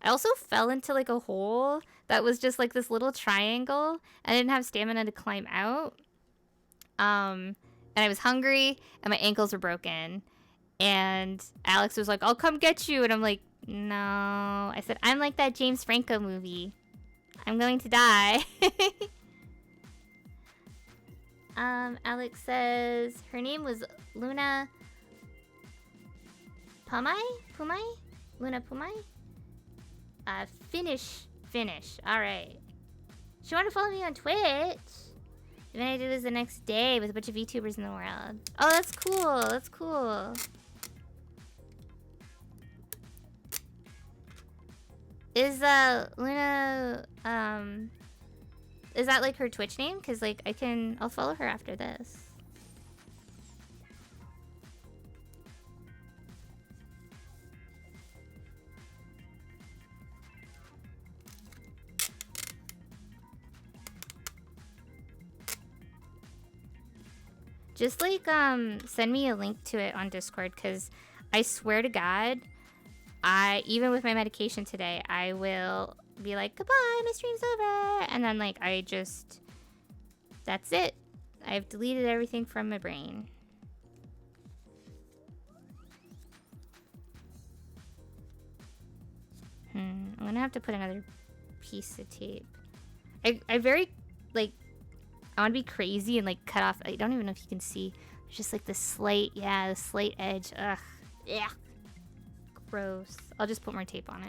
I also fell into like a hole that was just like this little triangle. I didn't have stamina to climb out. And I was hungry and my ankles were broken. And Alex was like, I'll come get you. And I'm like, No. I said, I'm like that James Franco movie. I'm going to die. Alex says her name was Luna Pumai? Pumai? Luna Pumai? Finish. Alright. She wanted to follow me on Twitch. The event I did was the next day with a bunch of VTubers in the world. Oh, that's cool. That's cool. Is Luna is that like her Twitch name? Cause like I'll follow her after this. Just like send me a link to it on Discord, cause I swear to God, even with my medication today, I will be like, goodbye, my stream's over, and then like that's it. I've deleted everything from my brain. I'm gonna have to put another piece of tape. I very like. I want to be crazy and like cut off. I don't even know if you can see. There's just like the slight edge. Ugh. Yeah. Gross. I'll just put more tape on it.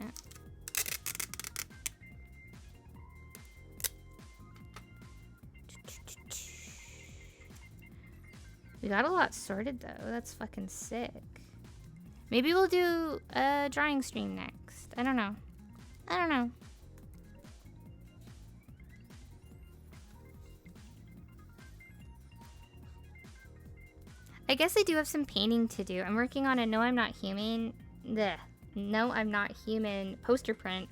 We got a lot sorted though. That's fucking sick. Maybe we'll do a drawing stream next. I don't know. I guess I do have some painting to do. I'm working on a No I'm Not Human poster print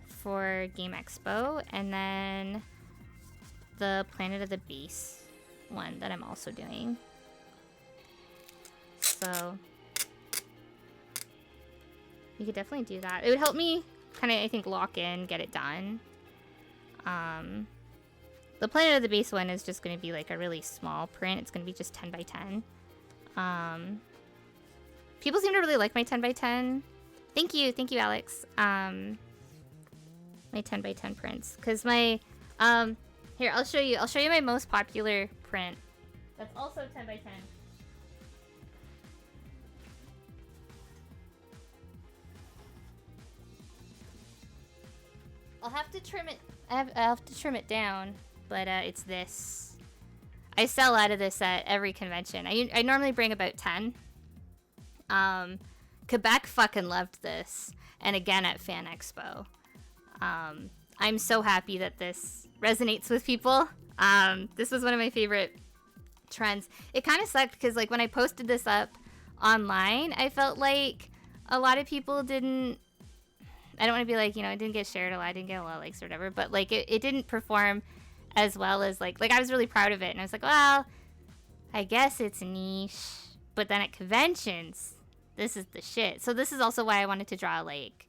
for Game Expo, and then the Planet of the Beast one that I'm also doing. So we could definitely do that. It would help me kind of, I think, lock in, get it done. The Planet of the Beast one is just going to be like a really small print. It's going to be just 10 by 10. People seem to really like my 10 by 10. Thank you, Alex. My 10 by 10 prints, because my here, I'll show you my most popular print. That's also 10 by 10. I'll have to trim it. I'll have to trim it down, but it's this. I sell out of this at every convention. I normally bring about 10. Quebec fucking loved this, and again at Fan Expo. I'm so happy that this resonates with people. This was one of my favorite trends. It kind of sucked because like when I posted this up online, I felt like a lot of people didn't. I don't want to be like, it didn't get shared a lot, I didn't get a lot of likes or whatever, but like it didn't perform as well as like I was really proud of it, and I was like, well, I guess it's niche, but then at conventions, this is the shit. So this is also why I wanted to draw like,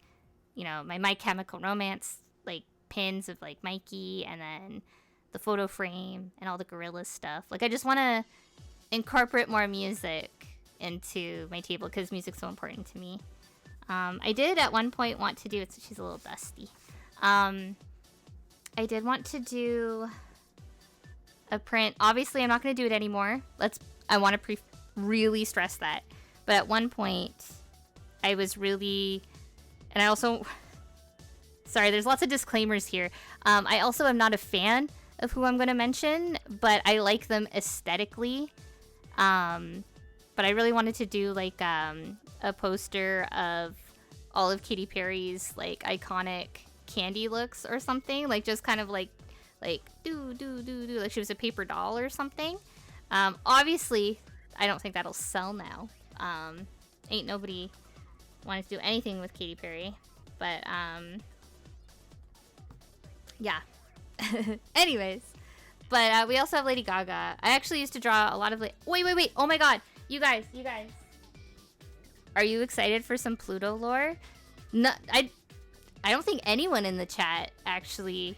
my My Chemical Romance like pins of like Mikey, and then the photo frame and all the Gorillaz stuff. Like I just want to incorporate more music into my table because music's so important to me. I did at one point want to do it. She's a little dusty. I did want to do a print. Obviously, I'm not going to do it anymore. I want to really stress that. But at one point, I was really, and I also, sorry, there's lots of disclaimers here. I also am not a fan of who I'm going to mention, but I like them aesthetically. But I really wanted to do like a poster of all of Katy Perry's like iconic candy looks or something, like just kind of like do like she was a paper doll or something. Obviously I don't think that'll sell now. Ain't nobody wanted to do anything with Katy Perry, but yeah. Anyways, but we also have Lady Gaga. I actually used to draw a lot of wait, oh my god, you guys, are you excited for some Pluto lore? No, I don't think anyone in the chat actually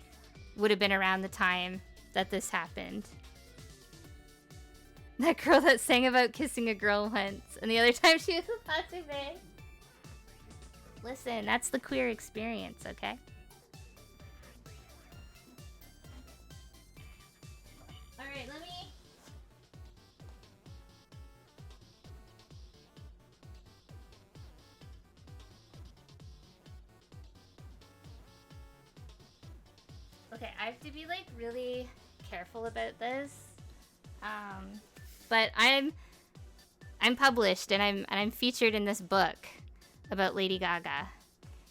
would have been around the time that this happened. That girl that sang about kissing a girl once, and the other time she was a plastic bag. Listen, that's the queer experience, okay? Alright, let me... Okay, I have to be, like, really careful about this. But I'm published and I'm featured in this book about Lady Gaga.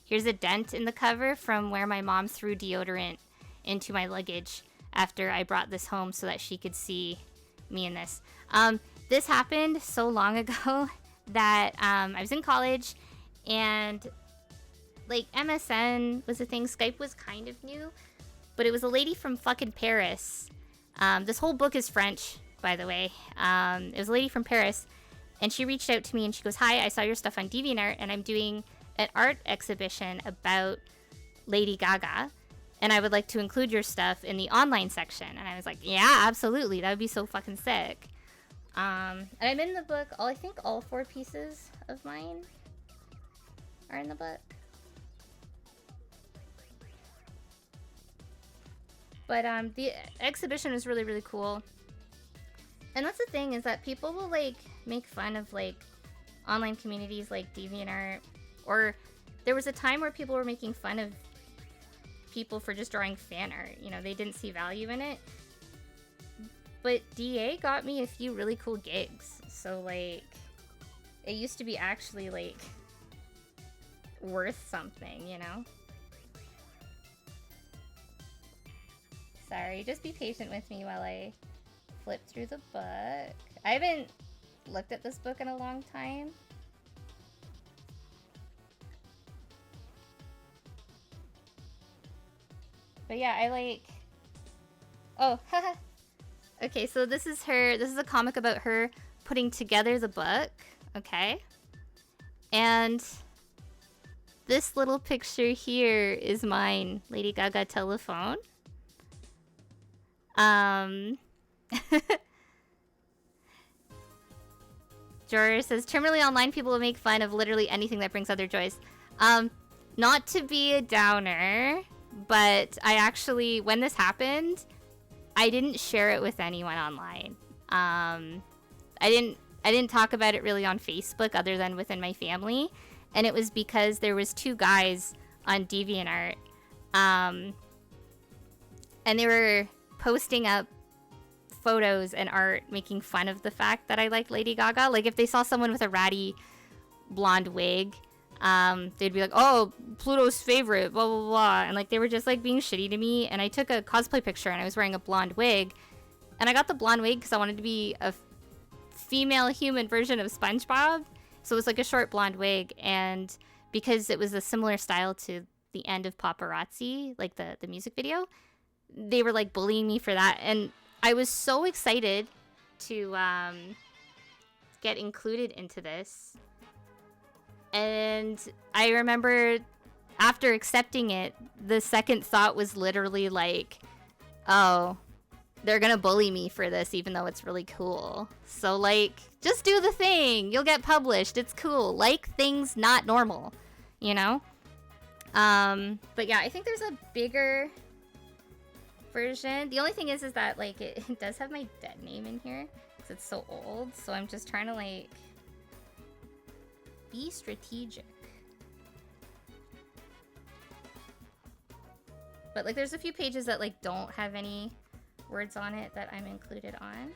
Here's a dent in the cover from where my mom threw deodorant into my luggage after I brought this home so that she could see me in this. This happened so long ago that I was in college and like MSN was a thing. Skype was kind of new, but it was a lady from fucking Paris. This whole book is French, by the way. It was a lady from Paris, and she reached out to me and she goes, "Hi, I saw your stuff on DeviantArt, and I'm doing an art exhibition about Lady Gaga, and I would like to include your stuff in the online section." And I was like, "Yeah, absolutely. That would be so fucking sick." And I'm in the book. I think all 4 pieces of mine are in the book. But the exhibition was really, really cool. And that's the thing, is that people will like make fun of like online communities like DeviantArt, or there was a time where people were making fun of people for just drawing fan art. You know, they didn't see value in it. But DA got me a few really cool gigs. So like, it used to be actually like worth something, you know? Sorry, just be patient with me while I flip through the book. I haven't looked at this book in a long time. But yeah, I like... Oh, haha. Okay, so this is her... This is a comic about her putting together the book. Okay. And this little picture here is mine. Lady Gaga telephone. Jorah says, terminally online people will make fun of literally anything that brings other joys. Not to be a downer, but I actually, when this happened, I didn't share it with anyone online. I didn't talk about it really on Facebook other than within my family. And it was because there was 2 guys on DeviantArt. And they were posting up photos and art making fun of the fact that I like Lady Gaga. Like, if they saw someone with a ratty blonde wig, they'd be like, "Oh, Pluto's favorite, blah, blah, blah." And, like, they were just, like, being shitty to me. And I took a cosplay picture, and I was wearing a blonde wig. And I got the blonde wig because I wanted to be a female human version of SpongeBob. So it was, like, a short blonde wig. And because it was a similar style to the end of Paparazzi, like the music video, they were like bullying me for that, and I was so excited to get included into this. And I remember after accepting it, the second thought was literally like, oh, they're gonna bully me for this even though it's really cool. So like, just do the thing, you'll get published, it's cool. Like things not normal, you know? But yeah, I think there's a bigger version. The only thing is that like it does have my dead name in here because it's so old, so I'm just trying to like be strategic. But like there's a few pages that like don't have any words on it that I'm included on.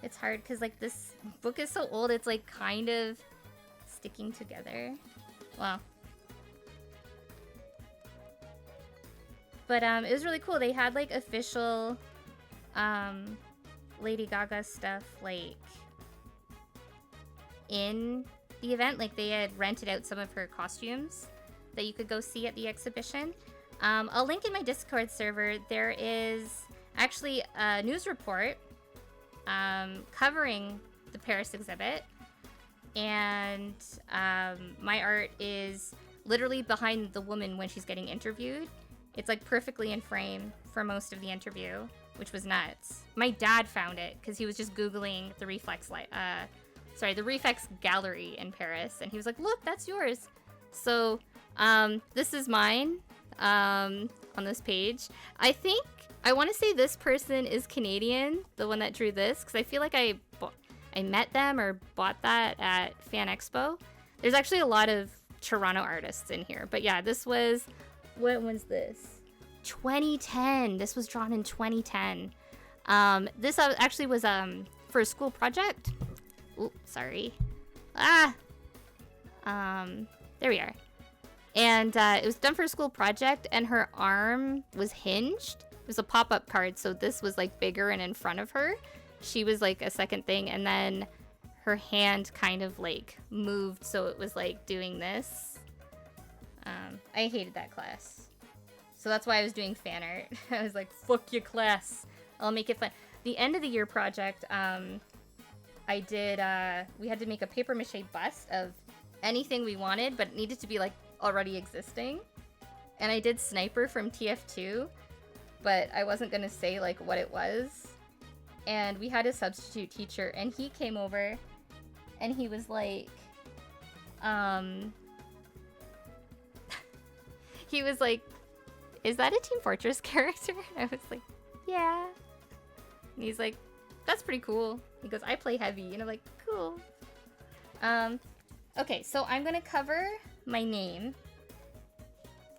It's hard because like this book is so old, it's like kind of sticking together. Wow. But it was really cool. They had like official Lady Gaga stuff like in the event. Like they had rented out some of her costumes that you could go see at the exhibition. I'll link in my Discord server. There is actually a news report covering the Paris exhibit. and my art is literally behind the woman when she's getting interviewed. It's like perfectly in frame for most of the interview, which was nuts. My dad found it because he was just Googling the the Reflex Gallery in Paris, and he was like, look, that's yours. So this is mine on this page. I want to say this person is Canadian, the one that drew this, because I feel like I met them or bought that at Fan Expo. There's actually a lot of Toronto artists in here. But yeah, this was... When was this? 2010. This was drawn in 2010. This actually was for a school project. Ooh, sorry. There we are. And it was done for a school project, and her arm was hinged. It was a pop-up card, so this was like bigger and in front of her. She was like a second thing, and then her hand kind of like moved, so it was like doing this. I hated that class. So that's why I was doing fan art. I was like, fuck your class. I'll make it fun. The end of the year project, I did, we had to make a paper mache bust of anything we wanted, but it needed to be like already existing. And I did Sniper from TF2, but I wasn't gonna say like what it was. And we had a substitute teacher, and he came over and he was like, he was like, is that a Team Fortress character? I was like, yeah. And he's like, that's pretty cool. He goes, I play heavy. And I'm like, cool. Okay, so I'm gonna cover my name,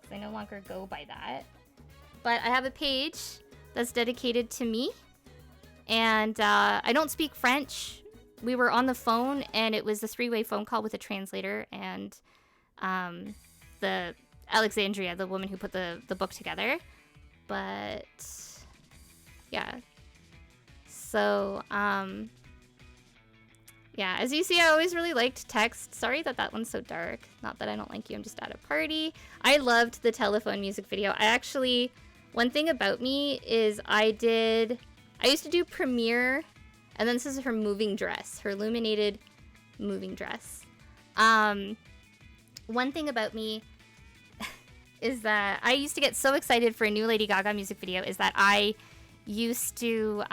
because I no longer go by that. But I have a page that's dedicated to me. And I don't speak French. We were on the phone, and it was a 3-way phone call with a translator. And the Alexandria, the woman who put the book together. But yeah. So, yeah, as you see, I always really liked text. Sorry that one's so dark. Not that I don't like you, I'm just at a party. I loved the telephone music video. One thing about me is I used to do Premiere, and then this is her moving dress, her illuminated moving dress. One thing about me is that I used to get so excited for a new Lady Gaga music video is that I used to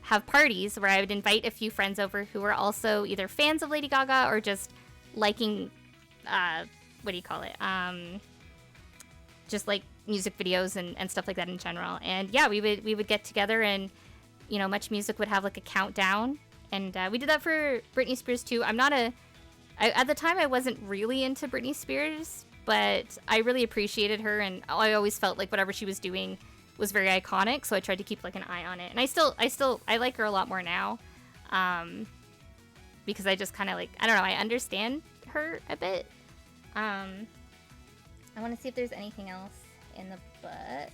have parties where I would invite a few friends over who were also either fans of Lady Gaga or just liking, just like music videos and stuff like that in general. And yeah, we would get together, and you know, Much Music would have like a countdown, and we did that for Britney Spears too. At the time I wasn't really into Britney Spears, but I really appreciated her, and I always felt like whatever she was doing was very iconic, so I tried to keep like an eye on it. And I like her a lot more now, because I just kind of like, I don't know, I understand her a bit. I want to see if there's anything else in the book.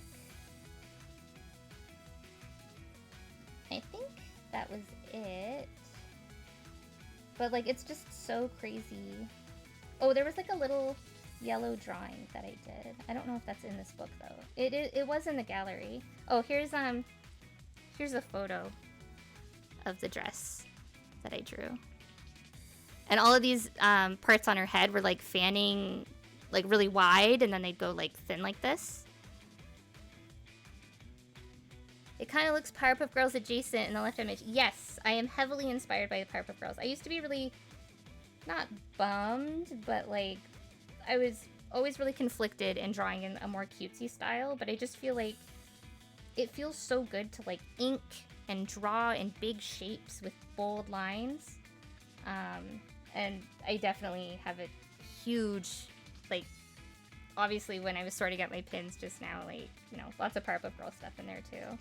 I think that was it. But like, it's just so crazy. Oh, there was like a little yellow drawing that I did. I don't know if that's in this book though. It was in the gallery. Oh, here's a photo of the dress that I drew. And all of these parts on her head were like fanning like really wide, and then they'd go like thin like this. It kind of looks Powerpuff Girls adjacent in the left image. Yes, I am heavily inspired by the Powerpuff Girls. I used to be really, not bummed, but like, I was always really conflicted in drawing in a more cutesy style, but I just feel like it feels so good to like ink and draw in big shapes with bold lines. And I definitely have a huge, like, obviously when I was sorting out my pins just now, like, you know, lots of Powerpuff Girls stuff in there too.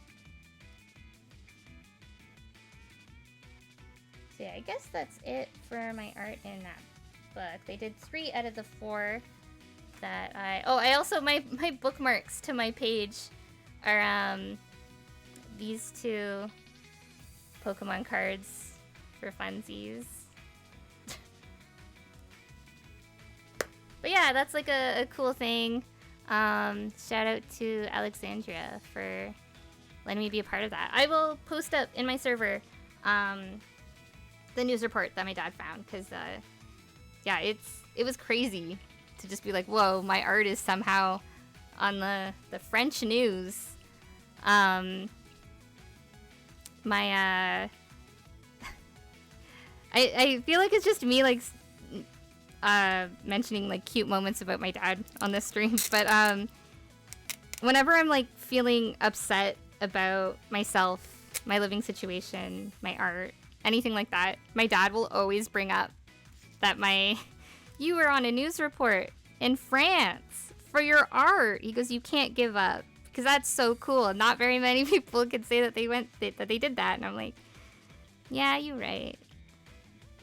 So yeah, I guess that's it for my art in that book. They did 3 out of the 4 that I also, my bookmarks to my page are, these 2 Pokemon cards for funsies. But yeah, that's like a cool thing. Shout out to Alexandria for letting me be a part of that. I will post up in my server the news report that my dad found, because yeah, it was crazy to just be like, whoa, my art is somehow on the French news. My I feel like it's just me like mentioning like cute moments about my dad on this stream, but whenever I'm like feeling upset about myself, my living situation, my art, anything like that, my dad will always bring up that you were on a news report in France for your art. He goes, you can't give up, because that's so cool. Not very many people can say that that they did that, and I'm like, yeah, you're right.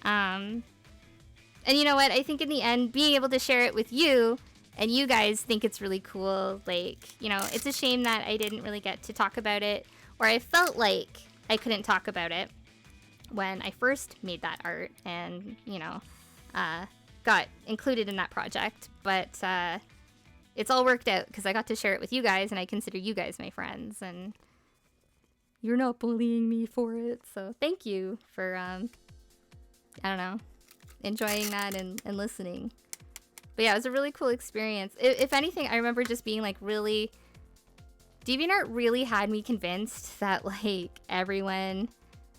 And you know what? I think in the end, being able to share it with you, and you guys think it's really cool. Like, you know, it's a shame that I didn't really get to talk about it, or I felt like I couldn't talk about it when I first made that art and, you know, got included in that project. But it's all worked out because I got to share it with you guys, and I consider you guys my friends, and you're not bullying me for it. So thank you for, I don't know, enjoying that and listening. But yeah, it was a really cool experience. If anything, I remember just being like really... DeviantArt really had me convinced that like everyone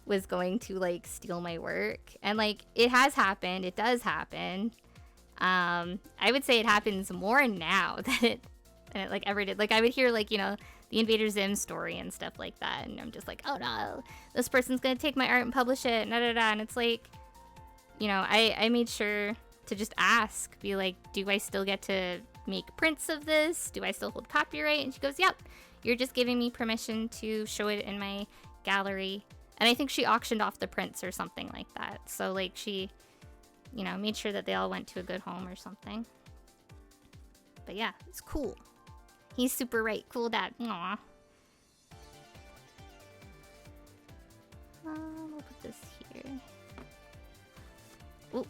was going to like steal my work. And like it has happened. It does happen. I would say it happens more now than it like ever did. Like I would hear like, you know, the Invader Zim story and stuff like that. And I'm just like, oh no, this person's going to take my art and publish it. And it's like, you know, I made sure to just ask, be like, do I still get to make prints of this? Do I still hold copyright? And she goes, yep, you're just giving me permission to show it in my gallery. And I think she auctioned off the prints or something like that. So like she, you know, made sure that they all went to a good home or something. But yeah, it's cool. He's super right. Cool dad. Aww. We'll put this here. Ooh.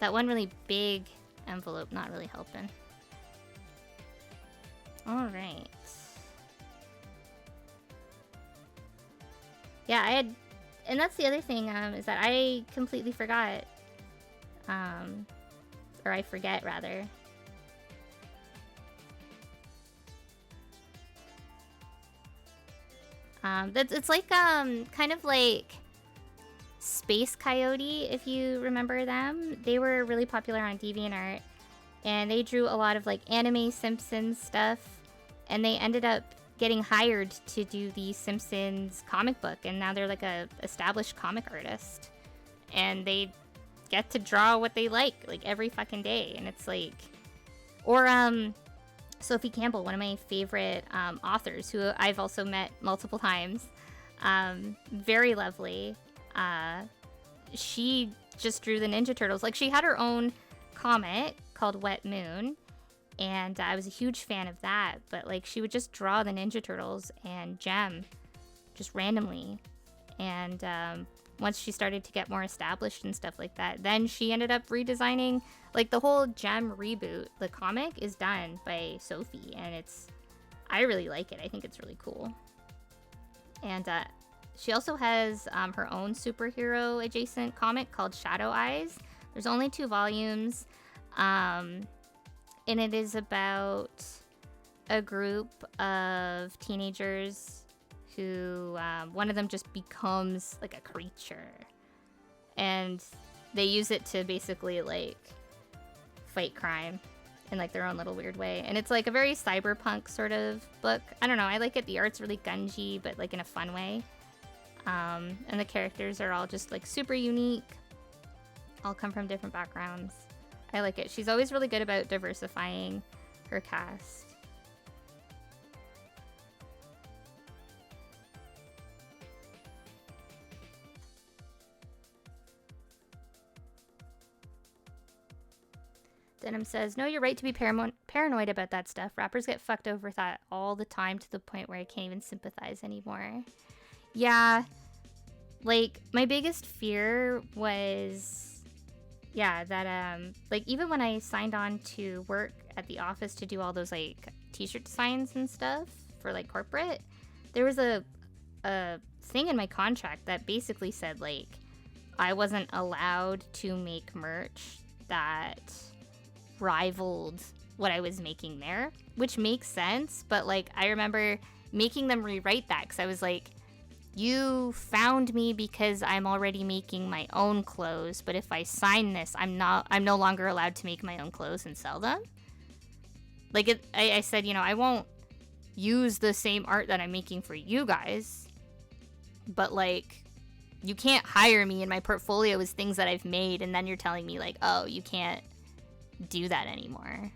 That one really big envelope not really helping. Alright. Yeah, I had... And that's the other thing, is that I completely forgot. Or I forget, rather. It's like, kind of like... Space Coyote, if you remember them. They were really popular on DeviantArt, and they drew a lot of like anime Simpsons stuff, and they ended up getting hired to do the Simpsons comic book, and now they're like a established comic artist, and they get to draw what they like every fucking day. And it's like, or Sophie Campbell, one of my favorite authors, who I've also met multiple times, very lovely. She just drew the Ninja Turtles. Like, she had her own comic called Wet Moon, and I was a huge fan of that. But like, she would just draw the Ninja Turtles and Gem just randomly. And once she started to get more established and stuff like that, then she ended up redesigning, like, the whole Gem reboot. The comic is done by Sophie, and I really like it. I think it's really cool. And she also has her own superhero adjacent comic called Shadow Eyes. There's only 2 volumes, and it is about a group of teenagers who, one of them just becomes like a creature, and they use it to basically like fight crime in like their own little weird way. And it's like a very cyberpunk sort of book. I don't know, I like it. The art's really gungy, but like in a fun way. And the characters are all just like super unique, all come from different backgrounds. I like it. She's always really good about diversifying her cast. Denim says, no, you're right to be paranoid about that stuff. Rappers get fucked over that all the time, to the point where I can't even sympathize anymore. Yeah, like, my biggest fear was, yeah, that, like, even when I signed on to work at the office to do all those, like, t-shirt designs and stuff for, like, corporate, there was a thing in my contract that basically said, like, I wasn't allowed to make merch that rivaled what I was making there, which makes sense. But like, I remember making them rewrite that because I was like, you found me because I'm already making my own clothes, but if I sign this, I'm no longer allowed to make my own clothes and sell them. Like, I said, you know, I won't use the same art that I'm making for you guys, but like, you can't hire me and my portfolio is things that I've made, and then you're telling me like, oh, you can't do that anymore.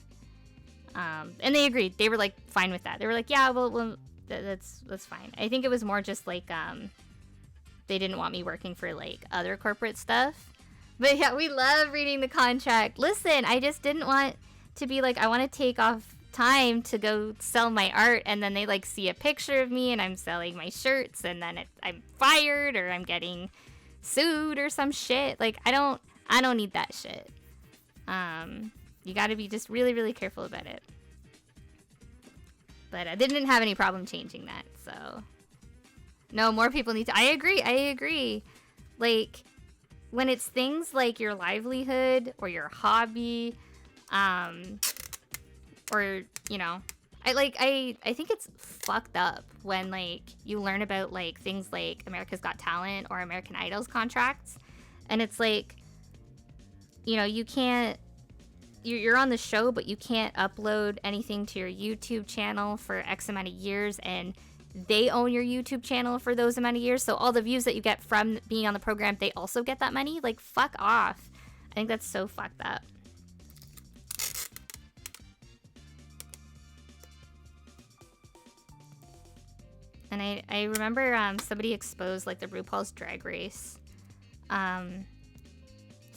And they agreed. They were like fine with that. They were like, yeah, well that's fine. I think it was more just like they didn't want me working for like other corporate stuff. But yeah, we love reading the contract. Listen, I just didn't want to be like, I want to take off time to go sell my art, and then they like see a picture of me and I'm selling my shirts, and then I'm fired or I'm getting sued or some shit. Like, I don't need that shit. You got to be just really, really careful about it. But they didn't have any problem changing that, so no, more people need to. I agree. Like, when it's things like your livelihood or your hobby, or, you know, I think it's fucked up when like you learn about like things like America's Got Talent or American Idol's contracts, and it's like, you know, you can't, you're on the show, but you can't upload anything to your YouTube channel for X amount of years, and they own your YouTube channel for those amount of years, so all the views that you get from being on the program, they also get that money. Like, fuck off. I think that's so fucked up. And I remember somebody exposed like the RuPaul's Drag Race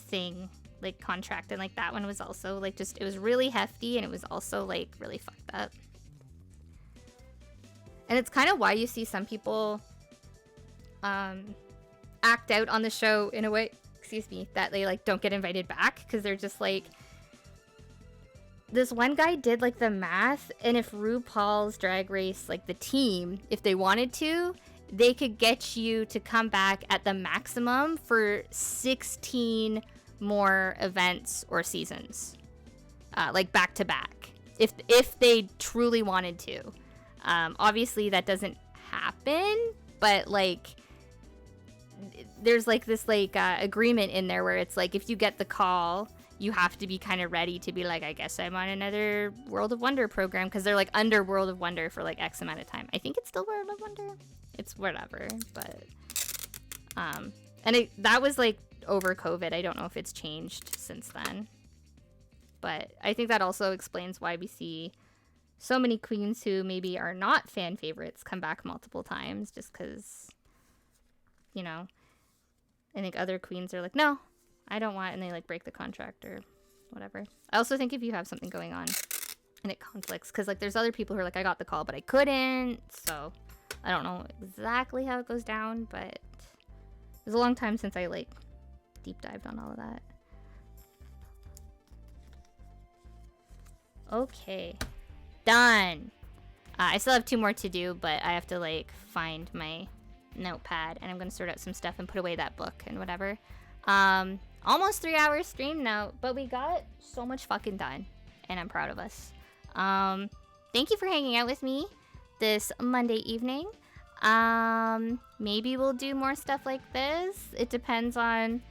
thing, like contract, and like that one was also like just, it was really hefty, and it was also like really fucked up. And it's kind of why you see some people act out on the show in a way, excuse me, that they like don't get invited back, because they're just like, this one guy did like the math, and if RuPaul's Drag Race, like the team, if they wanted to, they could get you to come back at the maximum for 16 more events or seasons, like back to back, if they truly wanted to. Obviously that doesn't happen, but like there's like this like agreement in there where it's like, if you get the call, you have to be kind of ready to be like, I guess I'm on another World of Wonder program, because they're like under World of Wonder for like X amount of time. I think it's still World of Wonder. It's whatever, but and that was like over COVID. I don't know if it's changed since then, but I think that also explains why we see so many queens who maybe are not fan favorites come back multiple times, just because, you know, I think other queens are like, no, I don't want, and they like break the contract or whatever. I also think if you have something going on and it conflicts, because like there's other people who are like, I got the call but I couldn't, so I don't know exactly how it goes down, but it was a long time since I like deep dived on all of that. Okay, done. I still have 2 more to do, but I have to like find my notepad, and I'm gonna sort out some stuff and put away that book and whatever. Almost 3 hours stream now, but we got so much fucking done, and I'm proud of us. Thank you for hanging out with me this Monday evening. Maybe we'll do more stuff like this. It depends on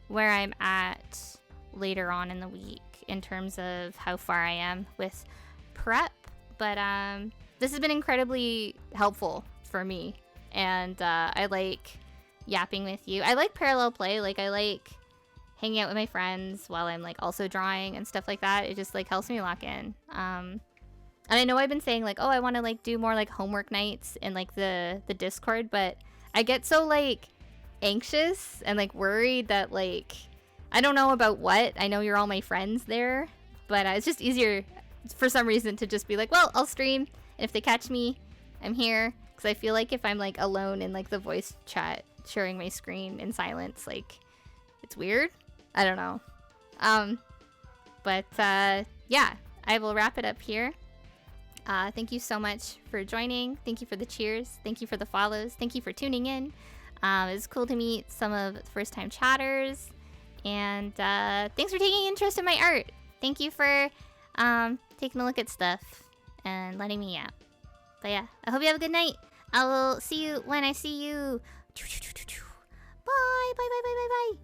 where I'm at later on in the week in terms of how far I am with prep, but this has been incredibly helpful for me, and I like yapping with you. I like parallel play. Like, I like hanging out with my friends while I'm like also drawing and stuff like that. It just like helps me lock in. And I know I've been saying like, oh, I want to like do more like homework nights in like the Discord, but I get so like anxious and like worried that like, I don't know about what. I know you're all my friends there, but it's just easier for some reason to just be like, well, I'll stream, and if they catch me, I'm here. Because I feel like if I'm like alone in like the voice chat sharing my screen in silence, like it's weird. I don't know. But yeah, I will wrap it up here. Thank you so much for joining. Thank you for the cheers. Thank you for the follows. Thank you for tuning in. It's cool to meet some of the first-time chatters, and thanks for taking interest in my art. Thank you for taking a look at stuff and letting me out. But yeah, I hope you have a good night. I will see you when I see you. Bye, bye, bye, bye, bye, bye.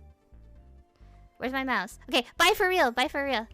Where's my mouse? Okay, bye for real. Bye for real.